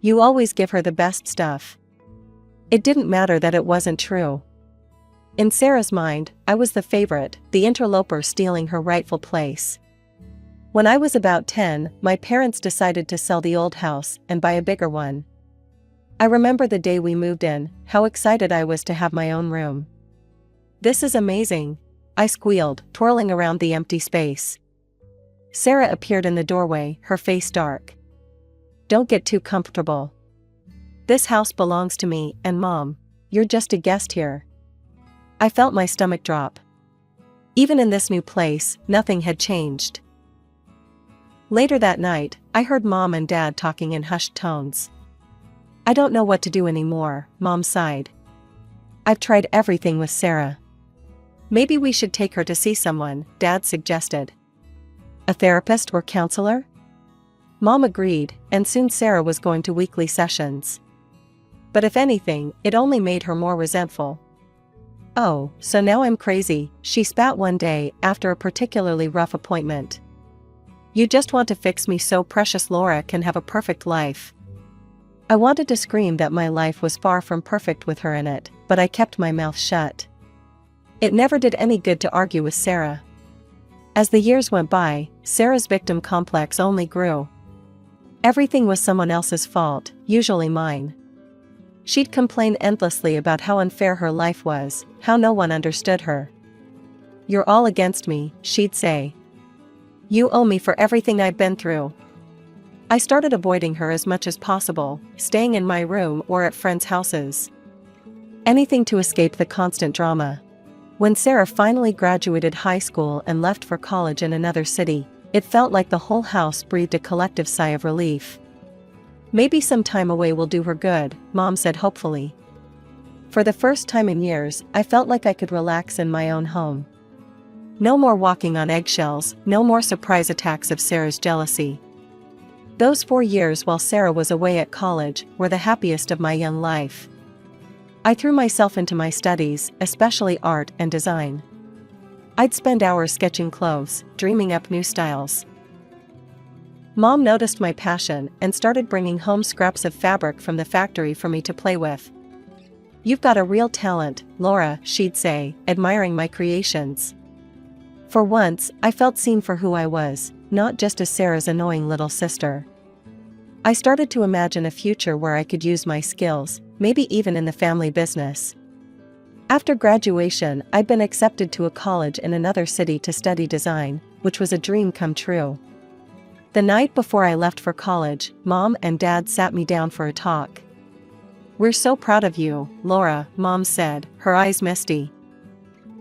You always give her the best stuff." It didn't matter that it wasn't true. In Sarah's mind, I was the favorite, the interloper stealing her rightful place. When I was about 10, my parents decided to sell the old house and buy a bigger one. I remember the day we moved in, how excited I was to have my own room. "This is amazing," I squealed, twirling around the empty space. Sarah appeared in the doorway, her face dark. "Don't get too comfortable. This house belongs to me and Mom. You're just a guest here." I felt my stomach drop. Even in this new place, nothing had changed. Later that night, I heard Mom and Dad talking in hushed tones. "I don't know what to do anymore," Mom sighed. "I've tried everything with Sarah." "Maybe we should take her to see someone," Dad suggested. "A therapist or counselor?" Mom agreed, and soon Sarah was going to weekly sessions. But if anything, it only made her more resentful. "Oh, so now I'm crazy," she spat one day after a particularly rough appointment. "You just want to fix me so precious Laura can have a perfect life." I wanted to scream that my life was far from perfect with her in it, but I kept my mouth shut. It never did any good to argue with Sarah. As the years went by, Sarah's victim complex only grew. Everything was someone else's fault, usually mine. She'd complain endlessly about how unfair her life was, how no one understood her. "You're all against me," she'd say. "You owe me for everything I've been through." I started avoiding her as much as possible, staying in my room or at friends' houses. Anything to escape the constant drama. When Sarah finally graduated high school and left for college in another city, it felt like the whole house breathed a collective sigh of relief. "Maybe some time away will do her good," Mom said hopefully. For the first time in years, I felt like I could relax in my own home. No more walking on eggshells, no more surprise attacks of Sarah's jealousy. Those 4 years while Sarah was away at college were the happiest of my young life. I threw myself into my studies, especially art and design. I'd spend hours sketching clothes, dreaming up new styles. Mom noticed my passion and started bringing home scraps of fabric from the factory for me to play with. "You've got a real talent, Laura," she'd say, admiring my creations. For once, I felt seen for who I was, not just as Sarah's annoying little sister. I started to imagine a future where I could use my skills, maybe even in the family business. After graduation, I'd been accepted to a college in another city to study design, which was a dream come true. The night before I left for college, Mom and Dad sat me down for a talk. "We're so proud of you, Laura," Mom said, her eyes misty.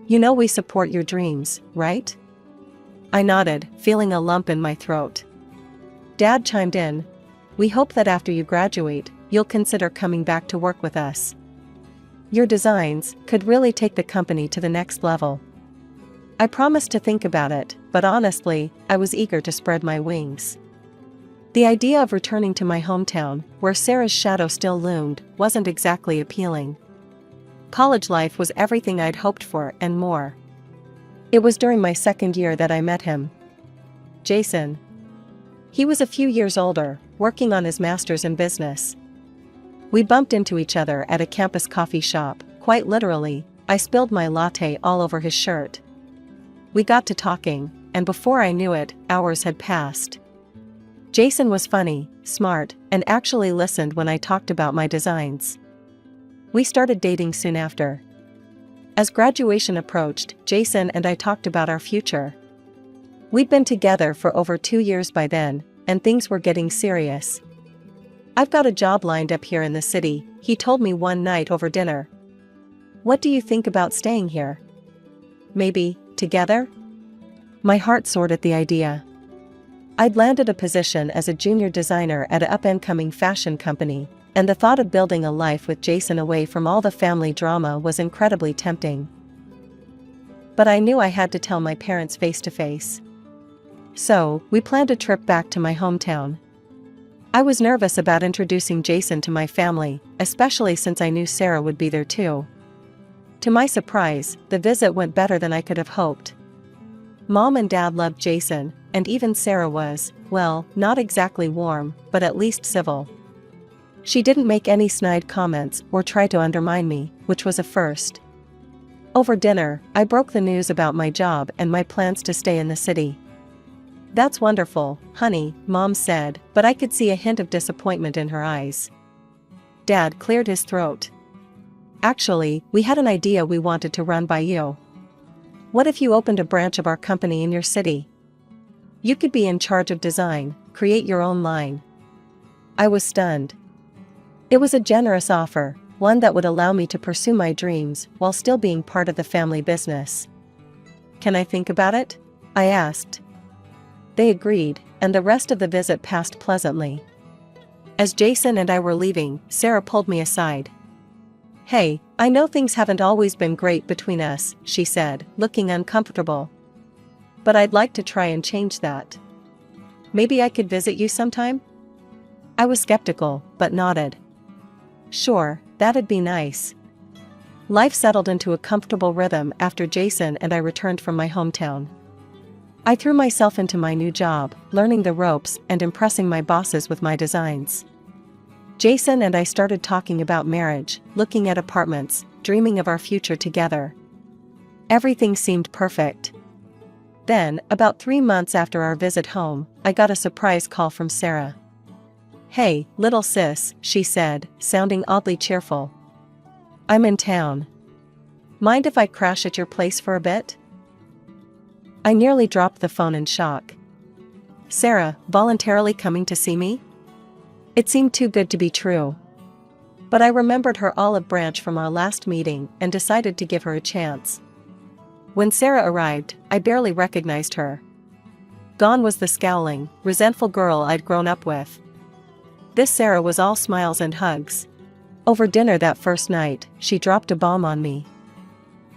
"You know we support your dreams, right?" I nodded, feeling a lump in my throat. Dad chimed in. "We hope that after you graduate, you'll consider coming back to work with us. Your designs could really take the company to the next level." I promised to think about it, but honestly, I was eager to spread my wings. The idea of returning to my hometown, where Sarah's shadow still loomed, wasn't exactly appealing. College life was everything I'd hoped for and more. It was during my second year that I met him. Jason. He was a few years older, working on his master's in business. We bumped into each other at a campus coffee shop. Quite literally, I spilled my latte all over his shirt. We got to talking, and before I knew it, hours had passed. Jason was funny, smart, and actually listened when I talked about my designs. We started dating soon after. As graduation approached, Jason and I talked about our future. We'd been together for over 2 years by then, and things were getting serious. "I've got a job lined up here in the city," he told me one night over dinner. "What do you think about staying here? Maybe, together?" My heart soared at the idea. I'd landed a position as a junior designer at an up-and-coming fashion company, and the thought of building a life with Jason away from all the family drama was incredibly tempting. But I knew I had to tell my parents face to face. So, we planned a trip back to my hometown. I was nervous about introducing Jason to my family, especially since I knew Sarah would be there too. To my surprise, the visit went better than I could have hoped. Mom and Dad loved Jason, and even Sarah was, well, not exactly warm, but at least civil. She didn't make any snide comments or try to undermine me, which was a first. Over dinner, I broke the news about my job and my plans to stay in the city. "That's wonderful, honey," Mom said, but I could see a hint of disappointment in her eyes. Dad cleared his throat. "Actually, we had an idea we wanted to run by you. What if you opened a branch of our company in your city? You could be in charge of design, create your own line." I was stunned. It was a generous offer, one that would allow me to pursue my dreams while still being part of the family business. "Can I think about it?" I asked. They agreed, and the rest of the visit passed pleasantly. As Jason and I were leaving, Sarah pulled me aside. "Hey, I know things haven't always been great between us," she said, looking uncomfortable. "But I'd like to try and change that. Maybe I could visit you sometime?" I was skeptical, but nodded. Sure, that'd be nice. Life settled into a comfortable rhythm after Jason and I returned from my hometown. I threw myself into my new job, learning the ropes and impressing my bosses with my designs. Jason and I started talking about marriage, looking at apartments, dreaming of our future together. Everything seemed perfect. Then, about 3 months after our visit home, I got a surprise call from Sarah. "Hey, little sis," she said, sounding oddly cheerful. "I'm in town. Mind if I crash at your place for a bit?" I nearly dropped the phone in shock. Sarah, voluntarily coming to see me? It seemed too good to be true. But I remembered her olive branch from our last meeting and decided to give her a chance. When Sarah arrived, I barely recognized her. Gone was the scowling, resentful girl I'd grown up with. This Sarah was all smiles and hugs. Over dinner that first night, she dropped a bomb on me.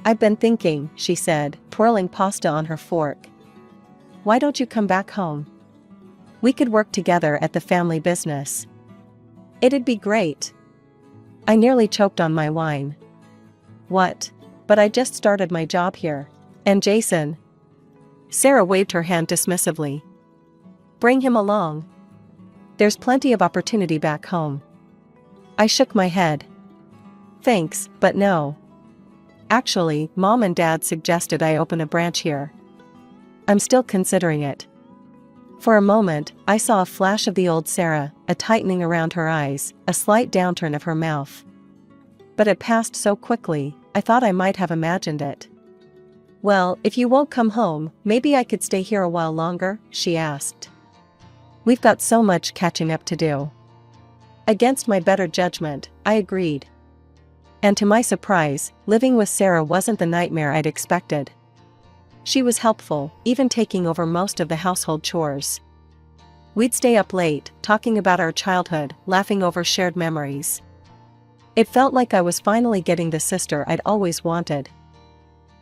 "I've been thinking," she said, twirling pasta on her fork. "Why don't you come back home? We could work together at the family business. It'd be great." I nearly choked on my wine. "What? But I just started my job here. And Jason?" Sarah waved her hand dismissively. "Bring him along. There's plenty of opportunity back home." I shook my head. "Thanks, but no. Actually, Mom and Dad suggested I open a branch here. I'm still considering it." For a moment, I saw a flash of the old Sarah, a tightening around her eyes, a slight downturn of her mouth. But it passed so quickly, I thought I might have imagined it. "Well, if you won't come home, maybe I could stay here a while longer?" she asked. "We've got so much catching up to do." Against my better judgment, I agreed. And to my surprise, living with Sarah wasn't the nightmare I'd expected. She was helpful, even taking over most of the household chores. We'd stay up late, talking about our childhood, laughing over shared memories. It felt like I was finally getting the sister I'd always wanted.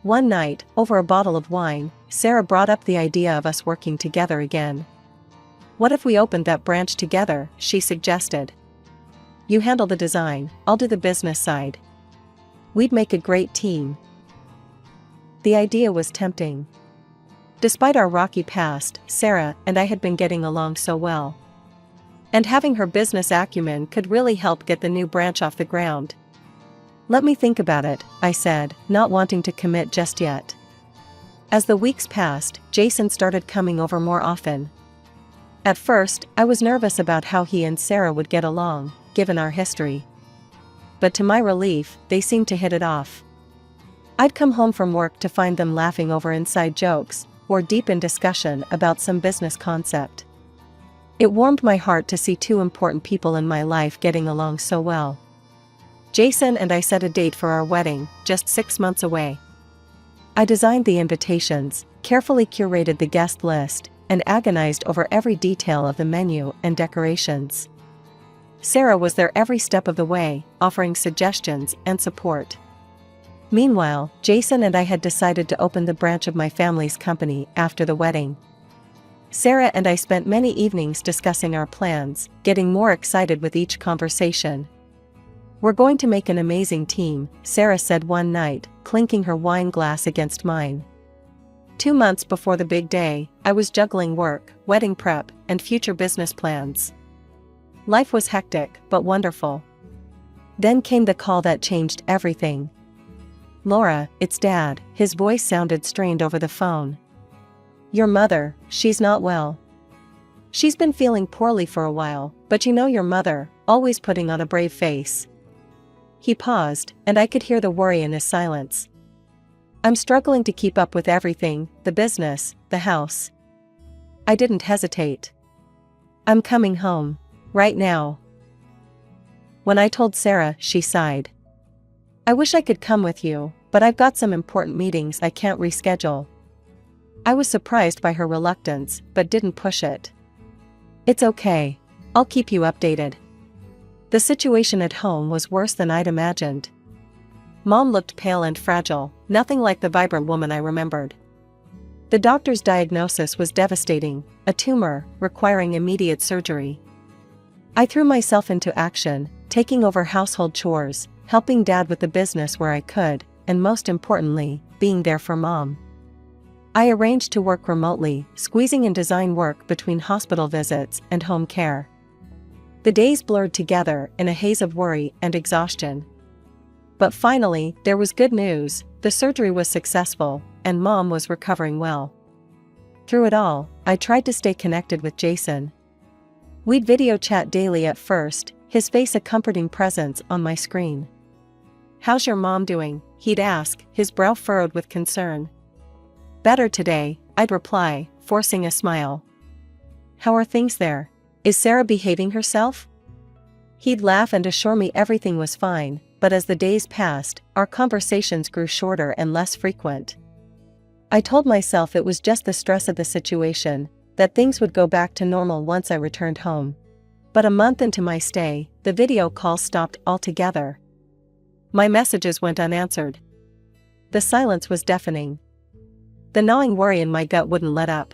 One night, over a bottle of wine, Sarah brought up the idea of us working together again. "What if we opened that branch together?" she suggested. "You handle the design, I'll do the business side. We'd make a great team." The idea was tempting. Despite our rocky past, Sarah and I had been getting along so well. And having her business acumen could really help get the new branch off the ground. "Let me think about it," I said, not wanting to commit just yet. As the weeks passed, Jason started coming over more often. At first, I was nervous about how he and Sarah would get along, given our history. But to my relief, they seemed to hit it off. I'd come home from work to find them laughing over inside jokes, or deep in discussion about some business concept. It warmed my heart to see two important people in my life getting along so well. Jason and I set a date for our wedding, just 6 months away. I designed the invitations, carefully curated the guest list, and agonized over every detail of the menu and decorations. Sarah was there every step of the way, offering suggestions and support. Meanwhile, Jason and I had decided to open the branch of my family's company after the wedding. Sarah and I spent many evenings discussing our plans, getting more excited with each conversation. "We're going to make an amazing team," Sarah said one night, clinking her wine glass against mine. 2 months before the big day, I was juggling work, wedding prep, and future business plans. Life was hectic, but wonderful. Then came the call that changed everything. "Laura, it's Dad," his voice sounded strained over the phone. "Your mother, she's not well. She's been feeling poorly for a while, but you know your mother, always putting on a brave face." He paused, and I could hear the worry in his silence. "I'm struggling to keep up with everything, the business, the house." I didn't hesitate. "I'm coming home. Right now." When I told Sarah, she sighed. "I wish I could come with you, but I've got some important meetings I can't reschedule." I was surprised by her reluctance, but didn't push it. "It's okay. I'll keep you updated." The situation at home was worse than I'd imagined. Mom looked pale and fragile, nothing like the vibrant woman I remembered. The doctor's diagnosis was devastating, a tumor, requiring immediate surgery. I threw myself into action, taking over household chores, helping Dad with the business where I could, and most importantly, being there for Mom. I arranged to work remotely, squeezing in design work between hospital visits and home care. The days blurred together in a haze of worry and exhaustion. But finally, there was good news. The surgery was successful, and Mom was recovering well. Through it all, I tried to stay connected with Jason. We'd video chat daily at first, his face a comforting presence on my screen. "How's your mom doing?" he'd ask, his brow furrowed with concern. "Better today," I'd reply, forcing a smile. "How are things there? Is Sarah behaving herself?" He'd laugh and assure me everything was fine, but as the days passed, our conversations grew shorter and less frequent. I told myself it was just the stress of the situation, that things would go back to normal once I returned home. But a month into my stay, the video calls stopped altogether. My messages went unanswered. The silence was deafening. The gnawing worry in my gut wouldn't let up.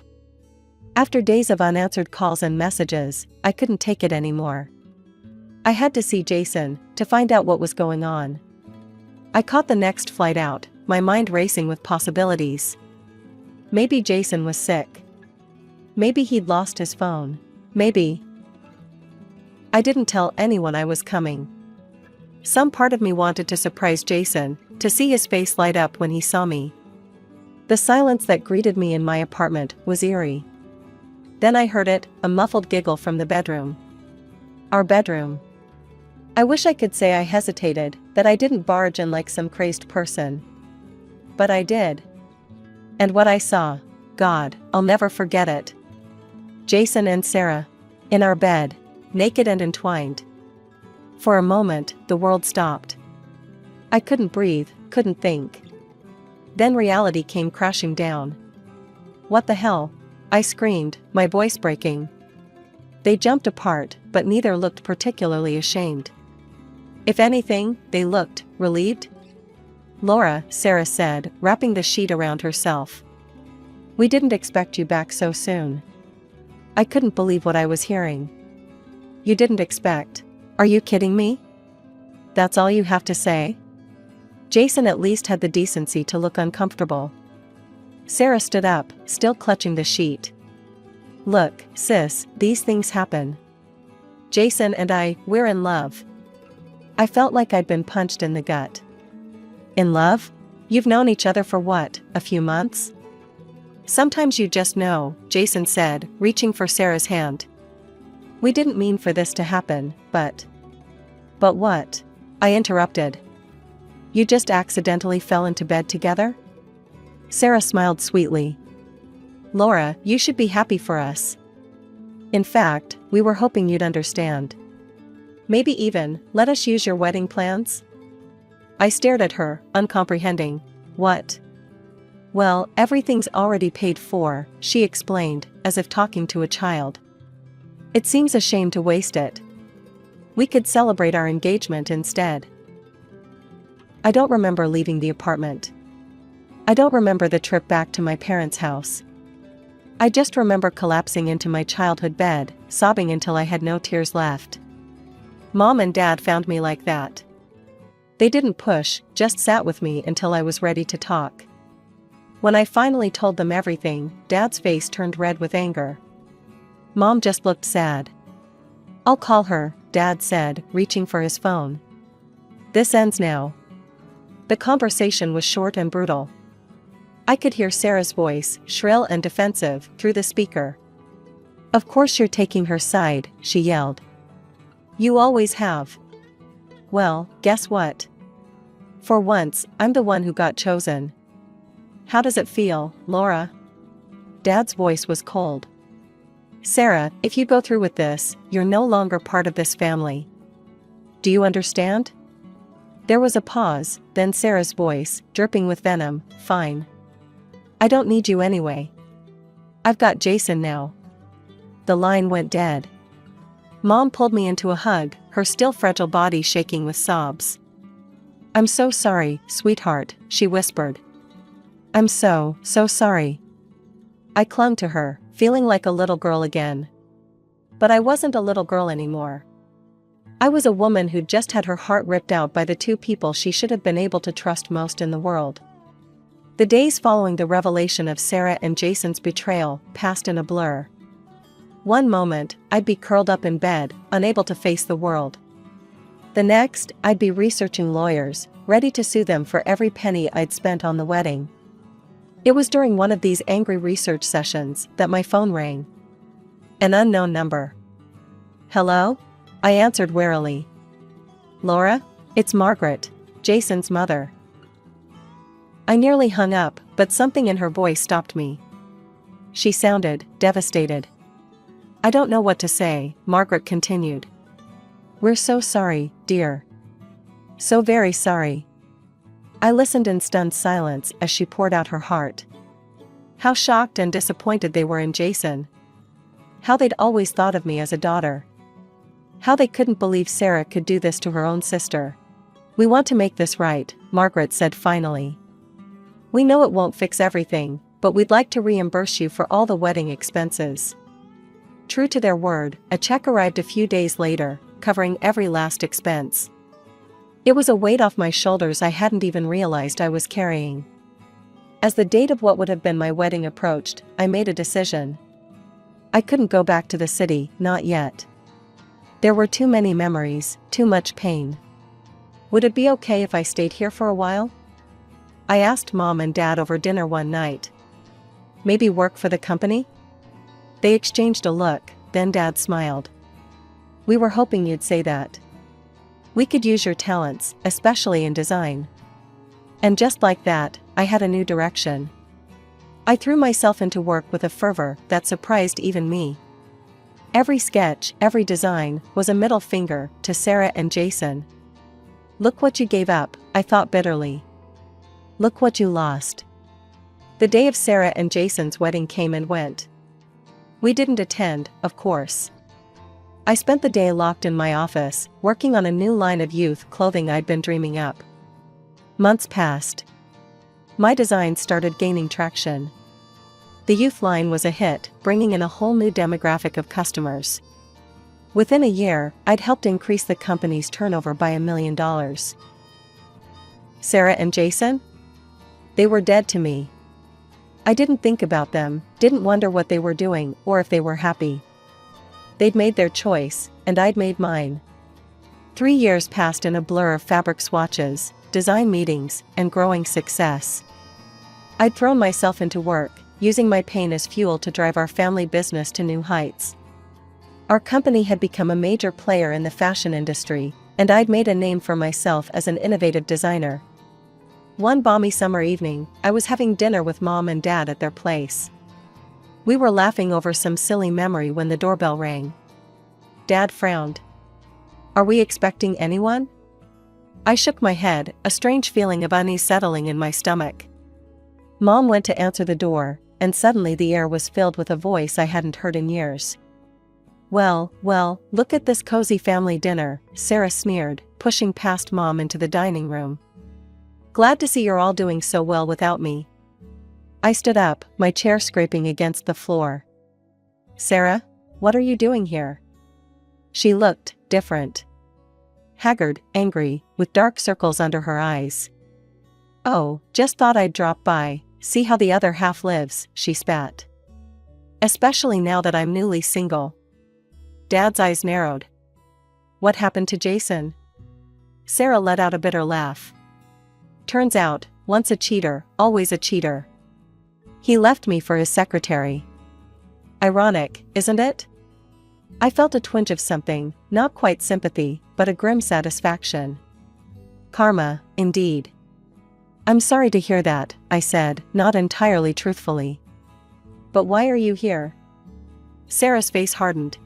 After days of unanswered calls and messages, I couldn't take it anymore. I had to see Jason, to find out what was going on. I caught the next flight out, my mind racing with possibilities. Maybe Jason was sick. Maybe he'd lost his phone. Maybe. I didn't tell anyone I was coming. Some part of me wanted to surprise Jason, to see his face light up when he saw me. The silence that greeted me in my apartment was eerie. Then I heard it, a muffled giggle from the bedroom. Our bedroom. I wish I could say I hesitated, that I didn't barge in like some crazed person. But I did. And what I saw, God, I'll never forget it. Jason and Sarah. In our bed, naked and entwined. For a moment, the world stopped. I couldn't breathe, couldn't think. Then reality came crashing down. "What the hell?" I screamed, my voice breaking. They jumped apart, but neither looked particularly ashamed. If anything, they looked relieved. "Laura," Sarah said, wrapping the sheet around herself. "We didn't expect you back so soon." I couldn't believe what I was hearing. "You didn't expect? Are you kidding me? That's all you have to say?" Jason at least had the decency to look uncomfortable. Sarah stood up, still clutching the sheet. "Look, sis, these things happen. Jason and we're in love." I felt like I'd been punched in the gut. "In love? You've known each other for what, a few months?" "Sometimes you just know," Jason said, reaching for Sarah's hand. "We didn't mean for this to happen, but..." "But what?" I interrupted. "You just accidentally fell into bed together?" Sarah smiled sweetly. "Laura, you should be happy for us. In fact, we were hoping you'd understand. Maybe even, let us use your wedding plans?" I stared at her, uncomprehending. "What?" "Well, everything's already paid for," she explained, as if talking to a child. "It seems a shame to waste it. We could celebrate our engagement instead." I don't remember leaving the apartment. I don't remember the trip back to my parents' house. I just remember collapsing into my childhood bed, sobbing until I had no tears left. Mom and Dad found me like that. They didn't push, just sat with me until I was ready to talk. When I finally told them everything, Dad's face turned red with anger. Mom just looked sad. "I'll call her," Dad said, reaching for his phone. "This ends now." The conversation was short and brutal. I could hear Sarah's voice, shrill and defensive, through the speaker. "Of course you're taking her side," she yelled. "You always have." "Well, guess what? For once, I'm the one who got chosen." "How does it feel, Laura?" Dad's voice was cold. "Sarah, if you go through with this, you're no longer part of this family. Do you understand?" There was a pause, then Sarah's voice, dripping with venom. "Fine. I don't need you anyway. I've got Jason now." The line went dead. Mom pulled me into a hug, her still fragile body shaking with sobs. "I'm so sorry, sweetheart," she whispered. "I'm so sorry." I clung to her, feeling like a little girl again. But I wasn't a little girl anymore. I was a woman who'd just had her heart ripped out by the two people she should have been able to trust most in the world. The days following the revelation of Sarah and Jason's betrayal passed in a blur. One moment, I'd be curled up in bed, unable to face the world. The next, I'd be researching lawyers, ready to sue them for every penny I'd spent on the wedding. It was during one of these angry research sessions that my phone rang. An unknown number. "Hello?" I answered warily. "Laura? It's Margaret, Jason's mother." I nearly hung up, but something in her voice stopped me. She sounded devastated. "I don't know what to say," Margaret continued. "We're so sorry, dear. So very sorry." I listened in stunned silence as she poured out her heart. How shocked and disappointed they were in Jason. How they'd always thought of me as a daughter. How they couldn't believe Sarah could do this to her own sister. "We want to make this right," Margaret said finally. "We know it won't fix everything, but we'd like to reimburse you for all the wedding expenses." True to their word, a check arrived a few days later, covering every last expense. It was a weight off my shoulders I hadn't even realized I was carrying. As the date of what would have been my wedding approached, I made a decision. I couldn't go back to the city, not yet. There were too many memories, too much pain. Would it be okay if I stayed here for a while? I asked Mom and Dad over dinner one night. Maybe work for the company? They exchanged a look, then Dad smiled. "We were hoping you'd say that. We could use your talents, especially in design." And just like that, I had a new direction. I threw myself into work with a fervor that surprised even me. Every sketch, every design, was a middle finger to Sarah and Jason. "Look what you gave up," I thought bitterly. "Look what you lost." The day of Sarah and Jason's wedding came and went. We didn't attend, of course. I spent the day locked in my office, working on a new line of youth clothing I'd been dreaming up. Months passed. My designs started gaining traction. The youth line was a hit, bringing in a whole new demographic of customers. Within a year, I'd helped increase the company's turnover by $1 million. Sarah and Jason? They were dead to me. I didn't think about them, didn't wonder what they were doing or if they were happy. They'd made their choice, and I'd made mine. 3 years passed in a blur of fabric swatches, design meetings, and growing success. I'd thrown myself into work, using my pain as fuel to drive our family business to new heights. Our company had become a major player in the fashion industry, and I'd made a name for myself as an innovative designer. One balmy summer evening, I was having dinner with Mom and Dad at their place. We were laughing over some silly memory when the doorbell rang. Dad frowned. "Are we expecting anyone?" I shook my head, a strange feeling of unease settling in my stomach. Mom went to answer the door, and suddenly the air was filled with a voice I hadn't heard in years. Well, look at this cozy family dinner," Sarah sneered, pushing past Mom into the dining room. "Glad to see you're all doing so well without me." I stood up, my chair scraping against the floor. "Sarah, what are you doing here?" She looked different. Haggard, angry, with dark circles under her eyes. "Oh, just thought I'd drop by, see how the other half lives," she spat. "Especially now that I'm newly single." Dad's eyes narrowed. "What happened to Jason?" Sarah let out a bitter laugh. "Turns out, once a cheater, always a cheater. He left me for his secretary." Ironic, isn't it? I felt a twinge of something, not quite sympathy, but a grim satisfaction. Karma, indeed. "I'm sorry to hear that," I said, not entirely truthfully. "But why are you here?" Sarah's face hardened.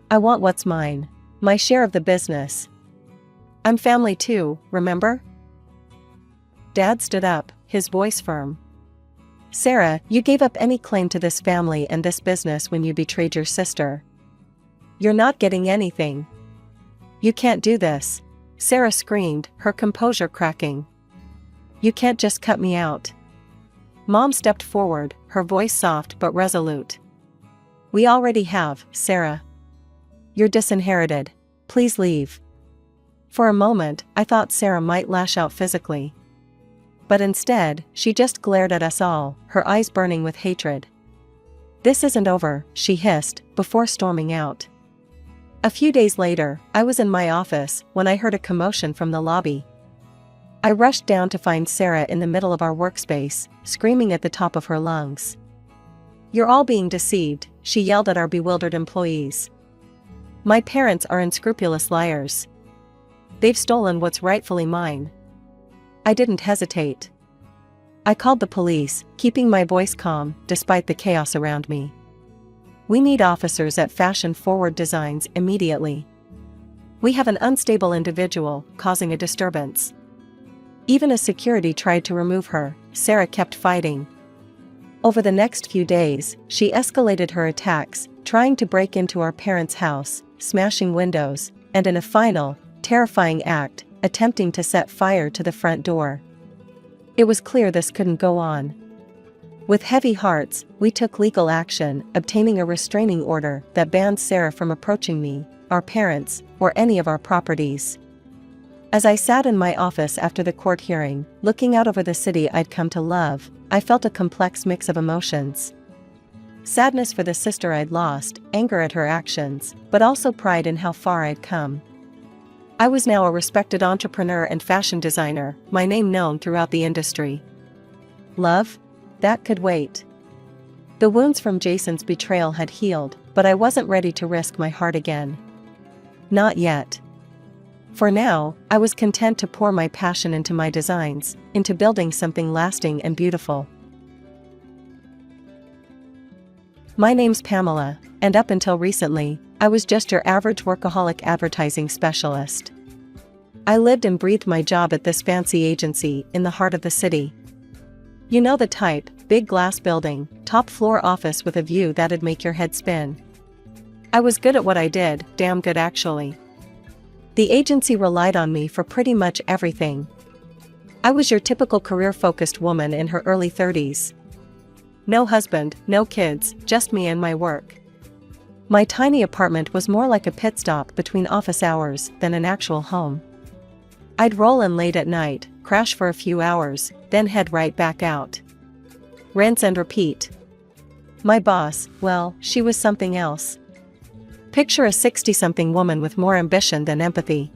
"I want what's mine. My share of the business. I'm family too, remember?" Dad stood up, his voice firm. "Sarah, you gave up any claim to this family and this business when you betrayed your sister. You're not getting anything. You can't do this," Sarah screamed, her composure cracking. "You can't just cut me out." Mom stepped forward, her voice soft but resolute. "We already have, Sarah. You're disinherited. Please leave." For a moment, I thought Sarah might lash out physically. But instead, she just glared at us all, her eyes burning with hatred. "This isn't over," she hissed, before storming out. A few days later, I was in my office when I heard a commotion from the lobby. I rushed down to find Sarah in the middle of our workspace, screaming at the top of her lungs. "You're all being deceived," she yelled at our bewildered employees. "My parents are unscrupulous liars. They've stolen what's rightfully mine." I didn't hesitate. I called the police, keeping my voice calm despite the chaos around me. "We need officers at Fashion Forward Designs immediately. We have an unstable individual causing a disturbance." Even as security tried to remove her, Sarah kept fighting. Over the next few days, she escalated her attacks, trying to break into our parents' house, smashing windows, and in a final, terrifying act, attempting to set fire to the front door. It was clear this couldn't go on. With heavy hearts, we took legal action, obtaining a restraining order that banned Sarah from approaching me, our parents, or any of our properties. As I sat in my office after the court hearing, looking out over the city I'd come to love, I felt a complex mix of emotions. Sadness for the sister I'd lost, anger at her actions, but also pride in how far I'd come. I was now a respected entrepreneur and fashion designer, my name known throughout the industry. Love? That could wait. The wounds from Jason's betrayal had healed, but I wasn't ready to risk my heart again. Not yet. For now, I was content to pour my passion into my designs, into building something lasting and beautiful. My name's Pamela, and up until recently, I was just your average workaholic advertising specialist. I lived and breathed my job at this fancy agency in the heart of the city. You know the type, big glass building, top floor office with a view that'd make your head spin. I was good at what I did, damn good actually. The agency relied on me for pretty much everything. I was your typical career-focused woman in her early 30s. No husband, no kids, just me and my work. My tiny apartment was more like a pit stop between office hours than an actual home. I'd roll in late at night, crash for a few hours, then head right back out. Rinse and repeat. My boss, well, she was something else. Picture a 60-something woman with more ambition than empathy.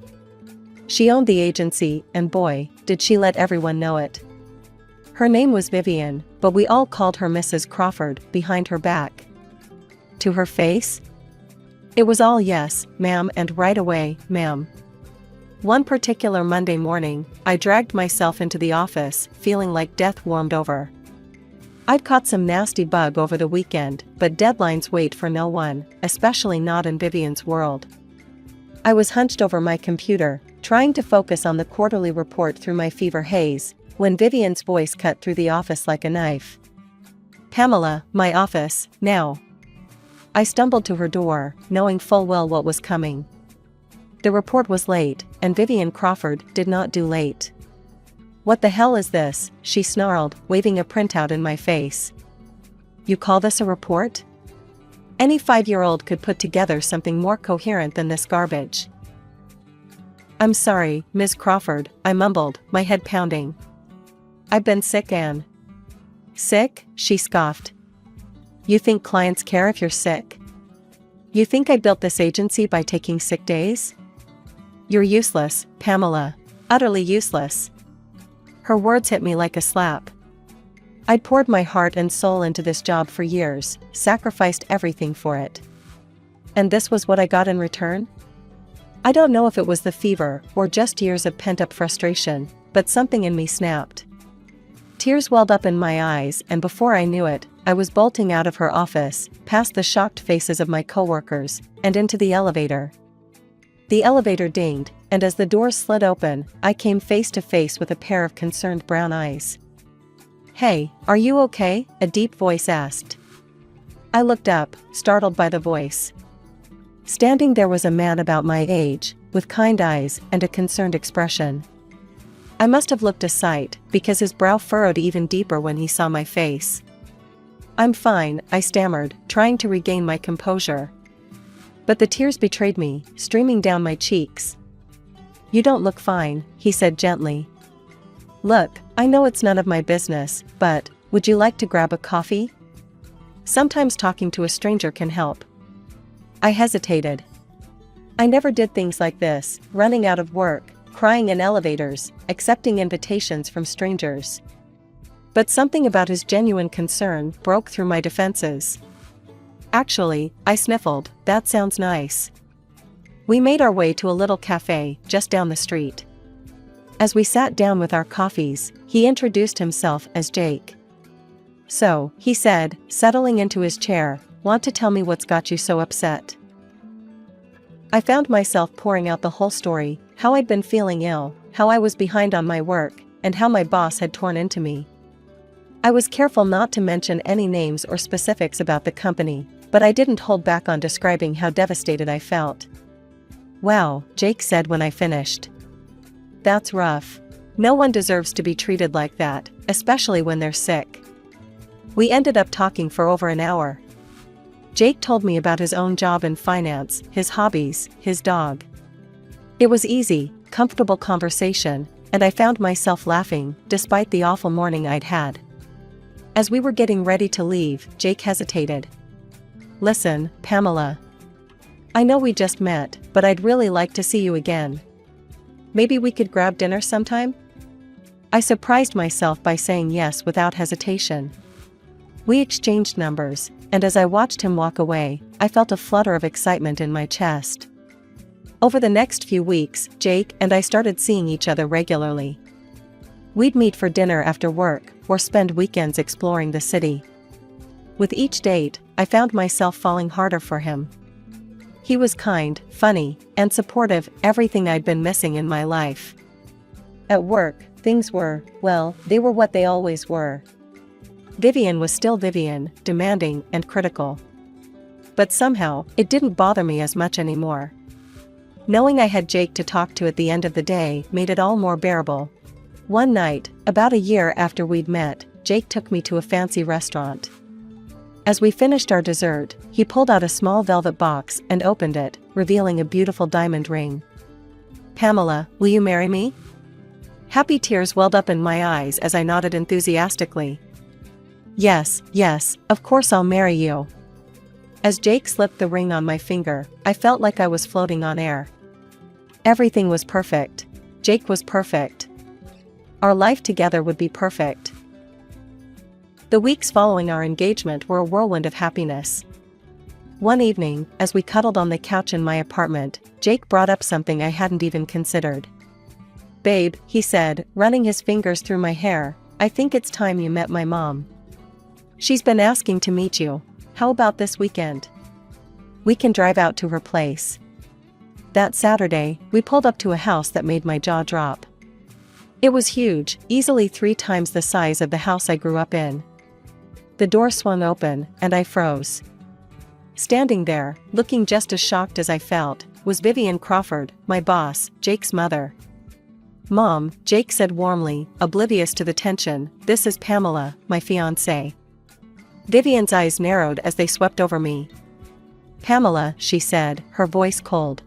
She owned the agency, and boy, did she let everyone know it. Her name was Vivian, but we all called her Mrs. Crawford behind her back. To her face? It was all yes, ma'am, and right away, ma'am. One particular Monday morning, I dragged myself into the office, feeling like death warmed over. I'd caught some nasty bug over the weekend, but deadlines wait for no one, especially not in Vivian's world. I was hunched over my computer, trying to focus on the quarterly report through my fever haze, when Vivian's voice cut through the office like a knife. "Pamela, my office, now." I stumbled to her door, knowing full well what was coming. The report was late, and Vivian Crawford did not do late. "What the hell is this?" she snarled, waving a printout in my face. "You call this a report? Any 5-year-old could put together something more coherent than this garbage." "I'm sorry, Ms. Crawford," I mumbled, my head pounding. "I've been sick, Anne." "Sick?" she scoffed. "You think clients care if you're sick? You think I built this agency by taking sick days? You're useless, Pamela. Utterly useless." Her words hit me like a slap. I'd poured my heart and soul into this job for years, sacrificed everything for it. And this was what I got in return? I don't know if it was the fever or just years of pent-up frustration, but something in me snapped. Tears welled up in my eyes, and before I knew it, I was bolting out of her office, past the shocked faces of my coworkers, and into the elevator. The elevator dinged, and as the doors slid open, I came face to face with a pair of concerned brown eyes. "Hey, are you okay?" a deep voice asked. I looked up, startled by the voice. Standing there was a man about my age, with kind eyes and a concerned expression. I must have looked a sight, because his brow furrowed even deeper when he saw my face. "I'm fine," I stammered, trying to regain my composure. But the tears betrayed me, streaming down my cheeks. "You don't look fine," he said gently. "Look, I know it's none of my business, but would you like to grab a coffee? Sometimes talking to a stranger can help." I hesitated. I never did things like this, running out of work, crying in elevators, accepting invitations from strangers. But something about his genuine concern broke through my defenses. "Actually," I sniffled, "that sounds nice." We made our way to a little cafe just down the street. As we sat down with our coffees, he introduced himself as Jake. "So," he said, settling into his chair, "want to tell me what's got you so upset?" I found myself pouring out the whole story, how I'd been feeling ill, how I was behind on my work, and how my boss had torn into me. I was careful not to mention any names or specifics about the company, but I didn't hold back on describing how devastated I felt. "Wow," Jake said when I finished. "That's rough. No one deserves to be treated like that, especially when they're sick." We ended up talking for over an hour. Jake told me about his own job in finance, his hobbies, his dog. It was easy, comfortable conversation, and I found myself laughing, despite the awful morning I'd had. As we were getting ready to leave, Jake hesitated. "Listen, Pamela. I know we just met, but I'd really like to see you again. Maybe we could grab dinner sometime?" I surprised myself by saying yes without hesitation. We exchanged numbers, and as I watched him walk away, I felt a flutter of excitement in my chest. Over the next few weeks, Jake and I started seeing each other regularly. We'd meet for dinner after work, or spend weekends exploring the city. With each date, I found myself falling harder for him. He was kind, funny, and supportive, everything I'd been missing in my life. At work, things were, well, they were what they always were. Vivian was still Vivian, demanding and critical. But somehow, it didn't bother me as much anymore. Knowing I had Jake to talk to at the end of the day made it all more bearable. One night, about a year after we'd met, Jake took me to a fancy restaurant. As we finished our dessert, he pulled out a small velvet box and opened it, revealing a beautiful diamond ring. "Pamela, will you marry me?" Happy tears welled up in my eyes as I nodded enthusiastically. Yes, of course I'll marry you." As Jake slipped the ring on my finger, I felt like I was floating on air. Everything was perfect. Jake was perfect. Our life together would be perfect. The weeks following our engagement were a whirlwind of happiness. One evening, as we cuddled on the couch in my apartment, Jake brought up something I hadn't even considered. "Babe," he said, running his fingers through my hair, "I think it's time you met my mom. She's been asking to meet you. How about this weekend? We can drive out to her place." That Saturday, we pulled up to a house that made my jaw drop. It was huge, easily 3 times the size of the house I grew up in. The door swung open, and I froze. Standing there, looking just as shocked as I felt, was Vivian Crawford, my boss, Jake's mother. "Mom," Jake said warmly, oblivious to the tension, "this is Pamela, my fiancée." Vivian's eyes narrowed as they swept over me. "Pamela," she said, her voice cold.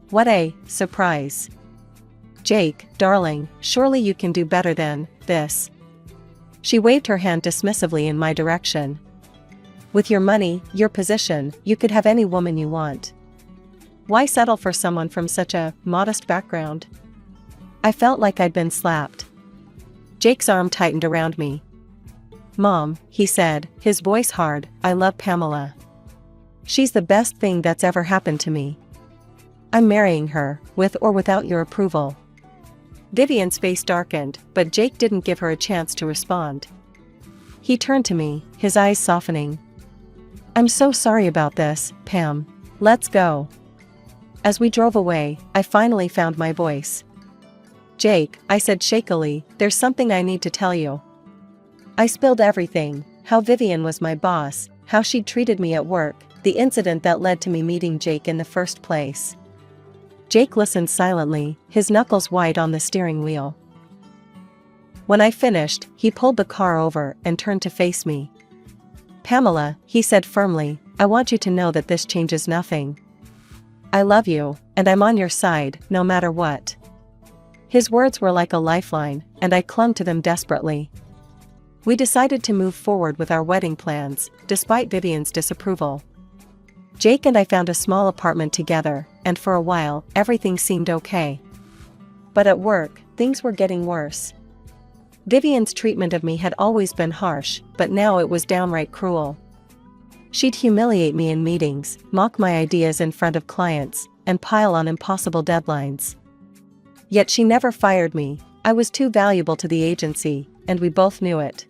"What a surprise." "Jake, darling, surely you can do better than this." She waved her hand dismissively in my direction. "With your money, your position, you could have any woman you want. Why settle for someone from such a modest background?" I felt like I'd been slapped. Jake's arm tightened around me. "Mom," he said, his voice hard, "I love Pamela. She's the best thing that's ever happened to me. I'm marrying her, with or without your approval." Vivian's face darkened, but Jake didn't give her a chance to respond. He turned to me, his eyes softening. "I'm so sorry about this, Pam. Let's go." As we drove away, I finally found my voice. "Jake," I said shakily, "there's something I need to tell you." I spilled everything, how Vivian was my boss, how she'd treated me at work, the incident that led to me meeting Jake in the first place. Jake listened silently, his knuckles white on the steering wheel. When I finished, he pulled the car over and turned to face me. "Pamela," he said firmly, "I want you to know that this changes nothing. I love you, and I'm on your side, no matter what." His words were like a lifeline, and I clung to them desperately. We decided to move forward with our wedding plans, despite Vivian's disapproval. Jake and I found a small apartment together, and for a while, everything seemed okay. But at work, things were getting worse. Vivian's treatment of me had always been harsh, but now it was downright cruel. She'd humiliate me in meetings, mock my ideas in front of clients, and pile on impossible deadlines. Yet she never fired me. I was too valuable to the agency, and we both knew it.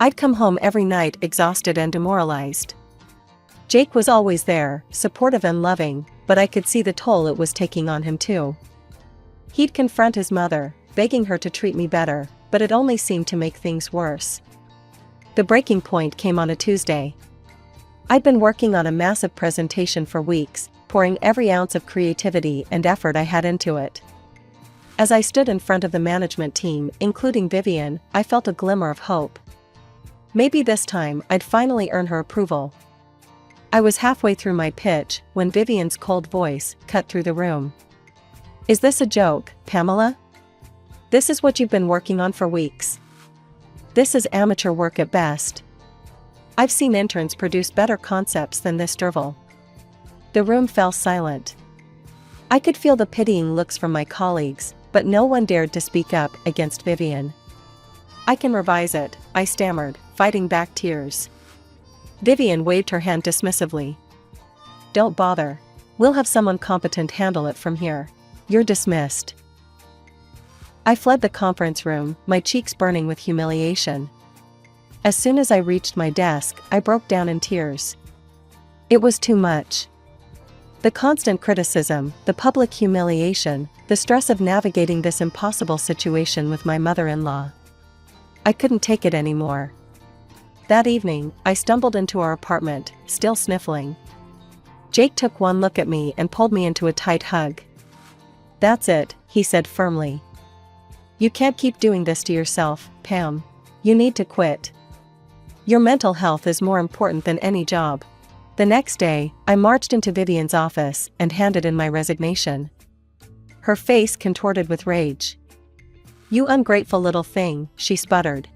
I'd come home every night exhausted and demoralized. Jake was always there, supportive and loving, but I could see the toll it was taking on him too. He'd confront his mother, begging her to treat me better, but it only seemed to make things worse. The breaking point came on a Tuesday. I'd been working on a massive presentation for weeks, pouring every ounce of creativity and effort I had into it. As I stood in front of the management team, including Vivian, I felt a glimmer of hope. Maybe this time I'd finally earn her approval. I was halfway through my pitch when Vivian's cold voice cut through the room. "Is this a joke, Pamela? This is what you've been working on for weeks? This is amateur work at best. I've seen interns produce better concepts than this drivel." The room fell silent. I could feel the pitying looks from my colleagues, but no one dared to speak up against Vivian. "I can revise it," I stammered, fighting back tears. Vivian waved her hand dismissively. "Don't bother. We'll have someone competent handle it from here. You're dismissed." I fled the conference room, my cheeks burning with humiliation. As soon as I reached my desk, I broke down in tears. It was too much. The constant criticism, the public humiliation, the stress of navigating this impossible situation with my mother-in-law. I couldn't take it anymore. That evening, I stumbled into our apartment, still sniffling. Jake took one look at me and pulled me into a tight hug. "That's it," he said firmly. "You can't keep doing this to yourself, Pam. You need to quit. Your mental health is more important than any job." The next day, I marched into Vivian's office and handed in my resignation. Her face contorted with rage. "You ungrateful little thing," she sputtered.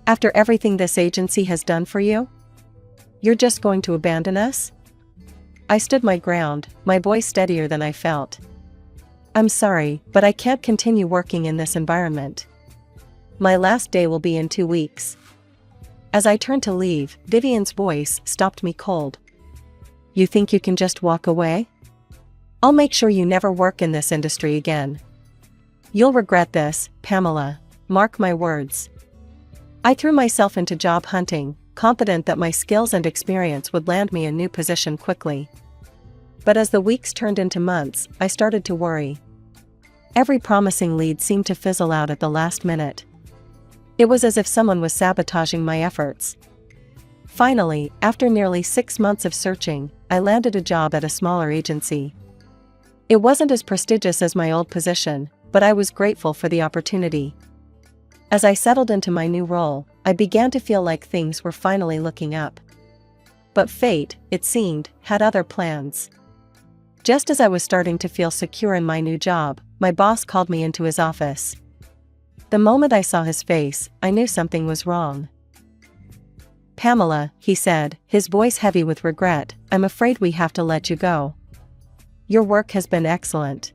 "After everything this agency has done for you? You're just going to abandon us?" I stood my ground, my voice steadier than I felt. "I'm sorry, but I can't continue working in this environment. My last day will be in 2 weeks." As I turned to leave, Vivian's voice stopped me cold. "You think you can just walk away? I'll make sure you never work in this industry again. You'll regret this, Pamela. Mark my words." I threw myself into job hunting, confident that my skills and experience would land me a new position quickly. But as the weeks turned into months, I started to worry. Every promising lead seemed to fizzle out at the last minute. It was as if someone was sabotaging my efforts. Finally, after nearly 6 months of searching, I landed a job at a smaller agency. It wasn't as prestigious as my old position, but I was grateful for the opportunity. As I settled into my new role, I began to feel like things were finally looking up. But fate, it seemed, had other plans. Just as I was starting to feel secure in my new job, my boss called me into his office. The moment I saw his face, I knew something was wrong. "Pamela," he said, his voice heavy with regret, "I'm afraid we have to let you go. Your work has been excellent.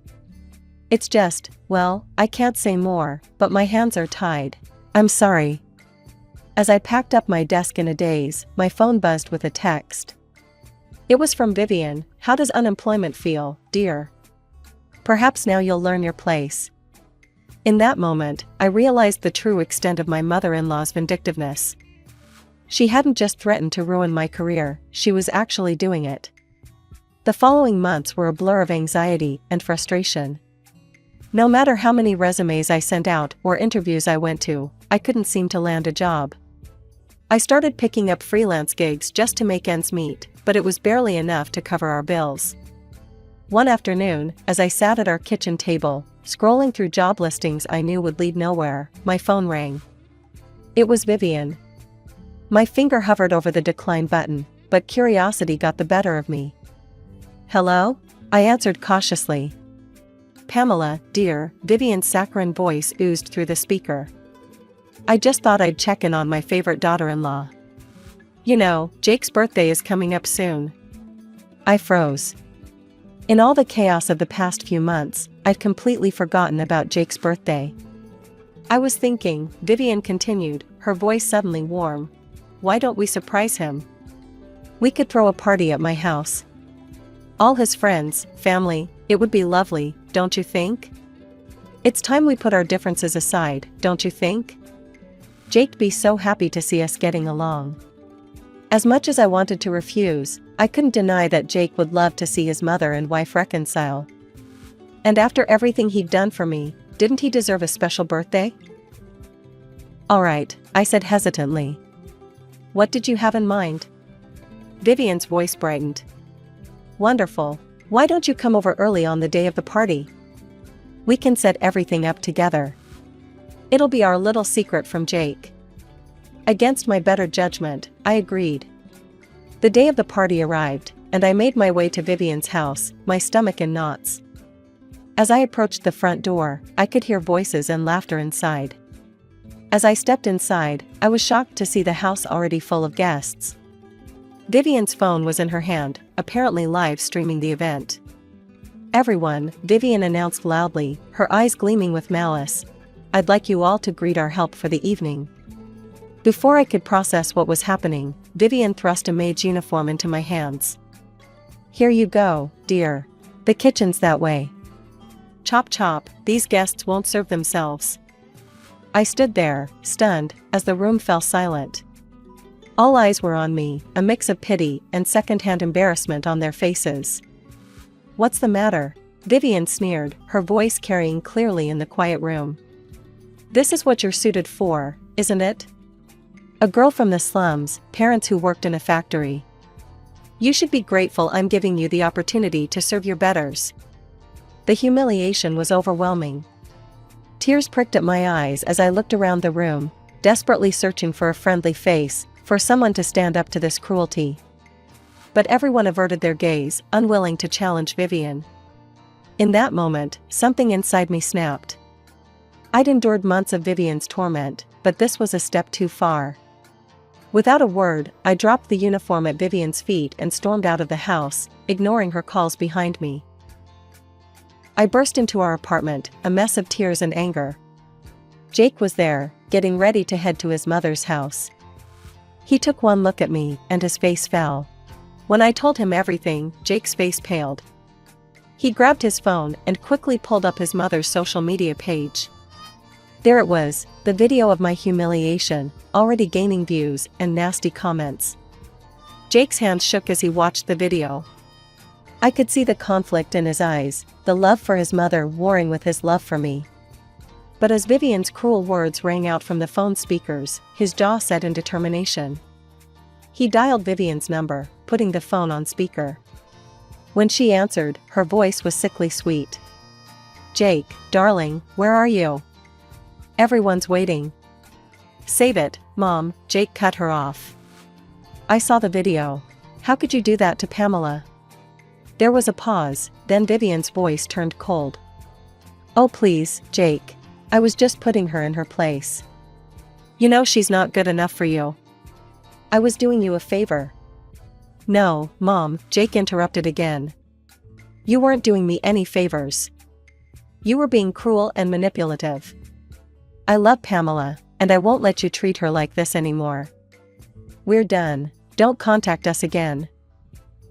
It's just, well, I can't say more, but my hands are tied. I'm sorry." As I packed up my desk in a daze, my phone buzzed with a text. It was from Vivian. "How does unemployment feel, dear? Perhaps now you'll learn your place." In that moment, I realized the true extent of my mother-in-law's vindictiveness. She hadn't just threatened to ruin my career, she was actually doing it. The following months were a blur of anxiety and frustration. No matter how many resumes I sent out or interviews I went to, I couldn't seem to land a job. I started picking up freelance gigs just to make ends meet, but it was barely enough to cover our bills. One afternoon, as I sat at our kitchen table, scrolling through job listings I knew would lead nowhere, my phone rang. It was Vivian. My finger hovered over the decline button, but curiosity got the better of me. "Hello?" I answered cautiously. Pamela, dear, Vivian's saccharine voice oozed through the speaker. I just thought I'd check in on my favorite daughter-in-law. You know, Jake's birthday is coming up soon. I froze. In all the chaos of the past few months, I'd completely forgotten about Jake's birthday. I was thinking, Vivian continued, her voice suddenly warm. Why don't we surprise him? We could throw a party at my house. All his friends, family, it would be lovely, don't you think? It's time we put our differences aside, don't you think? Jake'd be so happy to see us getting along. As much as I wanted to refuse, I couldn't deny that Jake would love to see his mother and wife reconcile. And after everything he'd done for me, didn't he deserve a special birthday? All right, I said hesitantly. What did you have in mind? Vivian's voice brightened. Wonderful. Why don't you come over early on the day of the party? We can set everything up together. It'll be our little secret from Jake. Against my better judgment, I agreed. The day of the party arrived, and I made my way to Vivian's house, my stomach in knots. As I approached the front door, I could hear voices and laughter inside. As I stepped inside, I was shocked to see the house already full of guests. Vivian's phone was in her hand, apparently live streaming the event. Everyone, Vivian announced loudly, her eyes gleaming with malice. I'd like you all to greet our help for the evening. Before I could process what was happening, Vivian thrust a maid's uniform into my hands. Here you go, dear. The kitchen's that way. Chop chop, these guests won't serve themselves. I stood there, stunned, as the room fell silent. All eyes were on me, a mix of pity and second-hand embarrassment on their faces. What's the matter? Vivian sneered, her voice carrying clearly in the quiet room. This is what you're suited for, isn't it? A girl from the slums, parents who worked in a factory. You should be grateful I'm giving you the opportunity to serve your betters. The humiliation was overwhelming. Tears pricked at my eyes as I looked around the room, desperately searching for a friendly face, for someone to stand up to this cruelty. But everyone averted their gaze, unwilling to challenge Vivian. In that moment, something inside me snapped. I'd endured months of Vivian's torment, but this was a step too far. Without a word, I dropped the uniform at Vivian's feet and stormed out of the house, ignoring her calls behind me. I burst into our apartment, a mess of tears and anger. Jake was there, getting ready to head to his mother's house. He took one look at me, and his face fell. When I told him everything, Jake's face paled. He grabbed his phone and quickly pulled up his mother's social media page. There it was, the video of my humiliation, already gaining views and nasty comments. Jake's hands shook as he watched the video. I could see the conflict in his eyes, the love for his mother warring with his love for me. But as Vivian's cruel words rang out from the phone speakers, his jaw set in determination. He dialed Vivian's number, putting the phone on speaker. When she answered, her voice was sickly sweet. Jake, darling, where are you? Everyone's waiting. Save it, Mom, Jake cut her off. I saw the video. How could you do that to Pamela? There was a pause, then Vivian's voice turned cold. Oh please, Jake. I was just putting her in her place. You know she's not good enough for you. I was doing you a favor. No, Mom, Jake interrupted again. You weren't doing me any favors. You were being cruel and manipulative. I love Pamela, and I won't let you treat her like this anymore. We're done. Don't contact us again.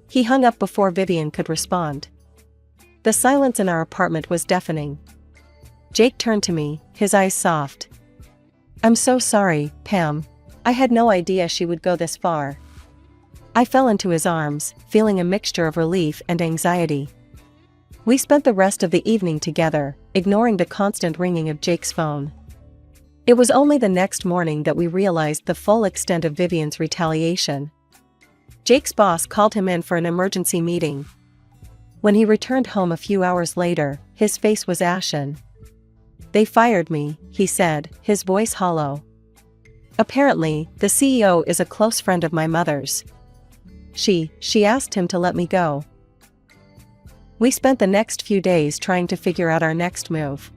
He hung up before Vivian could respond. The silence in our apartment was deafening. Jake turned to me, his eyes soft. I'm so sorry, Pam. I had no idea she would go this far. I fell into his arms, feeling a mixture of relief and anxiety. We spent the rest of the evening together, ignoring the constant ringing of Jake's phone. It was only the next morning that we realized the full extent of Vivian's retaliation. Jake's boss called him in for an emergency meeting. When he returned home a few hours later, his face was ashen. They fired me, he said, his voice hollow. Apparently, the CEO is a close friend of my mother's. She asked him to let me go. We spent the next few days trying to figure out our next move.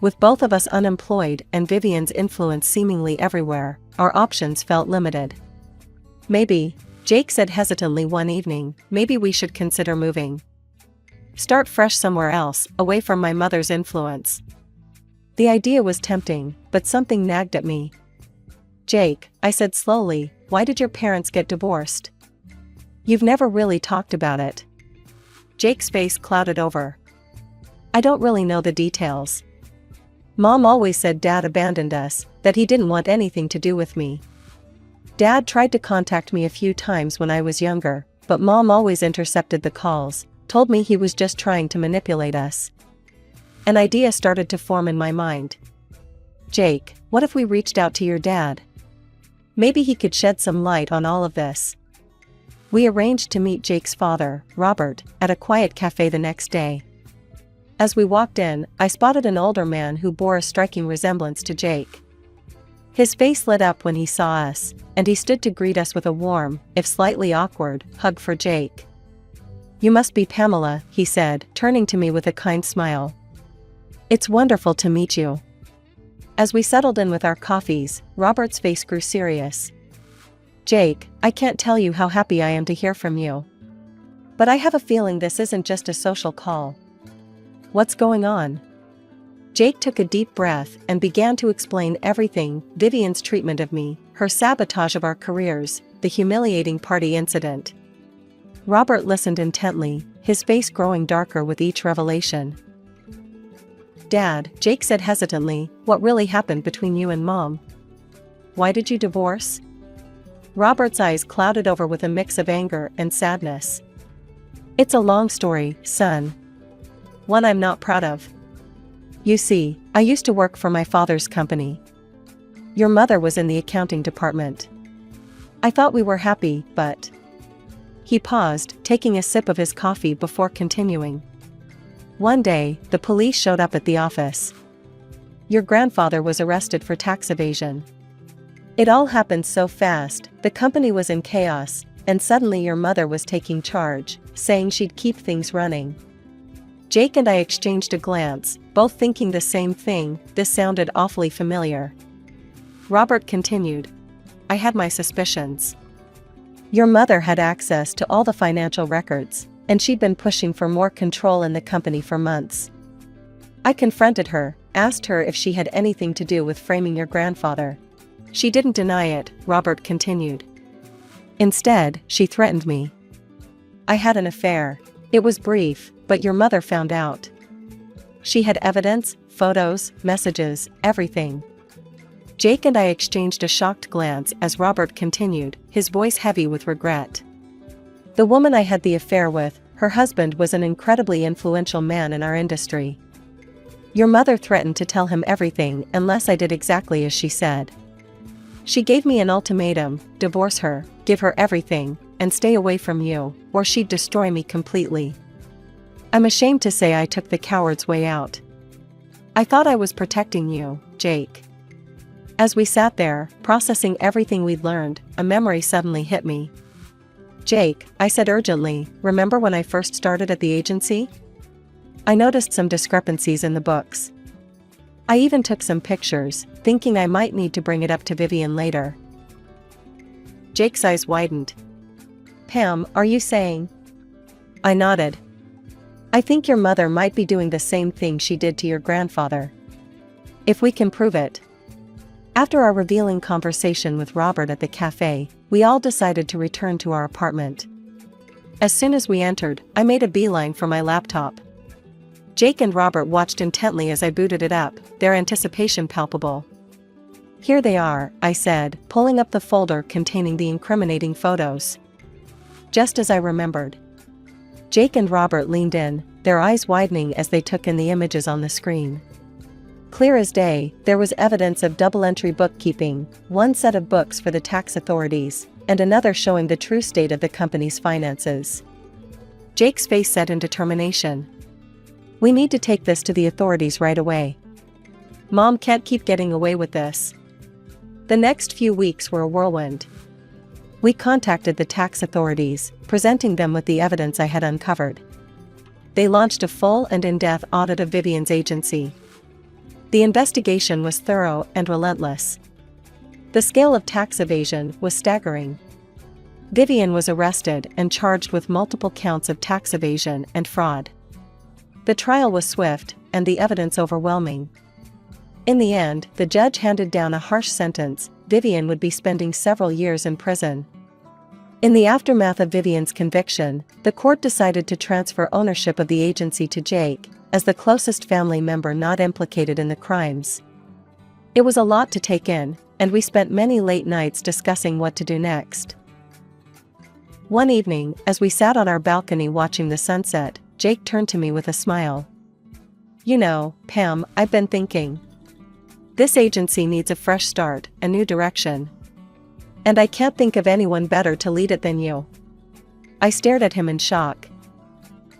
With both of us unemployed and Vivian's influence seemingly everywhere, our options felt limited. Maybe, Jake said hesitantly one evening, maybe we should consider moving. Start fresh somewhere else, away from my mother's influence. The idea was tempting, but something nagged at me. Jake, I said slowly, why did your parents get divorced? You've never really talked about it. Jake's face clouded over. I don't really know the details. Mom always said Dad abandoned us, that he didn't want anything to do with me. Dad tried to contact me a few times when I was younger, but Mom always intercepted the calls, told me he was just trying to manipulate us. An idea started to form in my mind. Jake, what if we reached out to your dad? Maybe he could shed some light on all of this. We arranged to meet Jake's father, Robert, at a quiet cafe the next day. As we walked in, I spotted an older man who bore a striking resemblance to Jake. His face lit up when he saw us, and he stood to greet us with a warm, if slightly awkward, hug for Jake. You must be Pamela, he said, turning to me with a kind smile. It's wonderful to meet you. As we settled in with our coffees, Robert's face grew serious. Jake, I can't tell you how happy I am to hear from you. But I have a feeling this isn't just a social call. What's going on? Jake took a deep breath and began to explain everything, Vivian's treatment of me, her sabotage of our careers, the humiliating party incident. Robert listened intently, his face growing darker with each revelation. Dad, Jake said hesitantly, what really happened between you and Mom? Why did you divorce? Robert's eyes clouded over with a mix of anger and sadness. It's a long story, son. One I'm not proud of. You see, I used to work for my father's company. Your mother was in the accounting department. I thought we were happy, but... He paused, taking a sip of his coffee before continuing. One day, the police showed up at the office. Your grandfather was arrested for tax evasion. It all happened so fast, the company was in chaos, and suddenly your mother was taking charge, saying she'd keep things running. Jake and I exchanged a glance, both thinking the same thing. This sounded awfully familiar. Robert continued. I had my suspicions. Your mother had access to all the financial records, and she'd been pushing for more control in the company for months. I confronted her, asked her if she had anything to do with framing your grandfather. She didn't deny it, Robert continued. Instead, she threatened me. I had an affair. It was brief, but your mother found out. She had evidence, photos, messages, everything. Jake and I exchanged a shocked glance as Robert continued, his voice heavy with regret. The woman I had the affair with, her husband was an incredibly influential man in our industry. Your mother threatened to tell him everything unless I did exactly as she said. She gave me an ultimatum, divorce her, give her everything, and stay away from you, or she'd destroy me completely. I'm ashamed to say I took the coward's way out. I thought I was protecting you, Jake. As we sat there, processing everything we'd learned, a memory suddenly hit me. Jake, I said urgently, remember when I first started at the agency? I noticed some discrepancies in the books. I even took some pictures, thinking I might need to bring it up to Vivian later. Jake's eyes widened. Pam, are you saying? I nodded. I think your mother might be doing the same thing she did to your grandfather. If we can prove it. After our revealing conversation with Robert at the cafe, we all decided to return to our apartment. As soon as we entered, I made a beeline for my laptop. Jake and Robert watched intently as I booted it up, their anticipation palpable. Here they are, I said, pulling up the folder containing the incriminating photos. Just as I remembered. Jake and Robert leaned in, their eyes widening as they took in the images on the screen. Clear as day, there was evidence of double-entry bookkeeping, one set of books for the tax authorities, and another showing the true state of the company's finances. Jake's face set in determination. We need to take this to the authorities right away. Mom can't keep getting away with this. The next few weeks were a whirlwind. We contacted the tax authorities, presenting them with the evidence I had uncovered. they launched a full and in-depth audit of Vivian's agency. The investigation was thorough and relentless. The scale of tax evasion was staggering. Vivian was arrested and charged with multiple counts of tax evasion and fraud. The trial was swift, and the evidence overwhelming. In the end, the judge handed down a harsh sentence. Vivian would be spending several years in prison. In the aftermath of Vivian's conviction, the court decided to transfer ownership of the agency to Jake, as the closest family member not implicated in the crimes. It was a lot to take in, and we spent many late nights discussing what to do next. One evening, as we sat on our balcony watching the sunset, Jake turned to me with a smile. "You know, Pam, I've been thinking. This agency needs a fresh start, a new direction. And I can't think of anyone better to lead it than you." I stared at him in shock.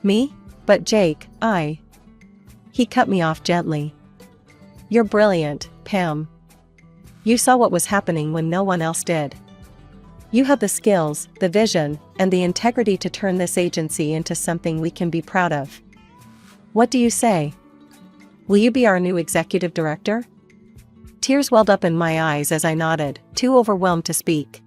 "Me? But Jake, He cut me off gently. "You're brilliant, Pam. You saw what was happening when no one else did. You have the skills, the vision, and the integrity to turn this agency into something we can be proud of. What do you say? Will you be our new executive director?" Tears welled up in my eyes as I nodded, too overwhelmed to speak.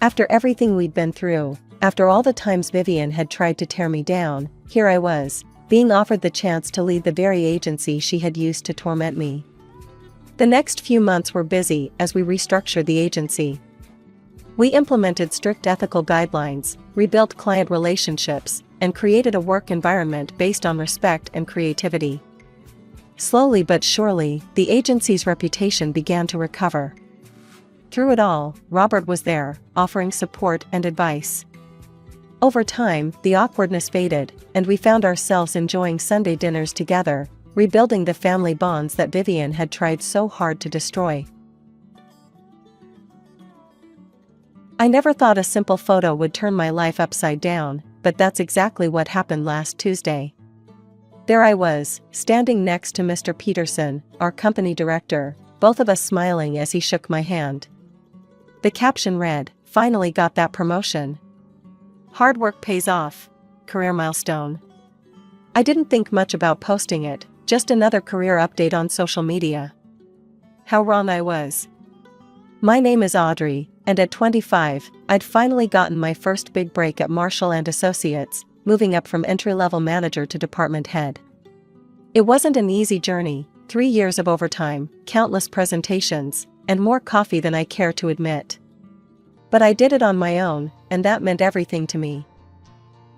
After everything we'd been through, after all the times Vivian had tried to tear me down, here I was, being offered the chance to lead the very agency she had used to torment me. The next few months were busy as we restructured the agency. We implemented strict ethical guidelines, rebuilt client relationships, and created a work environment based on respect and creativity. Slowly but surely, the agency's reputation began to recover. Through it all, Robert was there, offering support and advice. Over time, the awkwardness faded, and we found ourselves enjoying Sunday dinners together, rebuilding the family bonds that Vivian had tried so hard to destroy. I never thought a simple photo would turn my life upside down, but that's exactly what happened last Tuesday. There I was, standing next to Mr. Peterson, our company director, both of us smiling as he shook my hand. The caption read, "Finally got that promotion. Hard work pays off. Career milestone." I didn't think much about posting it, just another career update on social media. How wrong I was. My name is Audrey, and at 25, I'd finally gotten my first big break at Marshall & Associates, moving up from entry-level manager to department head. It wasn't an easy journey, 3 years of overtime, countless presentations, and more coffee than I care to admit. But I did it on my own, and that meant everything to me.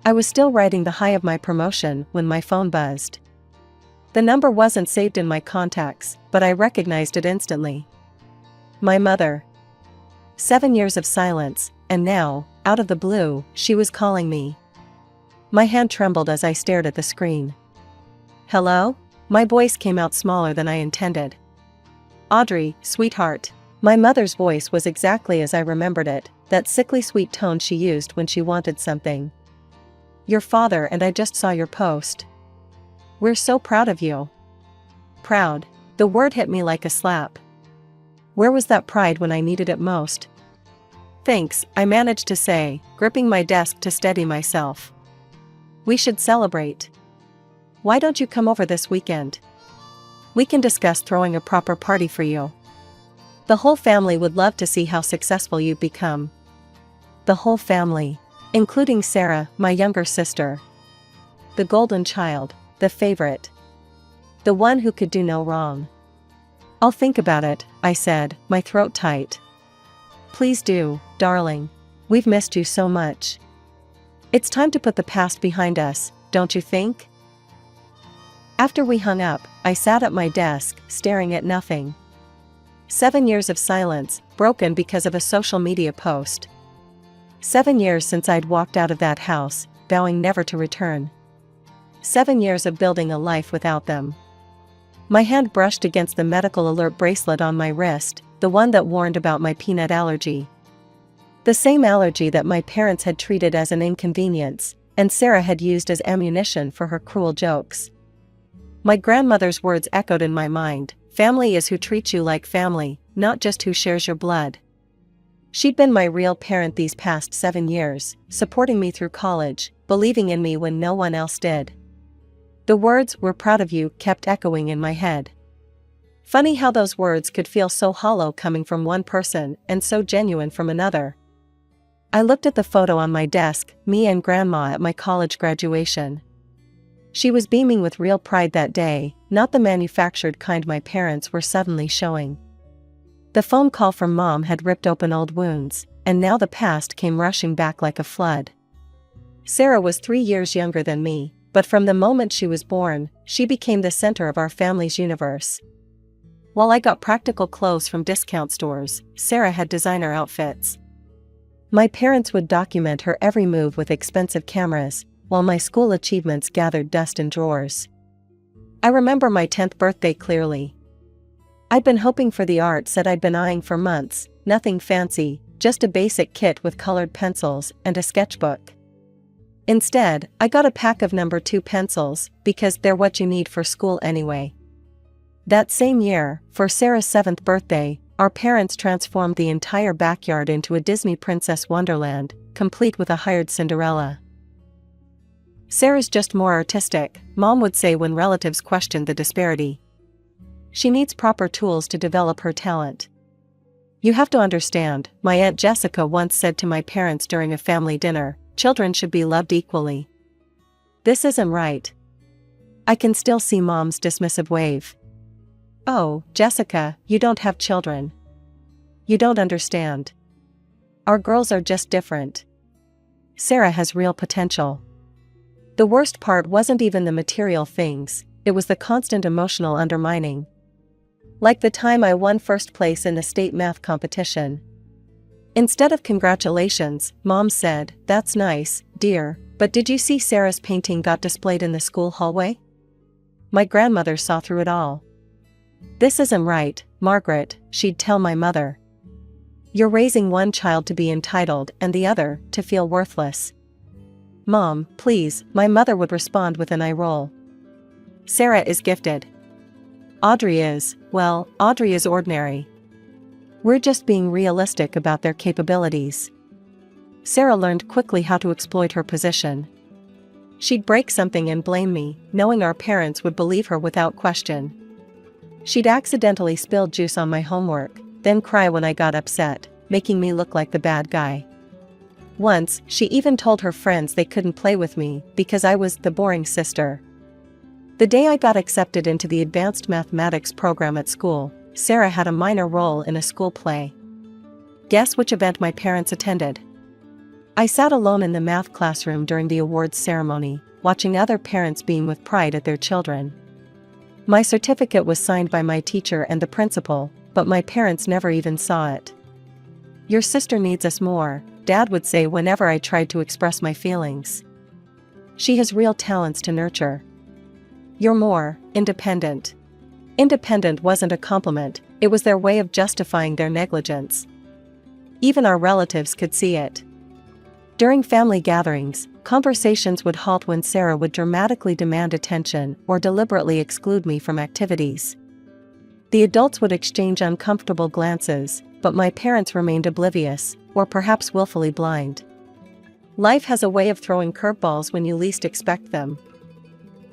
I was still riding the high of my promotion when my phone buzzed. The number wasn't saved in my contacts, but I recognized it instantly. My mother. 7 years of silence, and now, out of the blue, she was calling me. My hand trembled as I stared at the screen. "Hello?" My voice came out smaller than I intended. "Audrey, sweetheart." My mother's voice was exactly as I remembered it, that sickly sweet tone she used when she wanted something. "Your father and I just saw your post. We're so proud of you." Proud. The word hit me like a slap. Where was that pride when I needed it most? "Thanks," I managed to say, gripping my desk to steady myself. "We should celebrate. Why don't you come over this weekend? We can discuss throwing a proper party for you. The whole family would love to see how successful you've become." The whole family. Including Sarah, my younger sister. The golden child, the favorite. The one who could do no wrong. "I'll think about it," I said, my throat tight. "Please do, darling. We've missed you so much. It's time to put the past behind us, don't you think?" After we hung up, I sat at my desk, staring at nothing. 7 years of silence, broken because of a social media post. 7 years since I'd walked out of that house, vowing never to return. 7 years of building a life without them. My hand brushed against the medical alert bracelet on my wrist, the one that warned about my peanut allergy. The same allergy that my parents had treated as an inconvenience, and Sarah had used as ammunition for her cruel jokes. My grandmother's words echoed in my mind, "Family is who treats you like family, not just who shares your blood." She'd been my real parent these past 7 years, supporting me through college, believing in me when no one else did. The words, "we're proud of you," kept echoing in my head. Funny how those words could feel so hollow coming from one person and so genuine from another. I looked at the photo on my desk, me and Grandma at my college graduation. She was beaming with real pride that day, not the manufactured kind my parents were suddenly showing. The phone call from Mom had ripped open old wounds, and now the past came rushing back like a flood. Sarah was 3 years younger than me, but from the moment she was born, she became the center of our family's universe. While I got practical clothes from discount stores, Sarah had designer outfits. My parents would document her every move with expensive cameras, while my school achievements gathered dust in drawers. I remember my 10th birthday clearly. I'd been hoping for the art set I'd been eyeing for months, nothing fancy, just a basic kit with colored pencils and a sketchbook. Instead, I got a pack of No. 2 pencils, because they're what you need for school anyway. That same year, for Sarah's 7th birthday, our parents transformed the entire backyard into a Disney Princess Wonderland, complete with a hired Cinderella. "Sarah's just more artistic," Mom would say when relatives questioned the disparity. "She needs proper tools to develop her talent." "You have to understand," my Aunt Jessica once said to my parents during a family dinner, "children should be loved equally." This isn't right. I can still see Mom's dismissive wave. "Oh, Jessica, you don't have children. You don't understand. Our girls are just different. Sarah has real potential." The worst part wasn't even the material things, it was the constant emotional undermining. Like the time I won first place in the state math competition. Instead of congratulations, Mom said, "That's nice, dear, but did you see Sarah's painting got displayed in the school hallway?" My grandmother saw through it all. "This isn't right, Margaret," she'd tell my mother. "You're raising one child to be entitled and the other to feel worthless." "Mom, please," my mother would respond with an eye roll. "Sarah is gifted. Audrey is, well, Audrey is ordinary. We're just being realistic about their capabilities." Sarah learned quickly how to exploit her position. She'd break something and blame me, knowing our parents would believe her without question. She'd accidentally spill juice on my homework, then cry when I got upset, making me look like the bad guy. Once, she even told her friends they couldn't play with me because I was the boring sister. The day I got accepted into the advanced mathematics program at school, Sarah had a minor role in a school play. Guess which event my parents attended? I sat alone in the math classroom during the awards ceremony, watching other parents beam with pride at their children. My certificate was signed by my teacher and the principal, but my parents never even saw it. "Your sister needs us more," Dad would say whenever I tried to express my feelings. "She has real talents to nurture. You're more independent." Independent wasn't a compliment, it was their way of justifying their negligence. Even our relatives could see it. During family gatherings, conversations would halt when Sarah would dramatically demand attention or deliberately exclude me from activities. The adults would exchange uncomfortable glances, but my parents remained oblivious, or perhaps willfully blind. Life has a way of throwing curveballs when you least expect them.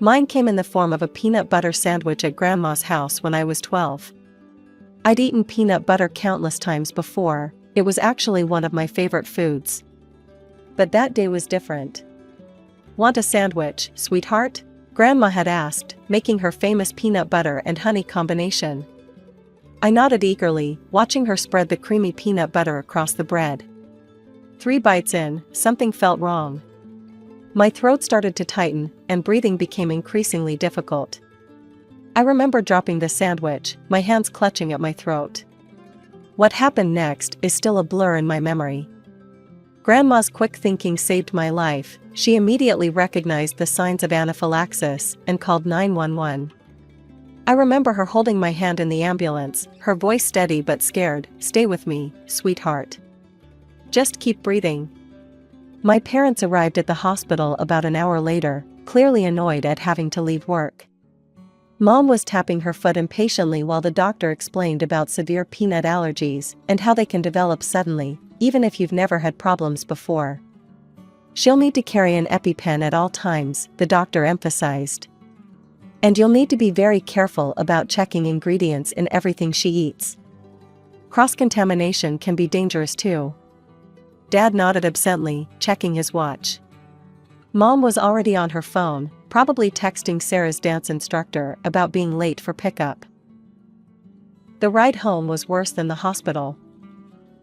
Mine came in the form of a peanut butter sandwich at Grandma's house when I was 12. I'd eaten peanut butter countless times before, it was actually one of my favorite foods. But that day was different. "Want a sandwich, sweetheart?" Grandma had asked, making her famous peanut butter and honey combination. I nodded eagerly, watching her spread the creamy peanut butter across the bread. 3 bites in, something felt wrong. My throat started to tighten, and breathing became increasingly difficult. I remember dropping the sandwich, my hands clutching at my throat. What happened next is still a blur in my memory. Grandma's quick thinking saved my life. She immediately recognized the signs of anaphylaxis and called 911. I remember her holding my hand in the ambulance, her voice steady but scared. "Stay with me, sweetheart. Just keep breathing." My parents arrived at the hospital about an hour later, clearly annoyed at having to leave work. Mom was tapping her foot impatiently while the doctor explained about severe peanut allergies and how they can develop suddenly, even if you've never had problems before. "She'll need to carry an EpiPen at all times," the doctor emphasized. And you'll need to be very careful about checking ingredients in everything she eats. Cross-contamination can be dangerous too. Dad nodded absently, checking his watch. Mom was already on her phone, probably texting Sarah's dance instructor about being late for pickup. The ride home was worse than the hospital.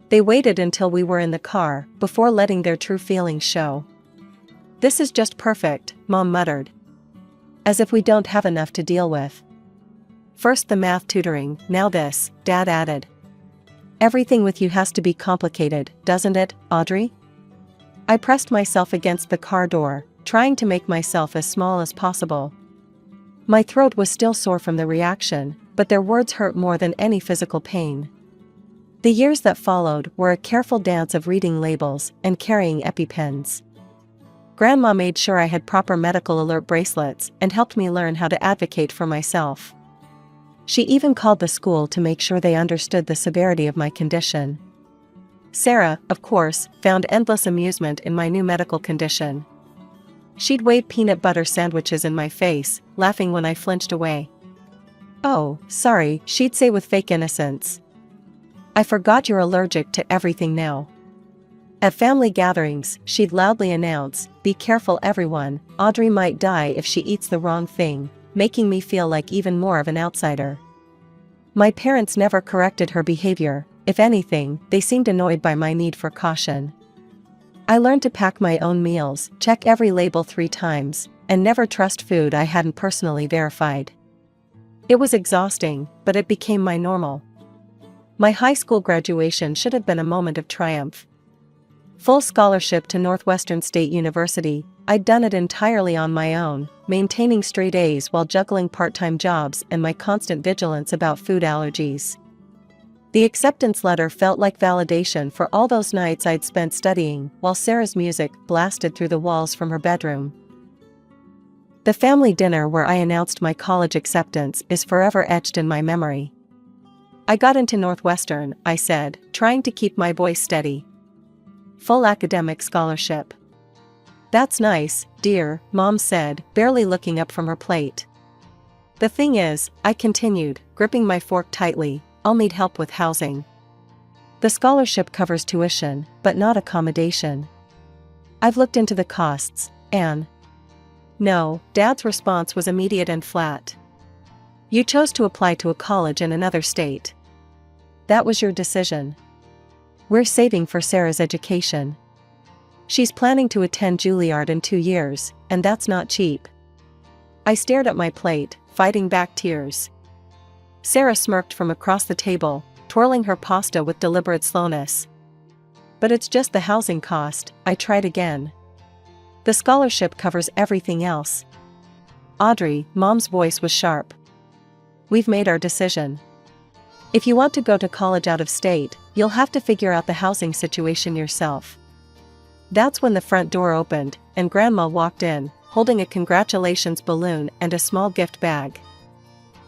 They waited until we were in the car before letting their true feelings show. "This is just perfect," Mom muttered. "As if we don't have enough to deal with. First the math tutoring, now this," Dad added. "Everything with you has to be complicated, doesn't it, Audrey?" I pressed myself against the car door, trying to make myself as small as possible. My throat was still sore from the reaction, but their words hurt more than any physical pain. The years that followed were a careful dance of reading labels and carrying EpiPens. Grandma made sure I had proper medical alert bracelets and helped me learn how to advocate for myself. She even called the school to make sure they understood the severity of my condition. Sarah, of course, found endless amusement in my new medical condition. She'd wave peanut butter sandwiches in my face, laughing when I flinched away. "Oh, sorry," she'd say with fake innocence. "I forgot you're allergic to everything now." At family gatherings, she'd loudly announce, "Be careful everyone, Audrey might die if she eats the wrong thing," making me feel like even more of an outsider. My parents never corrected her behavior. If anything, they seemed annoyed by my need for caution. I learned to pack my own meals, check every label 3 times, and never trust food I hadn't personally verified. It was exhausting, but it became my normal. My high school graduation should have been a moment of triumph. Full scholarship to Northwestern State University, I'd done it entirely on my own, maintaining straight A's while juggling part-time jobs and my constant vigilance about food allergies. The acceptance letter felt like validation for all those nights I'd spent studying while Sarah's music blasted through the walls from her bedroom. The family dinner where I announced my college acceptance is forever etched in my memory. "I got into Northwestern," I said, trying to keep my voice steady. "Full academic scholarship." "That's nice, dear," Mom said, barely looking up from her plate. "The thing is," I continued, gripping my fork tightly, "I'll need help with housing. The scholarship covers tuition, but not accommodation. I've looked into the costs, and..." "No," Dad's response was immediate and flat. "You chose to apply to a college in another state. That was your decision. We're saving for Sarah's education. She's planning to attend Juilliard in 2 years, and that's not cheap." I stared at my plate, fighting back tears. Sarah smirked from across the table, twirling her pasta with deliberate slowness. "But it's just the housing cost," I tried again. "The scholarship covers everything else." "Audrey," Mom's voice was sharp. "We've made our decision. If you want to go to college out of state, you'll have to figure out the housing situation yourself." That's when the front door opened, and Grandma walked in, holding a congratulations balloon and a small gift bag.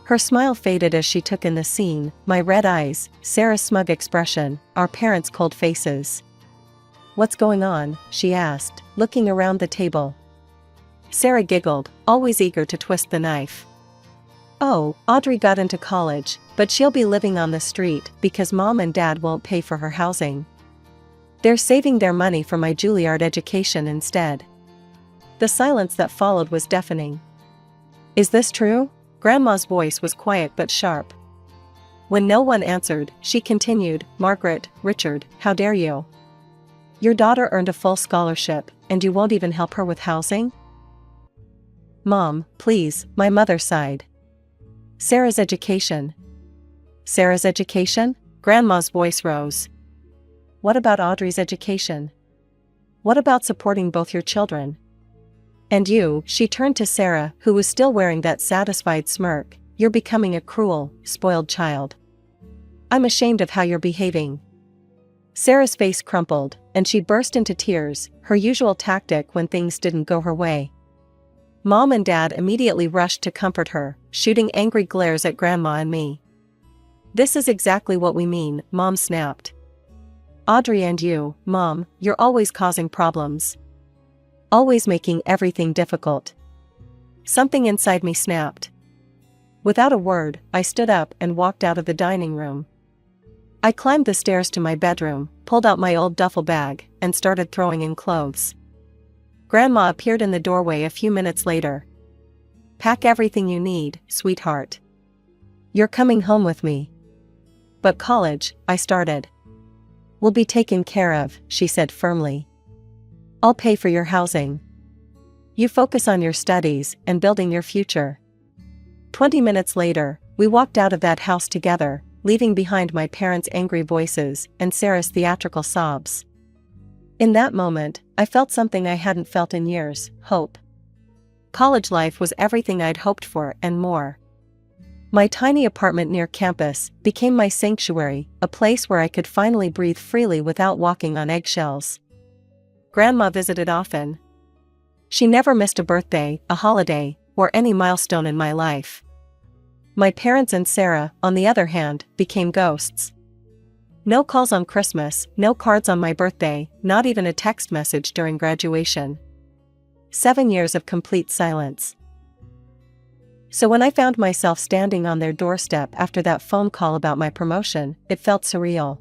Her smile faded as she took in the scene, my red eyes, Sarah's smug expression, our parents' cold faces. "What's going on?" she asked, looking around the table. Sarah giggled, always eager to twist the knife. "Oh, Audrey got into college, but she'll be living on the street because Mom and Dad won't pay for her housing. They're saving their money for my Juilliard education instead." The silence that followed was deafening. "Is this true?" Grandma's voice was quiet but sharp. When no one answered, she continued, "Margaret, Richard, how dare you? Your daughter earned a full scholarship, and you won't even help her with housing?" "Mom, please," my mother sighed. "Sarah's education." "Sarah's education?" Grandma's voice rose. "What about Audrey's education? What about supporting both your children? And you," she turned to Sarah, who was still wearing that satisfied smirk, "you're becoming a cruel, spoiled child. I'm ashamed of how you're behaving." Sarah's face crumpled, and she burst into tears, her usual tactic when things didn't go her way. Mom and Dad immediately rushed to comfort her, shooting angry glares at Grandma and me. "This is exactly what we mean," Mom snapped. "Audrey and you, Mom, you're always causing problems. Always making everything difficult." Something inside me snapped. Without a word, I stood up and walked out of the dining room. I climbed the stairs to my bedroom, pulled out my old duffel bag, and started throwing in clothes. Grandma appeared in the doorway a few minutes later. "Pack everything you need, sweetheart. You're coming home with me." "But college," I started. "Will be taken care of," she said firmly. "I'll pay for your housing. You focus on your studies and building your future." 20 minutes later, we walked out of that house together, leaving behind my parents' angry voices and Sarah's theatrical sobs. In that moment, I felt something I hadn't felt in years: hope. College life was everything I'd hoped for and more. My tiny apartment near campus became my sanctuary, a place where I could finally breathe freely without walking on eggshells. Grandma visited often. She never missed a birthday, a holiday, or any milestone in my life. My parents and Sarah, on the other hand, became ghosts. No calls on Christmas, no cards on my birthday, not even a text message during graduation. 7 years of complete silence. So when I found myself standing on their doorstep after that phone call about my promotion, it felt surreal.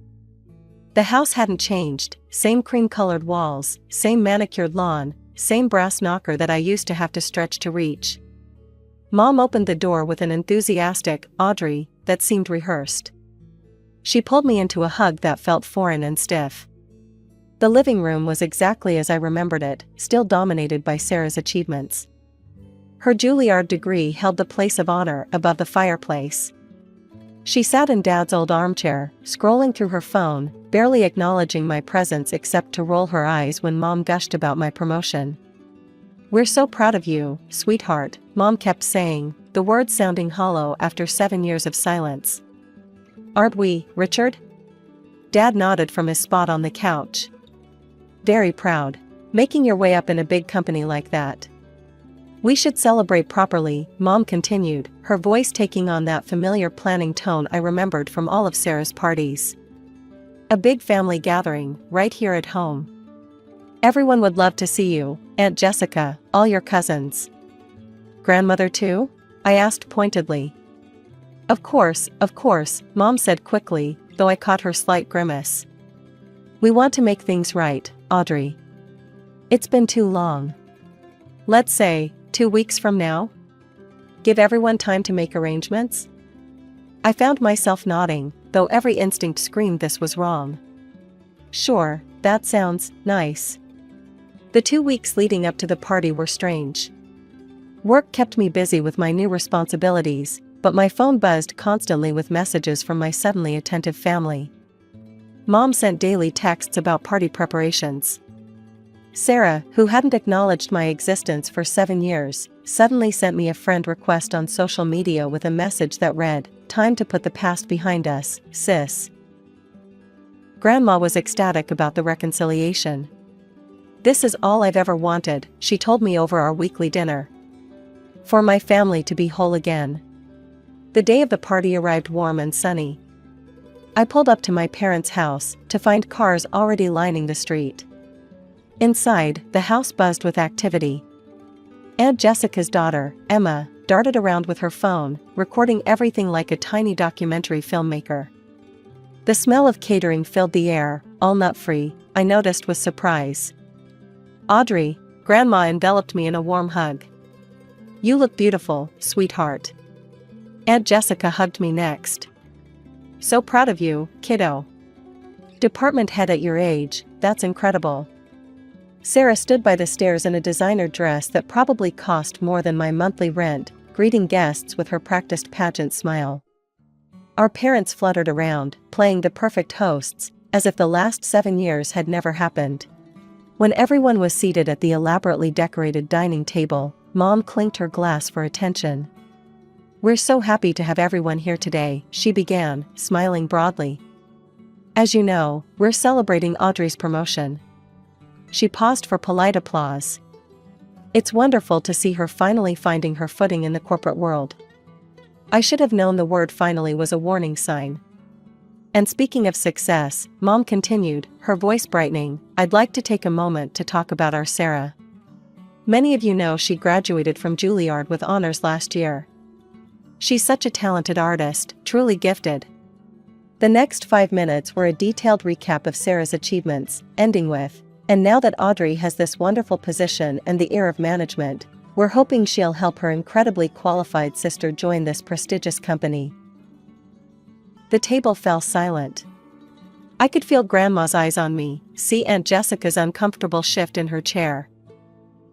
The house hadn't changed: same cream-colored walls, same manicured lawn, same brass knocker that I used to have to stretch to reach. Mom opened the door with an enthusiastic "Audrey" that seemed rehearsed. She pulled me into a hug that felt foreign and stiff. The living room was exactly as I remembered it, still dominated by Sarah's achievements. Her Juilliard degree held the place of honor above the fireplace. She sat in Dad's old armchair, scrolling through her phone, barely acknowledging my presence except to roll her eyes when Mom gushed about my promotion. "We're so proud of you, sweetheart," Mom kept saying, the words sounding hollow after 7 years of silence. "Aren't we, Richard?" Dad nodded from his spot on the couch. "Very proud. Making your way up in a big company like that. We should celebrate properly," Mom continued, her voice taking on that familiar planning tone I remembered from all of Sarah's parties. "A big family gathering, right here at home. Everyone would love to see you, Aunt Jessica, all your cousins." "Grandmother too?" I asked pointedly. Of course," Mom said quickly, though I caught her slight grimace. "We want to make things right, Audrey. It's been too long. Let's say 2 weeks from now? Give everyone time to make arrangements?" I found myself nodding, though every instinct screamed this was wrong. "Sure, that sounds nice." The 2 weeks leading up to the party were strange. Work kept me busy with my new responsibilities, but my phone buzzed constantly with messages from my suddenly attentive family. Mom sent daily texts about party preparations. Sarah, who hadn't acknowledged my existence for 7 years, suddenly sent me a friend request on social media with a message that read, "Time to put the past behind us, sis." Grandma was ecstatic about the reconciliation. "This is all I've ever wanted," she told me over our weekly dinner. "For my family to be whole again." The day of the party arrived warm and sunny. I pulled up to my parents' house to find cars already lining the street. Inside, the house buzzed with activity. Aunt Jessica's daughter, Emma, darted around with her phone, recording everything like a tiny documentary filmmaker. The smell of catering filled the air, all nut-free, I noticed with surprise. "Audrey," Grandma enveloped me in a warm hug. "You look beautiful, sweetheart." Aunt Jessica hugged me next. "So proud of you, kiddo. Department head at your age, that's incredible." Sarah stood by the stairs in a designer dress that probably cost more than my monthly rent, greeting guests with her practiced pageant smile. Our parents fluttered around, playing the perfect hosts, as if the last 7 years had never happened. When everyone was seated at the elaborately decorated dining table, Mom clinked her glass for attention. "We're so happy to have everyone here today," she began, smiling broadly. "As you know, we're celebrating Audrey's promotion." She paused for polite applause. "It's wonderful to see her finally finding her footing in the corporate world." I should have known the word "finally" was a warning sign. "And speaking of success," Mom continued, her voice brightening, "I'd like to take a moment to talk about our Sarah. Many of you know she graduated from Juilliard with honors last year. She's such a talented artist, truly gifted. The next 5 minutes were a detailed recap of Sarah's achievements, ending with, and now that Audrey has this wonderful position and the ear of management, we're hoping she'll help her incredibly qualified sister join this prestigious company. The table fell silent. I could feel Grandma's eyes on me, see Aunt Jessica's uncomfortable shift in her chair.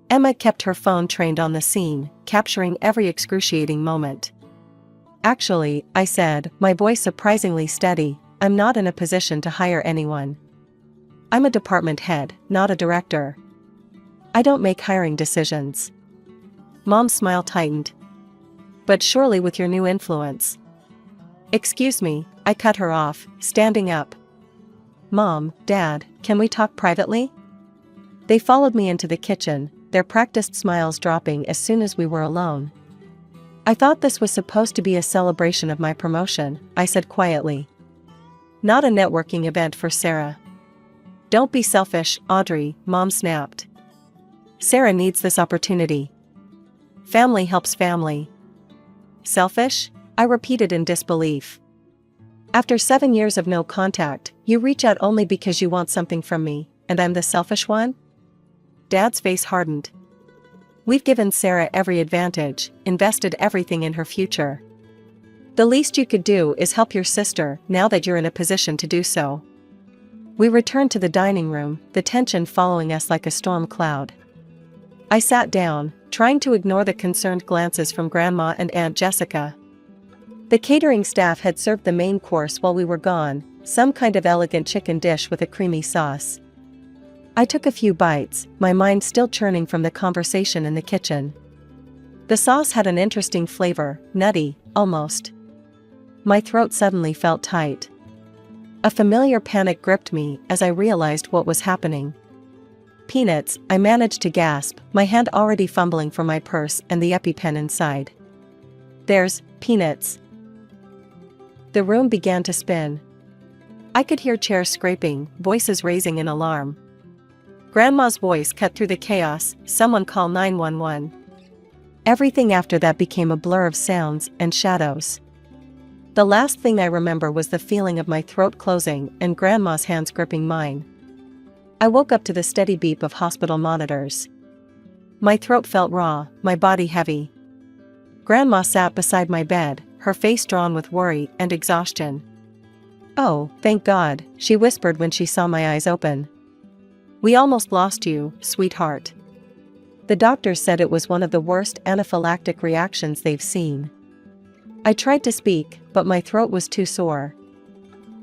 Emma kept her phone trained on the scene, capturing every excruciating moment. Actually, I said, my voice surprisingly steady, I'm not in a position to hire anyone. I'm a department head, not a director. I don't make hiring decisions. Mom's smile tightened. But surely with your new influence. Excuse me, I cut her off, standing up. Mom, Dad, can we talk privately? They followed me into the kitchen, their practiced smiles dropping as soon as we were alone. I thought this was supposed to be a celebration of my promotion, I said quietly. Not a networking event for Sarah. Don't be selfish, Audrey, Mom snapped. Sarah needs this opportunity. Family helps family. Selfish? I repeated in disbelief. After 7 years of no contact, you reach out only because you want something from me, and I'm the selfish one? Dad's face hardened. We've given Sarah every advantage, invested everything in her future. The least you could do is help your sister now that you're in a position to do so. We returned to the dining room, the tension following us like a storm cloud. I sat down, trying to ignore the concerned glances from Grandma and Aunt Jessica. The catering staff had served the main course while we were gone, some kind of elegant chicken dish with a creamy sauce. I took a few bites, my mind still churning from the conversation in the kitchen. The sauce had an interesting flavor, nutty, almost. My throat suddenly felt tight. A familiar panic gripped me as I realized what was happening. Peanuts, I managed to gasp, my hand already fumbling for my purse and the EpiPen inside. There's peanuts. The room began to spin. I could hear chairs scraping, voices raising in alarm. Grandma's voice cut through the chaos, someone call 911. Everything after that became a blur of sounds and shadows. The last thing I remember was the feeling of my throat closing and Grandma's hands gripping mine. I woke up to the steady beep of hospital monitors. My throat felt raw, my body heavy. Grandma sat beside my bed, her face drawn with worry and exhaustion. Oh, thank God, she whispered when she saw my eyes open. We almost lost you, sweetheart. The doctors said it was one of the worst anaphylactic reactions they've seen. I tried to speak, but my throat was too sore.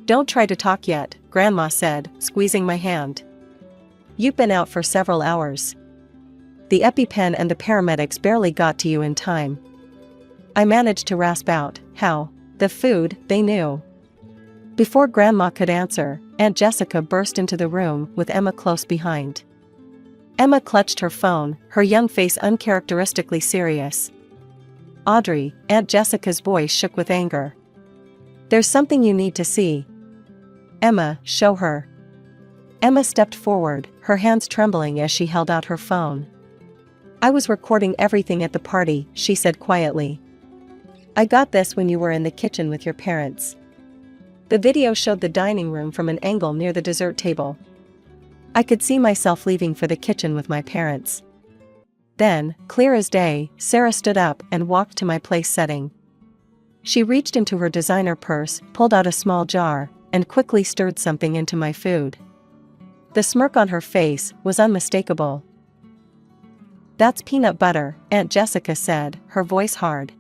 Don't try to talk yet, Grandma said, squeezing my hand. You've been out for several hours. The EpiPen and the paramedics barely got to you in time. I managed to rasp out, how? The food, they knew. Before Grandma could answer, Aunt Jessica burst into the room with Emma close behind. Emma clutched her phone, her young face uncharacteristically serious. Audrey, Aunt Jessica's voice shook with anger. There's something you need to see. Emma, show her. Emma stepped forward, her hands trembling as she held out her phone. I was recording everything at the party, she said quietly. I got this when you were in the kitchen with your parents. The video showed the dining room from an angle near the dessert table. I could see myself leaving for the kitchen with my parents. Then, clear as day, Sarah stood up and walked to my place setting. She reached into her designer purse, pulled out a small jar, and quickly stirred something into my food. The smirk on her face was unmistakable. That's peanut butter, Aunt Jessica said, her voice hard.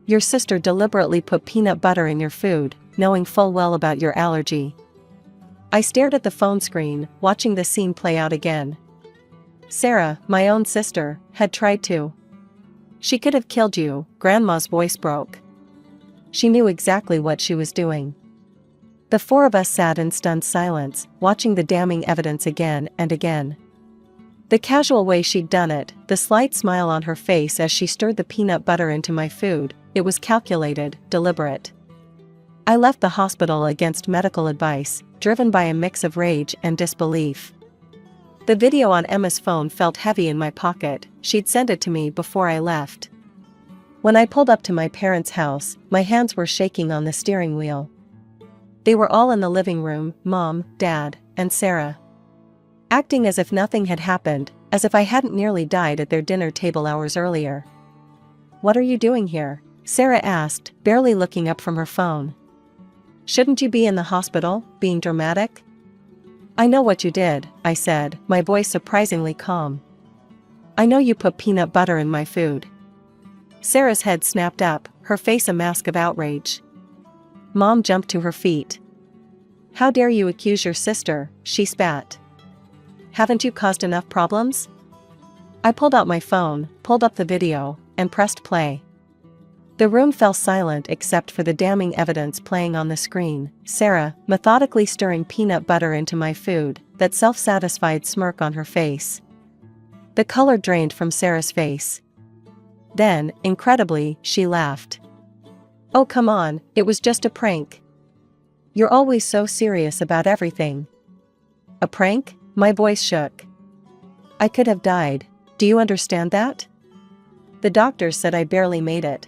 Your sister deliberately put peanut butter in your food, knowing full well about your allergy. I stared at the phone screen, watching the scene play out again. Sarah, my own sister, had tried to. She could have killed you, Grandma's voice broke. She knew exactly what she was doing. The four of us sat in stunned silence, watching the damning evidence again and again. The casual way she'd done it, the slight smile on her face as she stirred the peanut butter into my food, it was calculated, deliberate. I left the hospital against medical advice, driven by a mix of rage and disbelief. The video on Emma's phone felt heavy in my pocket, she'd sent it to me before I left. When I pulled up to my parents' house, my hands were shaking on the steering wheel. They were all in the living room, Mom, Dad, and Sarah. Acting as if nothing had happened, as if I hadn't nearly died at their dinner table hours earlier. "What are you doing here?" Sarah asked, barely looking up from her phone. "Shouldn't you be in the hospital, being dramatic?" "I know what you did," I said, my voice surprisingly calm. "I know you put peanut butter in my food." Sarah's head snapped up, her face a mask of outrage. Mom jumped to her feet. "How dare you accuse your sister?" she spat. "Haven't you caused enough problems?" I pulled out my phone, pulled up the video, and pressed play. The room fell silent except for the damning evidence playing on the screen. Sarah, methodically stirring peanut butter into my food, that self-satisfied smirk on her face. The color drained from Sarah's face. Then, incredibly, she laughed. "Oh come on, it was just a prank. You're always so serious about everything." "A prank?" My voice shook. "I could have died. Do you understand that? The doctors said I barely made it."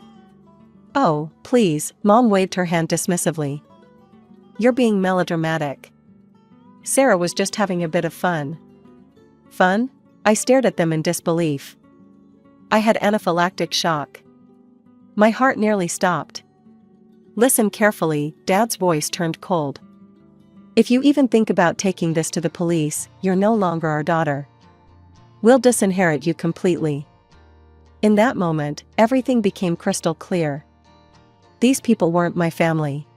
"Oh, please," Mom waved her hand dismissively. "You're being melodramatic. Sarah was just having a bit of fun." "Fun?" I stared at them in disbelief. I had anaphylactic shock. My heart nearly stopped. "Listen carefully," Dad's voice turned cold. "If you even think about taking this to the police, you're no longer our daughter. We'll disinherit you completely." In that moment, everything became crystal clear. These people weren't my family.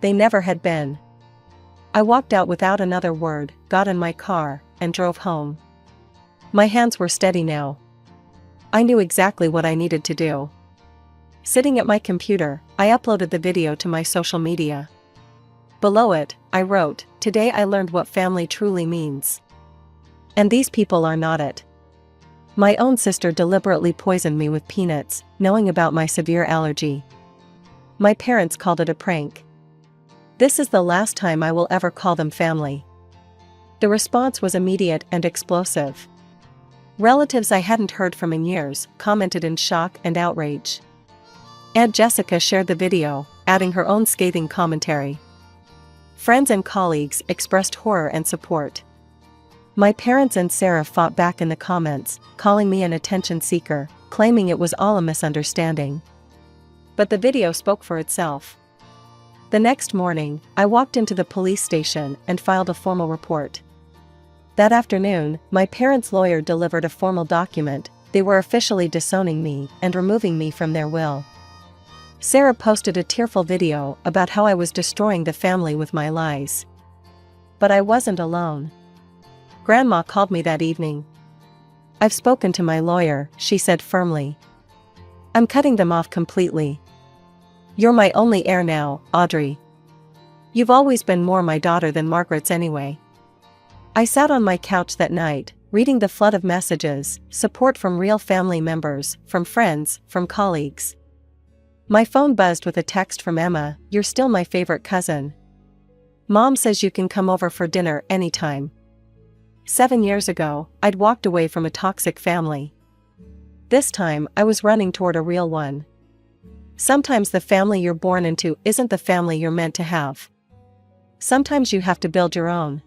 They never had been. I walked out without another word, got in my car, and drove home. My hands were steady now. I knew exactly what I needed to do. Sitting at my computer, I uploaded the video to my social media. Below it, I wrote, "Today I learned what family truly means. And these people are not it." My own sister deliberately poisoned me with peanuts, knowing about my severe allergy. My parents called it a prank. This is the last time I will ever call them family. The response was immediate and explosive. Relatives I hadn't heard from in years commented in shock and outrage. Aunt Jessica shared the video, adding her own scathing commentary. Friends and colleagues expressed horror and support. My parents and Sarah fought back in the comments, calling me an attention seeker, claiming it was all a misunderstanding. But the video spoke for itself. The next morning, I walked into the police station and filed a formal report. That afternoon, my parents' lawyer delivered a formal document. They were officially disowning me and removing me from their will. Sarah posted a tearful video about how I was destroying the family with my lies. But I wasn't alone. Grandma called me that evening. "I've spoken to my lawyer," she said firmly. "I'm cutting them off completely. You're my only heir now, Audrey. You've always been more my daughter than Margaret's anyway." I sat on my couch that night, reading the flood of messages, support from real family members, from friends, from colleagues. My phone buzzed with a text from Emma, "You're still my favorite cousin. Mom says you can come over for dinner anytime." 7 years ago, I'd walked away from a toxic family. This time, I was running toward a real one. Sometimes the family you're born into isn't the family you're meant to have. Sometimes you have to build your own.